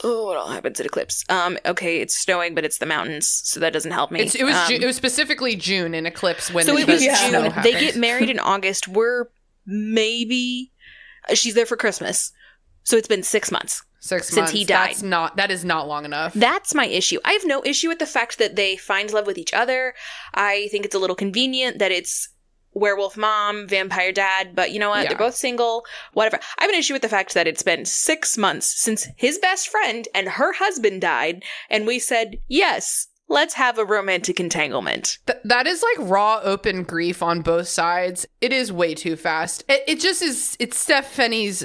Oh, what all happens at Eclipse? Okay, it's snowing, but it's the mountains, so that doesn't help me. It was specifically June in Eclipse when so it was the June. snow They happened. get married in August. We're maybe... She's there for Christmas. So it's been 6 months. 6 since months. he died. That is not long enough. That's my issue. I have no issue with the fact that they find love with each other. I think it's a little convenient that it's werewolf mom, vampire dad, but you know what? Yeah. They're both single, whatever. I have an issue with the fact that it's been 6 months since his best friend and her husband died, and we said, yes, let's have a romantic entanglement. That is like raw, open grief on both sides. It is way too fast. It just is. It's Stephenie's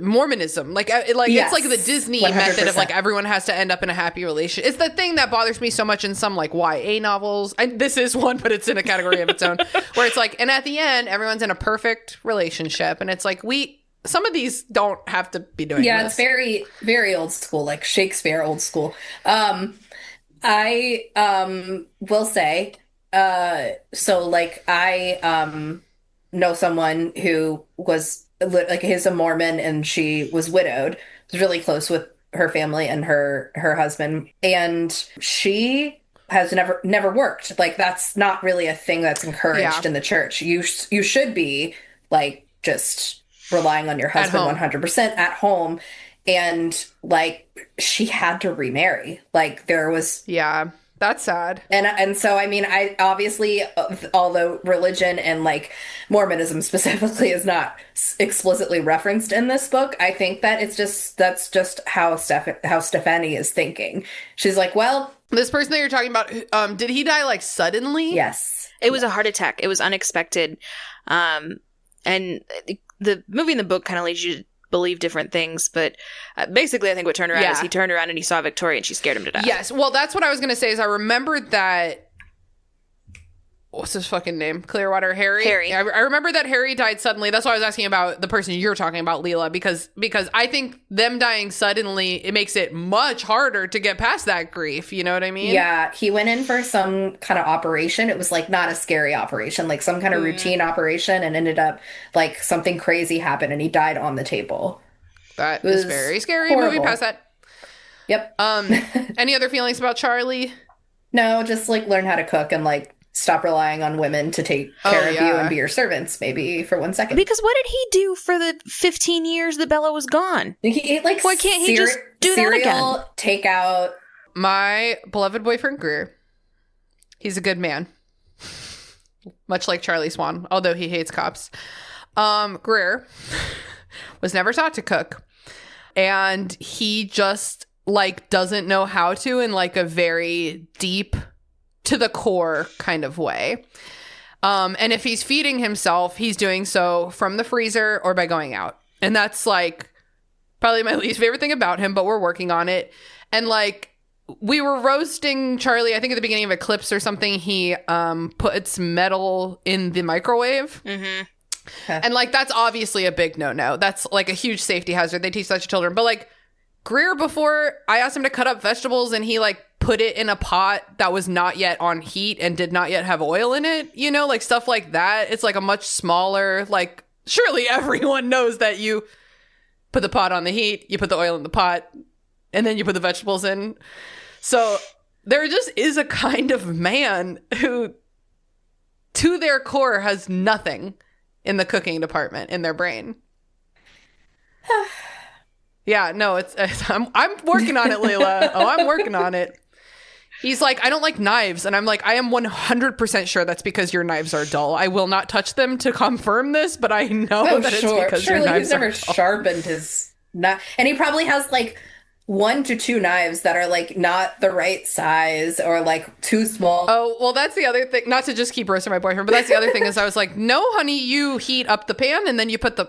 Mormonism. Yes, it's like the Disney 100%. method of like everyone has to end up in a happy relationship. It's the thing that bothers me so much in some like YA novels. And this is one, but it's in a category of its own, where it's like, and at the end, everyone's in a perfect relationship, and it's like some of these don't have to be doing Yeah, this. it's very, very old school, like Shakespeare old school. I will say, so like I know someone who was like he's a Mormon and she was widowed, was really close with her family and her husband, and she has never worked. Like that's not really a thing that's encouraged in the church. You should be like just relying on your husband 100% at home. And like she had to remarry. Like there was that's sad. and so I mean I obviously although religion and like Mormonism specifically is not explicitly referenced in this book, I think that that's just how Stephenie is thinking. She's like, well, This person that you're talking about, did he die like suddenly? yes. It was a heart attack. It was unexpected. And the movie and the book kind of leads you to believe different things, but basically I think what turned around is he turned around and he saw Victoria and she scared him to death. Yes. Well, that's what I was going to say is I remembered that. What's his fucking name? Clearwater Harry? Harry. I remember that Harry died suddenly. That's why I was asking about the person you're talking about, Leela, because I think them dying suddenly, it makes it much harder to get past that grief. You know what I mean? Yeah, he went in for some kind of operation. It was like not a scary operation, like some kind of routine operation, and ended up like something crazy happened and he died on the table. That was is very scary. horrible. Moving past that. Yep. Any other feelings about Charlie? No, just like learn how to cook and like stop relying on women to take care of you and be your servants, maybe for 1 second. Because what did he do for the 15 years that Bella was gone? He ate like Why can't he just do that again? cereal, takeout. My beloved boyfriend Greer. He's a good man. Much like Charlie Swan, although he hates cops. Greer was never taught to cook. And he just like doesn't know how to in like a very deep to the core kind of way. And if he's feeding himself, he's doing so from the freezer or by going out. And that's like probably my least favorite thing about him, but we're working on it. And like we were roasting Charlie, I think at the beginning of Eclipse or something, he puts metal in the microwave. Mm-hmm. And like that's obviously a big no-no. That's like a huge safety hazard. They teach that to children. But like Greer, before I asked him to cut up vegetables and he like put it in a pot that was not yet on heat and did not yet have oil in it, you know, like stuff like that. It's like a much smaller, like surely everyone knows that you put the pot on the heat, you put the oil in the pot, and then you put the vegetables in. So there just is a kind of man who, to their core, has nothing in the cooking department in their brain. Yeah, no, I'm working on it, Layla. Oh, I'm working on it. He's like, I don't like knives. And I'm like, I am 100% sure that's because your knives are dull. I will not touch them to confirm this, but I know that it's because your knives he's never are dull. sharpened his knife. And he probably has like 1 to 2 knives that are like not the right size or like too small. Oh, well, that's the other thing. Not to just keep roasting my boyfriend, but that's the other thing is I was like, no, honey, you heat up the pan and then you put the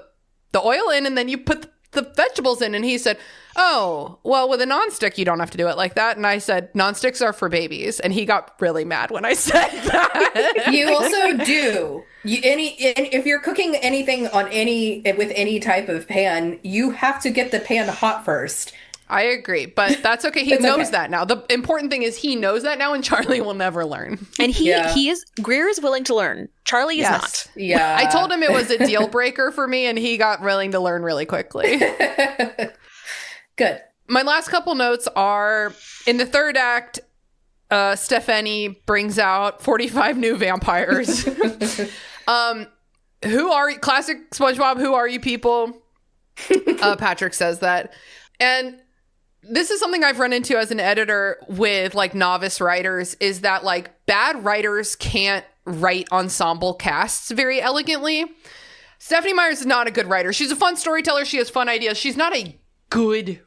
oil in and then you put the vegetables in. And he said, oh, well, with a nonstick, you don't have to do it like that. And I said, nonsticks are for babies. And he got really mad when I said that. You also do. If you're cooking anything with any type of pan, you have to get the pan hot first. I agree, but that's okay. He knows that now. The important thing is he knows that now, and Charlie will never learn. And Greer is willing to learn. Charlie is not. Yeah. I told him it was a deal breaker for me, and he got willing to learn really quickly. Good. My last couple notes are, in the third act, Stephenie brings out 45 new vampires. Who are classic SpongeBob? Who are you people? Patrick says that. And this is something I've run into as an editor with like novice writers, is that like bad writers can't write ensemble casts very elegantly. Stephenie Meyer is not a good writer. She's a fun storyteller. She has fun ideas. She's not a good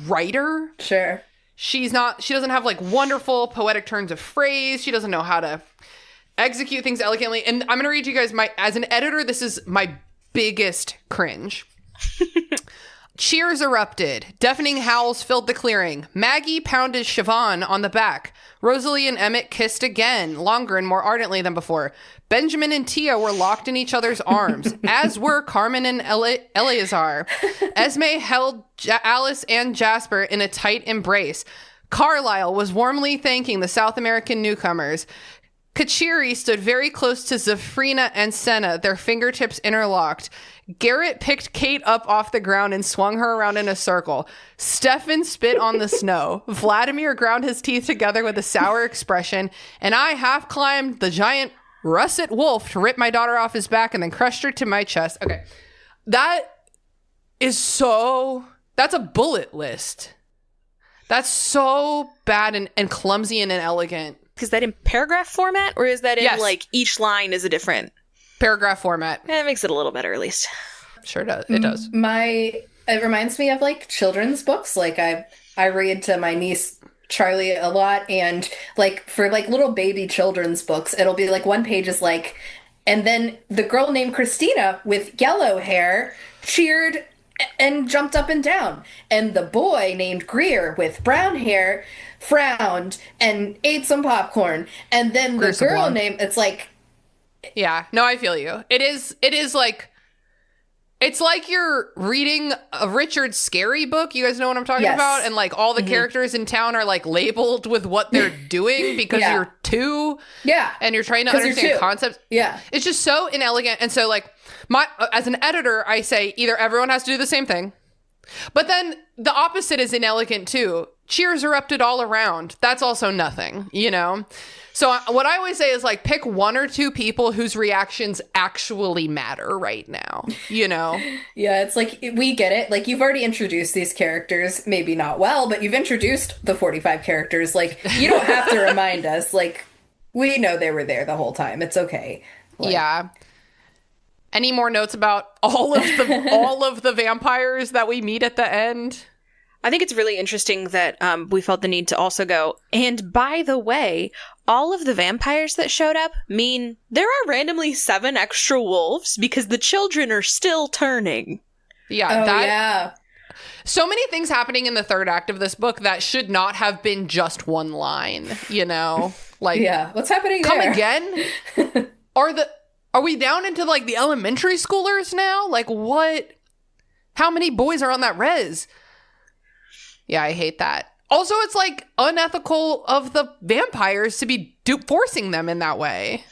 writer. Sure. She doesn't have like wonderful poetic turns of phrase. She doesn't know how to execute things elegantly. And I'm going to read you guys as an editor, this is my biggest cringe. Cheers erupted. Deafening howls filled the clearing. Maggie pounded Siobhan on the back. Rosalie and Emmett kissed again, longer and more ardently than before. Benjamin and Tia were locked in each other's arms, as were Carmen and Eleazar. Esme held Alice and Jasper in a tight embrace. Carlisle was warmly thanking the South American newcomers. Kachiri stood very close to Zafrina and Senna, their fingertips interlocked. Garrett picked Kate up off the ground and swung her around in a circle. Stefan spit on the snow. Vladimir ground his teeth together with a sour expression, and I half climbed the giant russet wolf to rip my daughter off his back and then crushed her to my chest. Okay. That's a bullet list. That's so bad and clumsy and inelegant. Is that in paragraph format, or is that in like each line is a different paragraph format? It makes it a little better, at least. Sure does. It does. It reminds me of like children's books. Like I read to my niece Charlie a lot, and like for like little baby children's books, it'll be like one page is like, and then the girl named Christina with yellow hair cheered and jumped up and down, and the boy named Greer with brown hair frowned and ate some popcorn, and then the girl named, it's like, yeah, no, I feel you. It is like, it's like you're reading a Richard Scarry book. You guys know what I'm talking about? And like all the characters in town are like labeled with what they're doing because you're two. Yeah. And you're trying to understand concepts. Yeah. It's just so inelegant. And so like as an editor, I say either everyone has to do the same thing, but then the opposite is inelegant too. Cheers erupted all around. That's also nothing, you know? So what I always say is like, pick 1 or 2 people whose reactions actually matter right now, you know? Yeah, it's like, we get it. Like, you've already introduced these characters, maybe not well, but you've introduced the 45 characters. Like, you don't have to remind us. Like, we know they were there the whole time. It's okay. Like, yeah. Any more notes about all of the vampires that we meet at the end? I think it's really interesting that we felt the need to also go, and by the way, all of the vampires that showed up mean there are randomly 7 extra wolves because the children are still turning. Yeah. Yeah. So many things happening in the third act of this book that should not have been just one line, you know? Like, yeah, what's happening come there? Again? Are we down into like the elementary schoolers now? Like what? How many boys are on that res? Yeah, I hate that. Also, it's like unethical of the vampires to be forcing them in that way.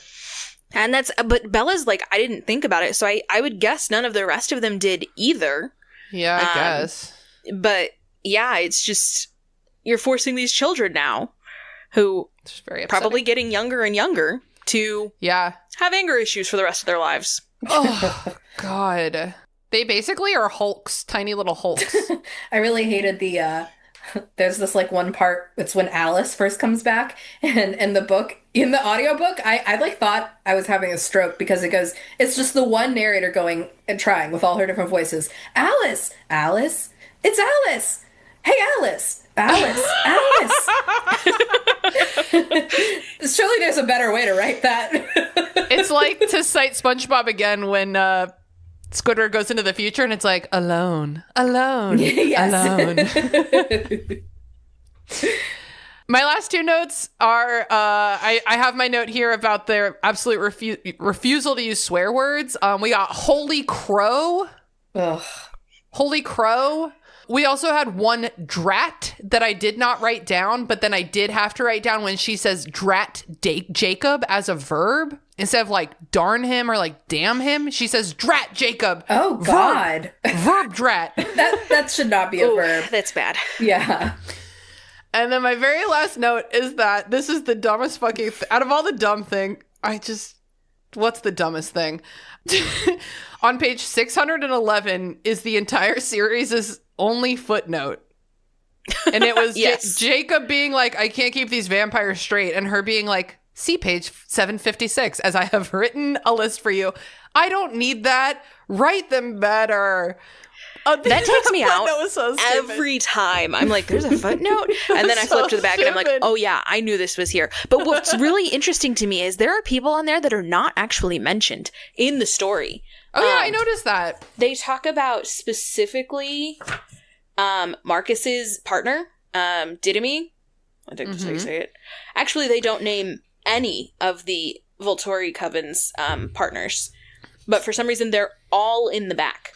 And but Bella's like, I didn't think about it, so I would guess none of the rest of them did either. Yeah, I guess. But yeah, it's just, you're forcing these children now. who It's very upsetting. probably getting younger and younger to have anger issues for the rest of their lives. Oh, God. They basically are Hulks, tiny little Hulks. I really hated the there's this like one part, it's when Alice first comes back, and in the book, in the audiobook, I like thought I was having a stroke because it's just the one narrator going and trying with all her different voices. Alice, Alice, it's Alice. Hey, Alice, Alice, Alice. Surely there's a better way to write that. It's like, to cite SpongeBob again, when Squidward goes into the future and it's like, alone, Yes. alone. My last two notes are, I have my note here about their absolute refusal to use swear words. We got holy crow. Ugh. Holy crow. We also had one drat that I did not write down, but then I did have to write down when she says drat Jacob as a verb. Instead of like darn him or like damn him, she says drat Jacob. Oh, God. Verb drat. That should not be a verb. That's bad. Yeah. And then my very last note is that this is the dumbest fucking out of all the dumb thing. What's the dumbest thing? On page 611 is the entire series' only footnote. And it was Yes. Jacob being like, I can't keep these vampires straight. And her being like, see page 756, as I have written a list for you. I don't need that. Write them better. That takes me out That was so stupid. every time. I'm like, there's a footnote? And then I flip to the back and I'm like, stupid. oh yeah, I knew this was here. But what's really interesting to me is there are people on there that are not actually mentioned in the story. Oh yeah, I noticed that. They talk about specifically Marcus's partner, Didymi. I think that's how you say it. Actually, they don't name any of the Volturi Coven's partners. But for some reason, they're all in the back.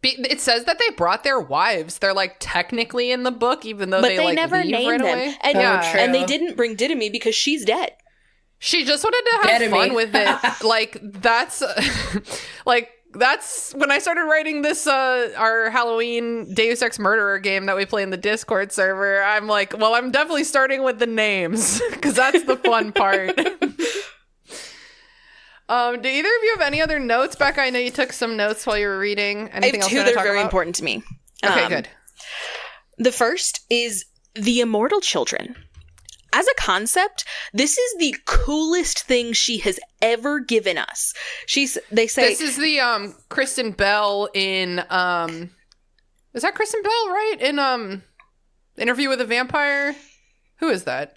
It says that they brought their wives. They're like technically in the book, even though But they they like never leave named right them. away. And, true. and they didn't bring Didymi because she's dead. She just wanted to have Dead to fun me. with it. Like that's that's when I started writing this our Halloween Deus Ex Murderer game that we play in the Discord server. I'm like, well, I'm definitely starting with the names because that's the fun part. Do either of you have any other notes, Becca? I know you took some notes while you were reading. Anything I else have you two want that to are talk very about? important to me. Okay, good. The first is the immortal children. As a concept, this is the coolest thing she has ever given us. They say This is the Kristen Bell in is that Kristen Bell, right? In Interview with a Vampire? Who is that?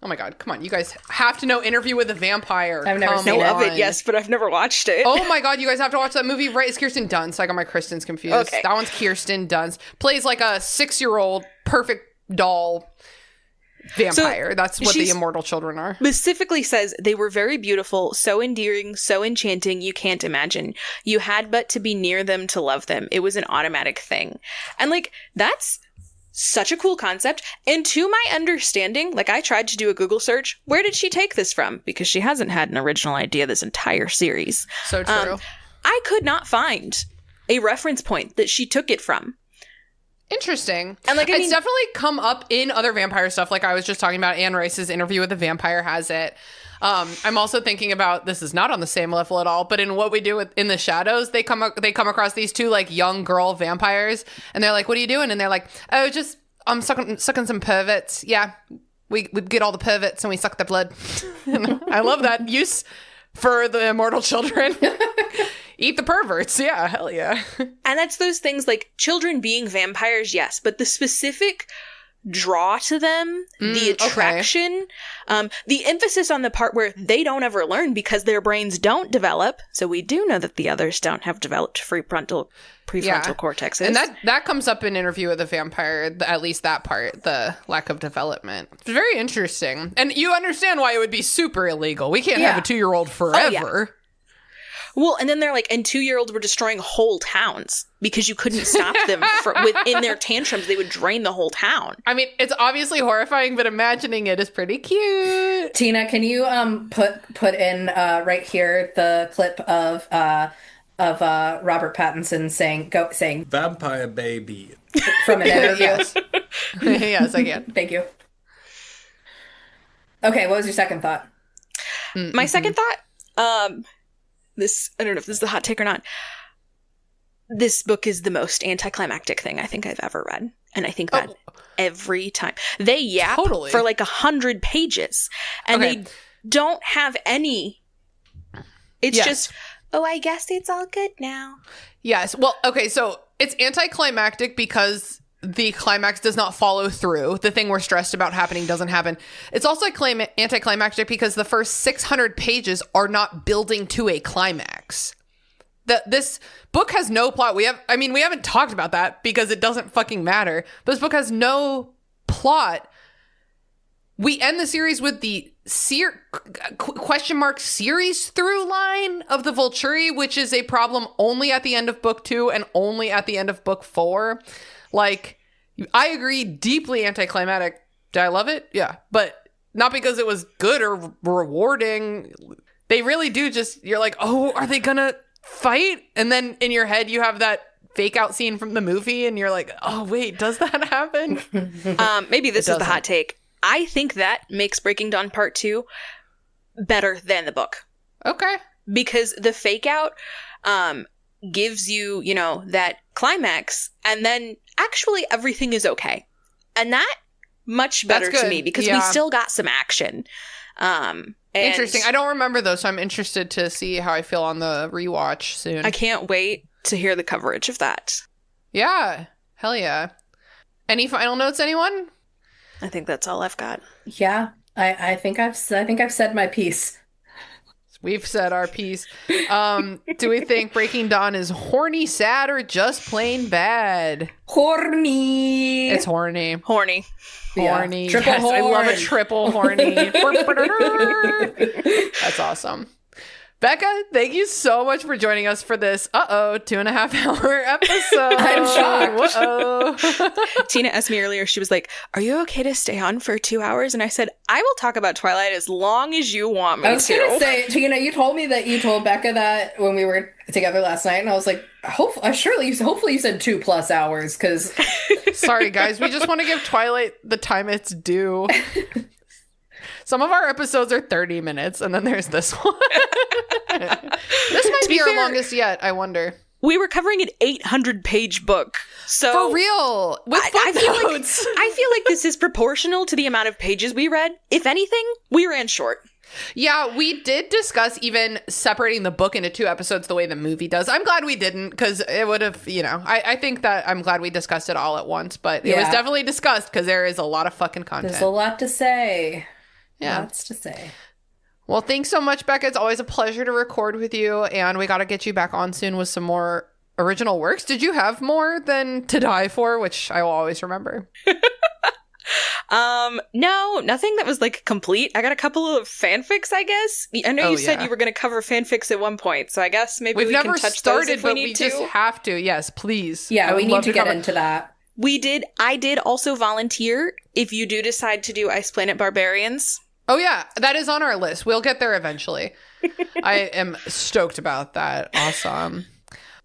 Oh my god, come on. You guys have to know Interview with a Vampire. I've never Come seen know of it, on. yes, but I've never watched it. Oh my god, you guys have to watch that movie, right? It's Kirsten Dunst. I got my Kristens confused. Okay. That one's Kirsten Dunst. Plays like a 6-year-old perfect doll vampire. That's what the she's- immortal children are. Specifically says they were very beautiful, so endearing, so enchanting, you can't imagine. You had but to be near them to love them. It was an automatic thing. And like, that's such a cool concept. And to my understanding, like I tried to do a Google search, where did she take this from? Because she hasn't had an original idea this entire series. So true. I could not find a reference point that she took it from. Interesting. And like, I it's mean- definitely come up in other vampire stuff. Like I was just talking about Anne Rice's Interview with the Vampire has it. I'm also thinking about, this is not on the same level at all, but in What We Do in the Shadows, they come across these two like young girl vampires, and they're like, "What are you doing?" And they're like, "Oh, just I'm sucking some perverts. Yeah, we get all the perverts and we suck their blood." I love that use for the immortal children. Eat the perverts. Yeah, hell yeah. And that's those things like children being vampires, yes, but the specific draw to them, the attraction, the emphasis on the part where they don't ever learn because their brains don't develop. So we do know that the others don't have developed prefrontal cortexes. And that comes up in Interview with a Vampire, at least that part, the lack of development. It's very interesting. And you understand why it would be super illegal. We can't have a 2-year-old forever. Well, and then they're like, and 2-year-olds were destroying whole towns because you couldn't stop them within their tantrums. They would drain the whole town. I mean, it's obviously horrifying, but imagining it is pretty cute. Tina, can you put in right here the clip of Robert Pattinson saying Vampire baby. from an interview? Yes. Yes, I can. Thank you. Okay, what was your second thought? My second thought, this, I don't know if this is a hot take or not. This book is the most anticlimactic thing I think I've ever read. And I think that every time. They yap for like 100 pages. And they don't have any. It's just, oh, I guess it's all good now. Yes. Well, okay, so it's anticlimactic because the climax does not follow through. The thing we're stressed about happening doesn't happen. It's also anticlimactic because the first 600 pages are not building to a climax. This book has no plot. We haven't talked about that because it doesn't fucking matter. But this book has no plot. We end the series with the question mark series through line of the Volturi, which is a problem only at the end of book 2 and only at the end of book 4. Like, I agree, deeply anticlimactic. Did I love it? Yeah. But not because it was good or rewarding. They really do just, you're like, oh, are they gonna fight? And then in your head, you have that fake out scene from the movie, and you're like, oh, wait, does that happen? Maybe this is the hot take. I think that makes Breaking Dawn Part 2 better than the book. Okay. Because the fake out gives you, that climax, and then actually everything is okay. And that much better to me because we still got some action. Interesting. I don't remember those, so I'm interested to see how I feel on the rewatch soon. I can't wait to hear the coverage of that. Yeah. Hell yeah. Any final notes, anyone? I think that's all I've got. Yeah. I think I've said my piece. We've said our piece. Do we think Breaking Dawn is horny, sad, or just plain bad? Horny. It's horny. Horny. Horny. Yeah. Triple horn. I love a triple horny. That's awesome. Bekah, thank you so much for joining us for this 2.5-hour episode. I'm shocked. Whoa. Tina asked me earlier, she was like, are you okay to stay on for 2 hours? And I said, I will talk about Twilight as long as you want me to. I was going to say, Tina, you told me that you told Bekah that when we were together last night, and I was like, hopefully you said 2+ hours, because... Sorry, guys, we just want to give Twilight the time it's due. Some of our episodes are 30 minutes, and then there's this one. This might be our longest yet, I wonder. We were covering an 800-page book. So for real. With footnotes. I feel like this is proportional to the amount of pages we read. If anything, we ran short. Yeah, we did discuss even separating the book into 2 episodes the way the movie does. I'm glad we didn't, because it would have, I think that I'm glad we discussed it all at once, but it was definitely discussed because there is a lot of fucking content. There's a lot to say. Yeah. Lots to say. Well, thanks so much, Bekah. It's always a pleasure to record with you, and we got to get you back on soon with some more original works. Did you have more than To Die For, which I will always remember? No, nothing that was like complete. I got a couple of fanfics, I guess. I know you said you were going to cover fanfics at one point, so I guess maybe we can touch those if we need to. Just have to. Yes, please. Yeah, we need to get into that. I did also volunteer if you do decide to do Ice Planet Barbarians. Oh yeah, that is on our list. We'll get there eventually. I am stoked about that. Awesome.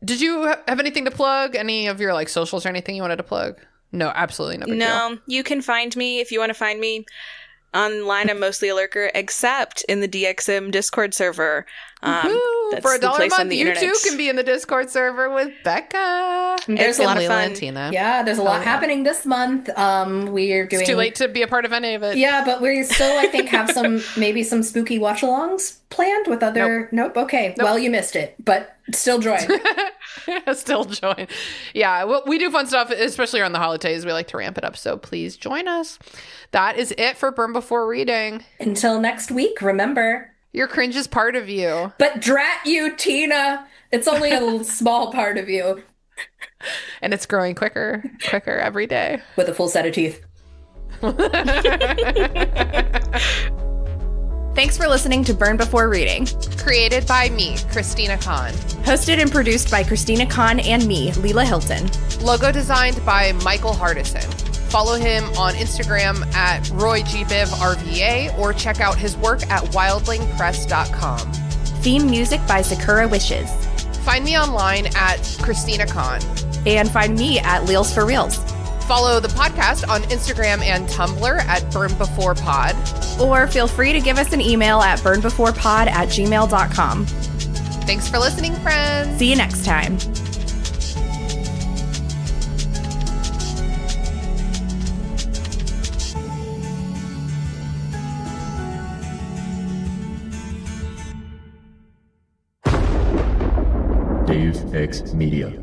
Did you have anything to plug? Any of your socials or anything you wanted to plug? No, absolutely no big deal. You can find me if you want to find me online. I'm mostly a lurker, except in the DXM Discord server. That's for $1 a month, you internet. too can be in the Discord server with Bekah. There's a lot of fun. Tina. Yeah, there's a lot happening this month. We are doing. It's too late to be a part of any of it. Yeah, but we still, I think, have some spooky watch-alongs planned with other. Nope. Okay. Nope. Well, you missed it, but still join. Still join. Yeah, well, we do fun stuff, especially around the holidays. We like to ramp it up, so please join us. That is it for Burn Before Reading. Until next week, remember, your cringe is part of you. But drat you, Tina. It's only a small part of you. And it's growing quicker every day. With a full set of teeth. Thanks for listening to Burn Before Reading. Created by me, Christina Kahn. Hosted and produced by Christina Kahn and me, Leela Hilton. Logo designed by Michael Hardison. Follow him on Instagram at RoyGBivRVA or check out his work at wildlingpress.com. Theme music by Sakura Wishes. Find me online at Christina Kahn. And find me at Leels for Reels. Follow the podcast on Instagram and Tumblr at BurnBeforePod. Or feel free to give us an email at burnbeforepod@gmail.com. Thanks for listening, friends. See you next time. Dave X Media.